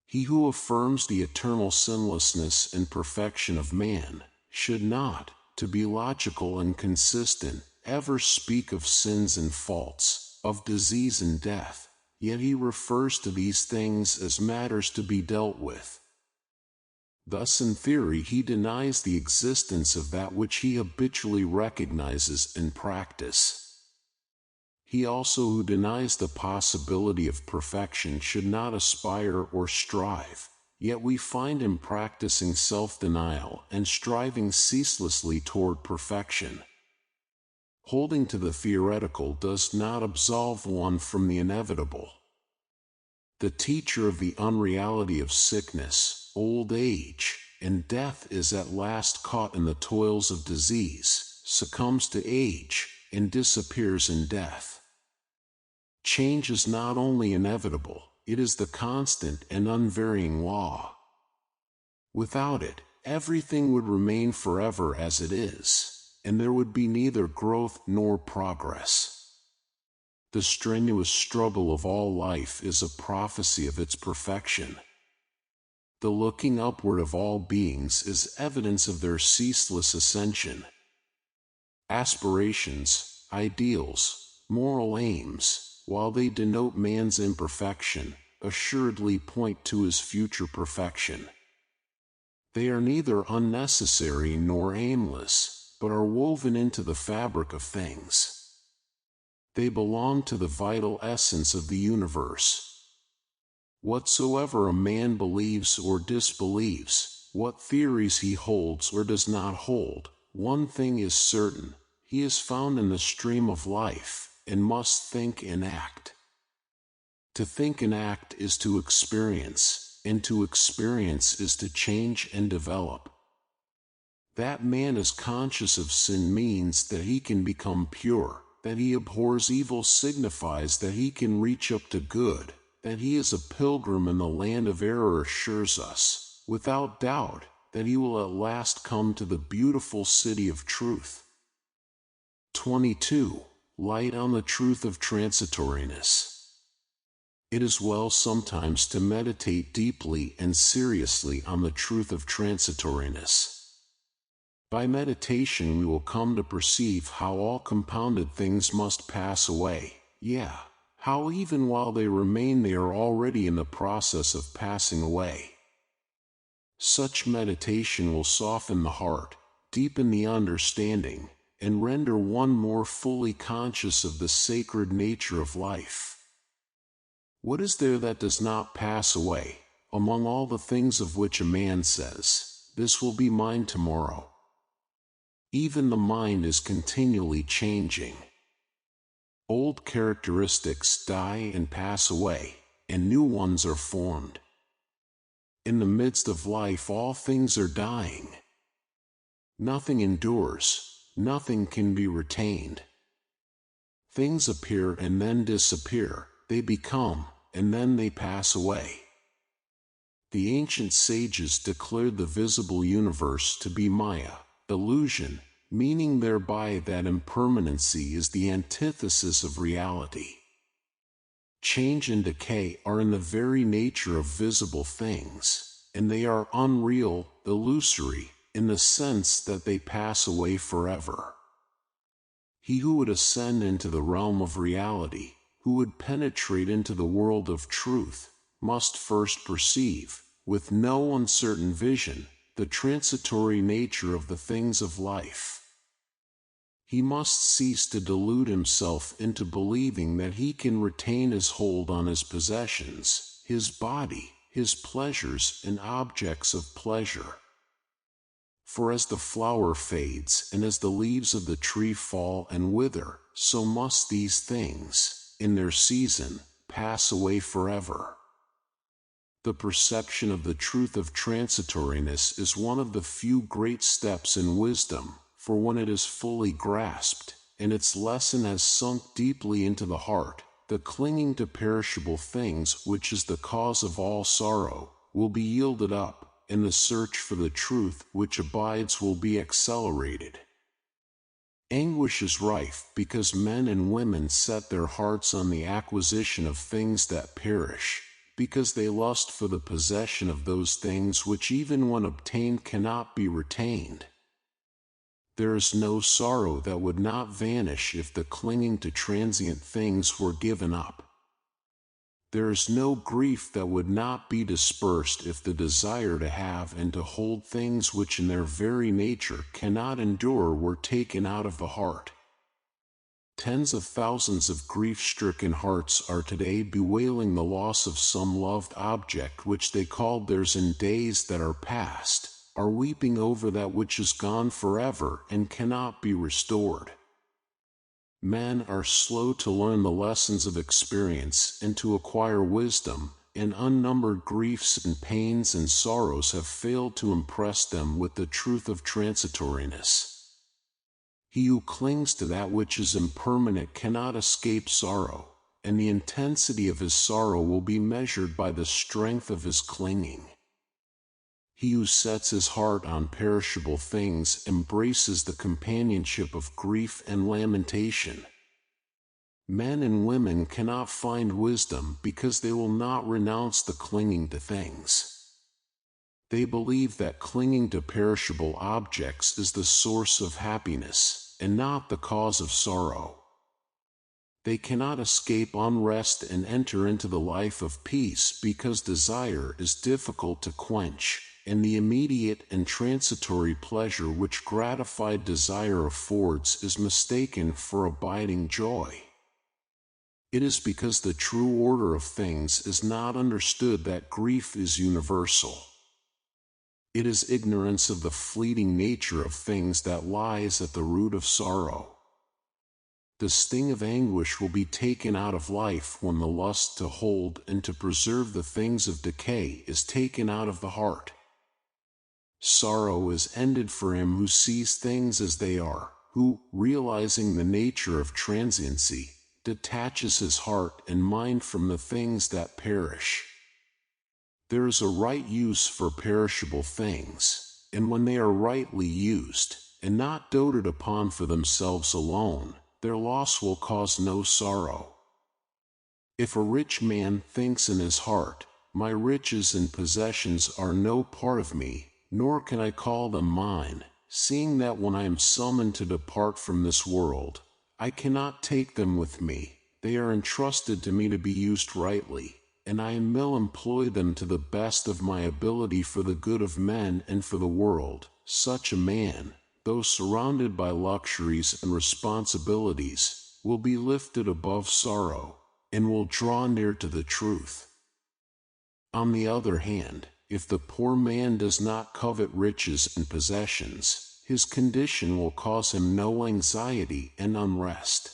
He who affirms the eternal sinlessness and perfection of man should not, to be logical and consistent, ever speak of sins and faults, of disease and death, yet he refers to these things as matters to be dealt with. Thus, in theory, he denies the existence of that which he habitually recognizes in practice. He also who denies the possibility of perfection should not aspire or strive, yet we find him practicing self-denial and striving ceaselessly toward perfection. Holding to the theoretical does not absolve one from the inevitable. The teacher of the unreality of sickness, old age, and death is at last caught in the toils of disease, succumbs to age, and disappears in death. Change is not only inevitable, it is the constant and unvarying law. Without it, everything would remain forever as it is, and there would be neither growth nor progress. The strenuous struggle of all life is a prophecy of its perfection. The looking upward of all beings is evidence of their ceaseless ascension. Aspirations, ideals, moral aims, while they denote man's imperfection, assuredly point to his future perfection. They are neither unnecessary nor aimless, but are woven into the fabric of things. They belong to the vital essence of the universe. Whatsoever a man believes or disbelieves, what theories he holds or does not hold, one thing is certain: he is found in the stream of life, and must think and act. To think and act is to experience, and to experience is to change and develop. That man is conscious of sin means that he can become pure. That he abhors evil signifies that he can reach up to good. That he is a pilgrim in the land of error assures us, without doubt, that he will at last come to the beautiful city of truth. 22. Light on the truth of transitoriness. It is well sometimes to meditate deeply and seriously on the truth of transitoriness. By meditation we will come to perceive how all compounded things must pass away, how even while they remain they are already in the process of passing away. Such meditation will soften the heart, deepen the understanding, and render one more fully conscious of the sacred nature of life. What is there that does not pass away, among all the things of which a man says, "This will be mine tomorrow"? Even the mind is continually changing. Old characteristics die and pass away, and new ones are formed. In the midst of life all things are dying. Nothing endures, nothing can be retained. Things appear and then disappear, they become, and then they pass away. The ancient sages declared the visible universe to be Maya, illusion, meaning thereby that impermanency is the antithesis of reality. Change and decay are in the very nature of visible things, and they are unreal, illusory, in the sense that they pass away forever. He who would ascend into the realm of reality, who would penetrate into the world of truth, must first perceive, with no uncertain vision, the transitory nature of the things of life. He must cease to delude himself into believing that he can retain his hold on his possessions, his body, his pleasures and objects of pleasure. For as the flower fades and as the leaves of the tree fall and wither, so must these things, in their season, pass away forever. The perception of the truth of transitoriness is one of the few great steps in wisdom, for when it is fully grasped, and its lesson has sunk deeply into the heart, the clinging to perishable things, which is the cause of all sorrow, will be yielded up, and the search for the truth which abides will be accelerated. Anguish is rife because men and women set their hearts on the acquisition of things that perish, because they lust for the possession of those things which even when obtained cannot be retained. There is no sorrow that would not vanish if the clinging to transient things were given up. There is no grief that would not be dispersed if the desire to have and to hold things which in their very nature cannot endure were taken out of the heart. Tens of thousands of grief-stricken hearts are today bewailing the loss of some loved object which they called theirs in days that are past, are weeping over that which is gone forever and cannot be restored. Men are slow to learn the lessons of experience and to acquire wisdom, and unnumbered griefs and pains and sorrows have failed to impress them with the truth of transitoriness. He who clings to that which is impermanent cannot escape sorrow, and the intensity of his sorrow will be measured by the strength of his clinging. He who sets his heart on perishable things embraces the companionship of grief and lamentation. Men and women cannot find wisdom because they will not renounce the clinging to things. They believe that clinging to perishable objects is the source of happiness, and not the cause of sorrow. They cannot escape unrest and enter into the life of peace because desire is difficult to quench, and the immediate and transitory pleasure which gratified desire affords is mistaken for abiding joy. It is because the true order of things is not understood that grief is universal. It is ignorance of the fleeting nature of things that lies at the root of sorrow. The sting of anguish will be taken out of life when the lust to hold and to preserve the things of decay is taken out of the heart. Sorrow is ended for him who sees things as they are, who, realizing the nature of transiency, detaches his heart and mind from the things that perish. There is a right use for perishable things, and when they are rightly used, and not doted upon for themselves alone, their loss will cause no sorrow. If a rich man thinks in his heart, "My riches and possessions are no part of me, nor can I call them mine, seeing that when I am summoned to depart from this world, I cannot take them with me, they are entrusted to me to be used rightly, and I will employ them to the best of my ability for the good of men and for the world," such a man, though surrounded by luxuries and responsibilities, will be lifted above sorrow, and will draw near to the truth. On the other hand, if the poor man does not covet riches and possessions, his condition will cause him no anxiety and unrest.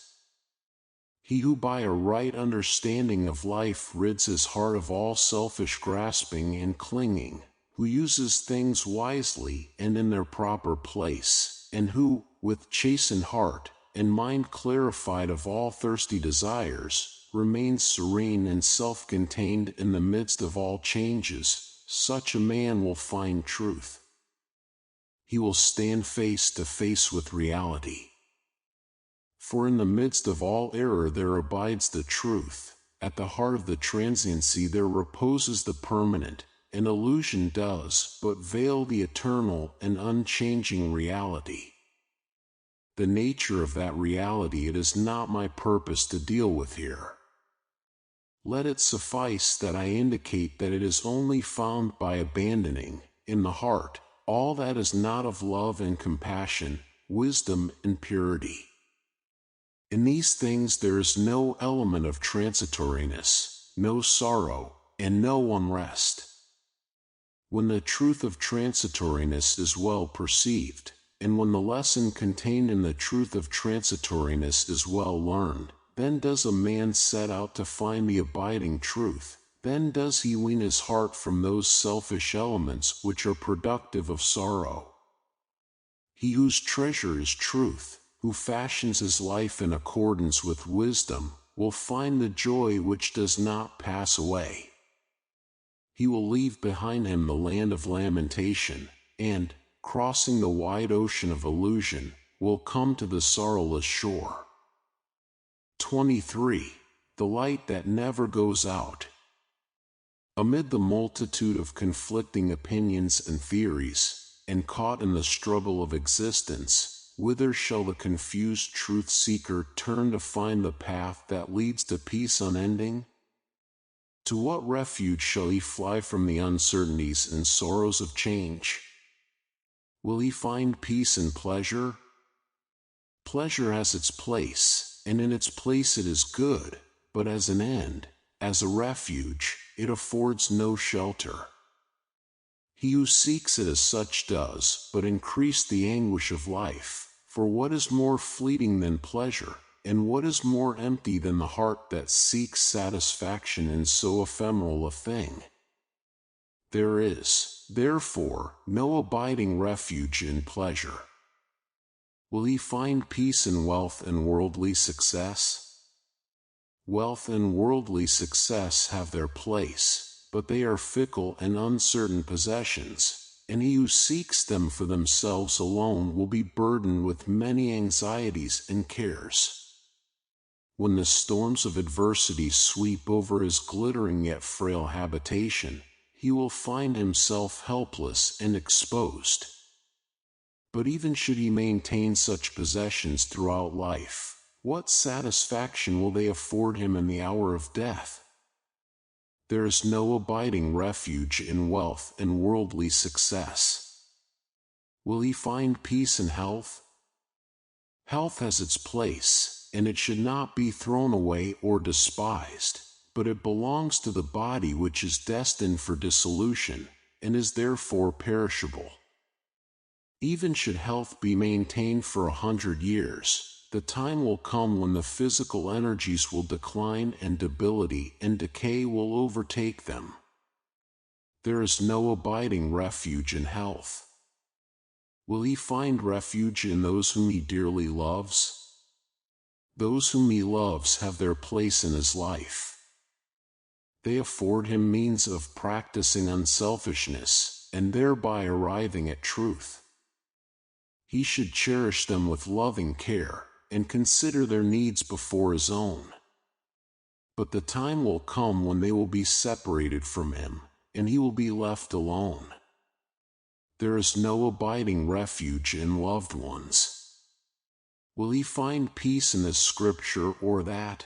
He who by a right understanding of life rids his heart of all selfish grasping and clinging, who uses things wisely and in their proper place, and who, with chastened heart and mind clarified of all thirsty desires, remains serene and self-contained in the midst of all changes, such a man will find truth. He will stand face to face with reality. For in the midst of all error there abides the truth, at the heart of the transiency there reposes the permanent, and illusion does but veil the eternal and unchanging reality. The nature of that reality it is not my purpose to deal with here. Let it suffice that I indicate that it is only found by abandoning, in the heart, all that is not of love and compassion, wisdom and purity. In these things there is no element of transitoriness, no sorrow, and no unrest. When the truth of transitoriness is well perceived, and when the lesson contained in the truth of transitoriness is well learned, then does a man set out to find the abiding truth, then does he wean his heart from those selfish elements which are productive of sorrow. He whose treasure is truth, who fashions his life in accordance with wisdom, will find the joy which does not pass away. He will leave behind him the land of lamentation, and, crossing the wide ocean of illusion, will come to the sorrowless shore. 23. The light that never goes out. Amid the multitude of conflicting opinions and theories, and caught in the struggle of existence, whither shall the confused truth-seeker turn to find the path that leads to peace unending? To what refuge shall he fly from the uncertainties and sorrows of change? Will he find peace in pleasure? Pleasure has its place, and in its place it is good, but as an end, as a refuge, it affords no shelter. He who seeks it as such does but increase the anguish of life, for what is more fleeting than pleasure, and what is more empty than the heart that seeks satisfaction in so ephemeral a thing? There is, therefore, no abiding refuge in pleasure. Will he find peace in wealth and worldly success? Wealth and worldly success have their place, but they are fickle and uncertain possessions, and he who seeks them for themselves alone will be burdened with many anxieties and cares. When the storms of adversity sweep over his glittering yet frail habitation, he will find himself helpless and exposed. But even should he maintain such possessions throughout life, what satisfaction will they afford him in the hour of death? There is no abiding refuge in wealth and worldly success. Will he find peace in health? Health has its place, and it should not be thrown away or despised, but it belongs to the body which is destined for dissolution, and is therefore perishable. Even should health be maintained for 100 years, the time will come when the physical energies will decline and debility and decay will overtake them. There is no abiding refuge in health. Will he find refuge in those whom he dearly loves? Those whom he loves have their place in his life. They afford him means of practicing unselfishness, and thereby arriving at truth. He should cherish them with loving care, and consider their needs before his own. But the time will come when they will be separated from him, and he will be left alone. There is no abiding refuge in loved ones. Will he find peace in this scripture or that?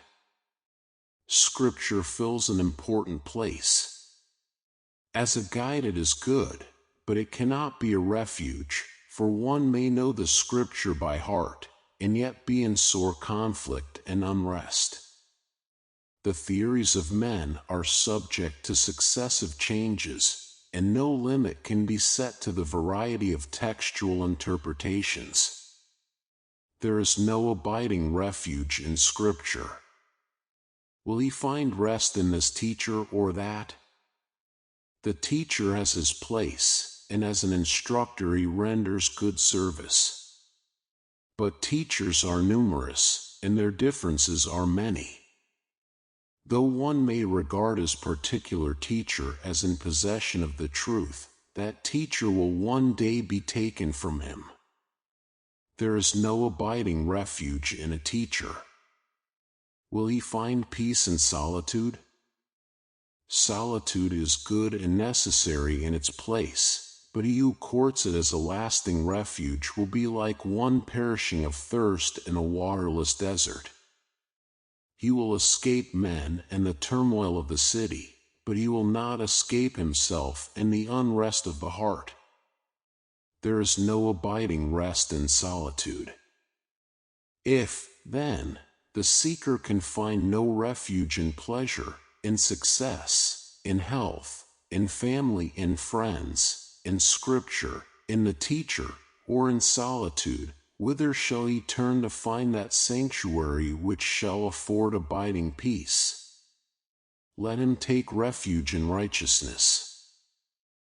Scripture fills an important place. As a guide it is good, but it cannot be a refuge, for one may know the scripture by heart, and yet be in sore conflict and unrest. The theories of men are subject to successive changes, and no limit can be set to the variety of textual interpretations. There is no abiding refuge in Scripture. Will he find rest in this teacher or that? The teacher has his place, and as an instructor he renders good service. But teachers are numerous, and their differences are many. Though one may regard his particular teacher as in possession of the truth, that teacher will one day be taken from him. There is no abiding refuge in a teacher. Will he find peace in solitude? Solitude is good and necessary in its place, but he who courts it as a lasting refuge will be like one perishing of thirst in a waterless desert. He will escape men and the turmoil of the city, but he will not escape himself and the unrest of the heart. There is no abiding rest in solitude. If, then, the seeker can find no refuge in pleasure, in success, in health, in family, in friends, in Scripture, in the teacher, or in solitude, whither shall he turn to find that sanctuary which shall afford abiding peace? Let him take refuge in righteousness.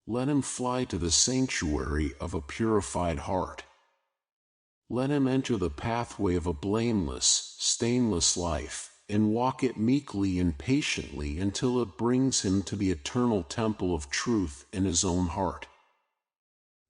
Let him fly to the sanctuary of a purified heart. Let him enter the pathway of a blameless, stainless life, and walk it meekly and patiently until it brings him to the eternal temple of truth in his own heart.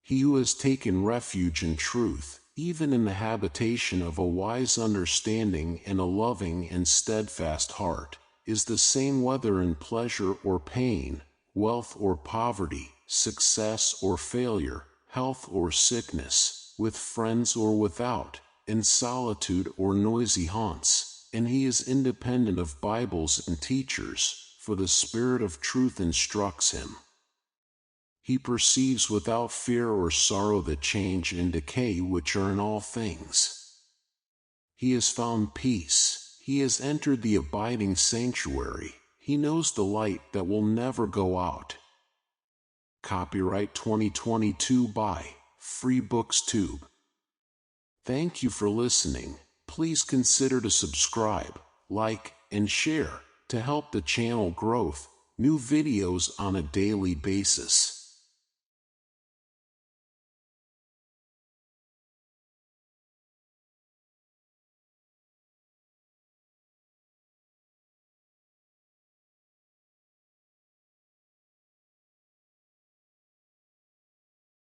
He who has taken refuge in truth, even in the habitation of a wise understanding and a loving and steadfast heart, is the same whether in pleasure or pain, wealth or poverty, success or failure, health or sickness, with friends or without, in solitude or noisy haunts, and he is independent of Bibles and teachers, for the Spirit of truth instructs him. He perceives without fear or sorrow the change and decay which are in all things. He has found peace, he has entered the abiding sanctuary, he knows the light that will never go out. Copyright 2022 by Free Books Tube. Thank you for listening. Please consider to subscribe, like, and share to help the channel growth. New videos on a daily basis.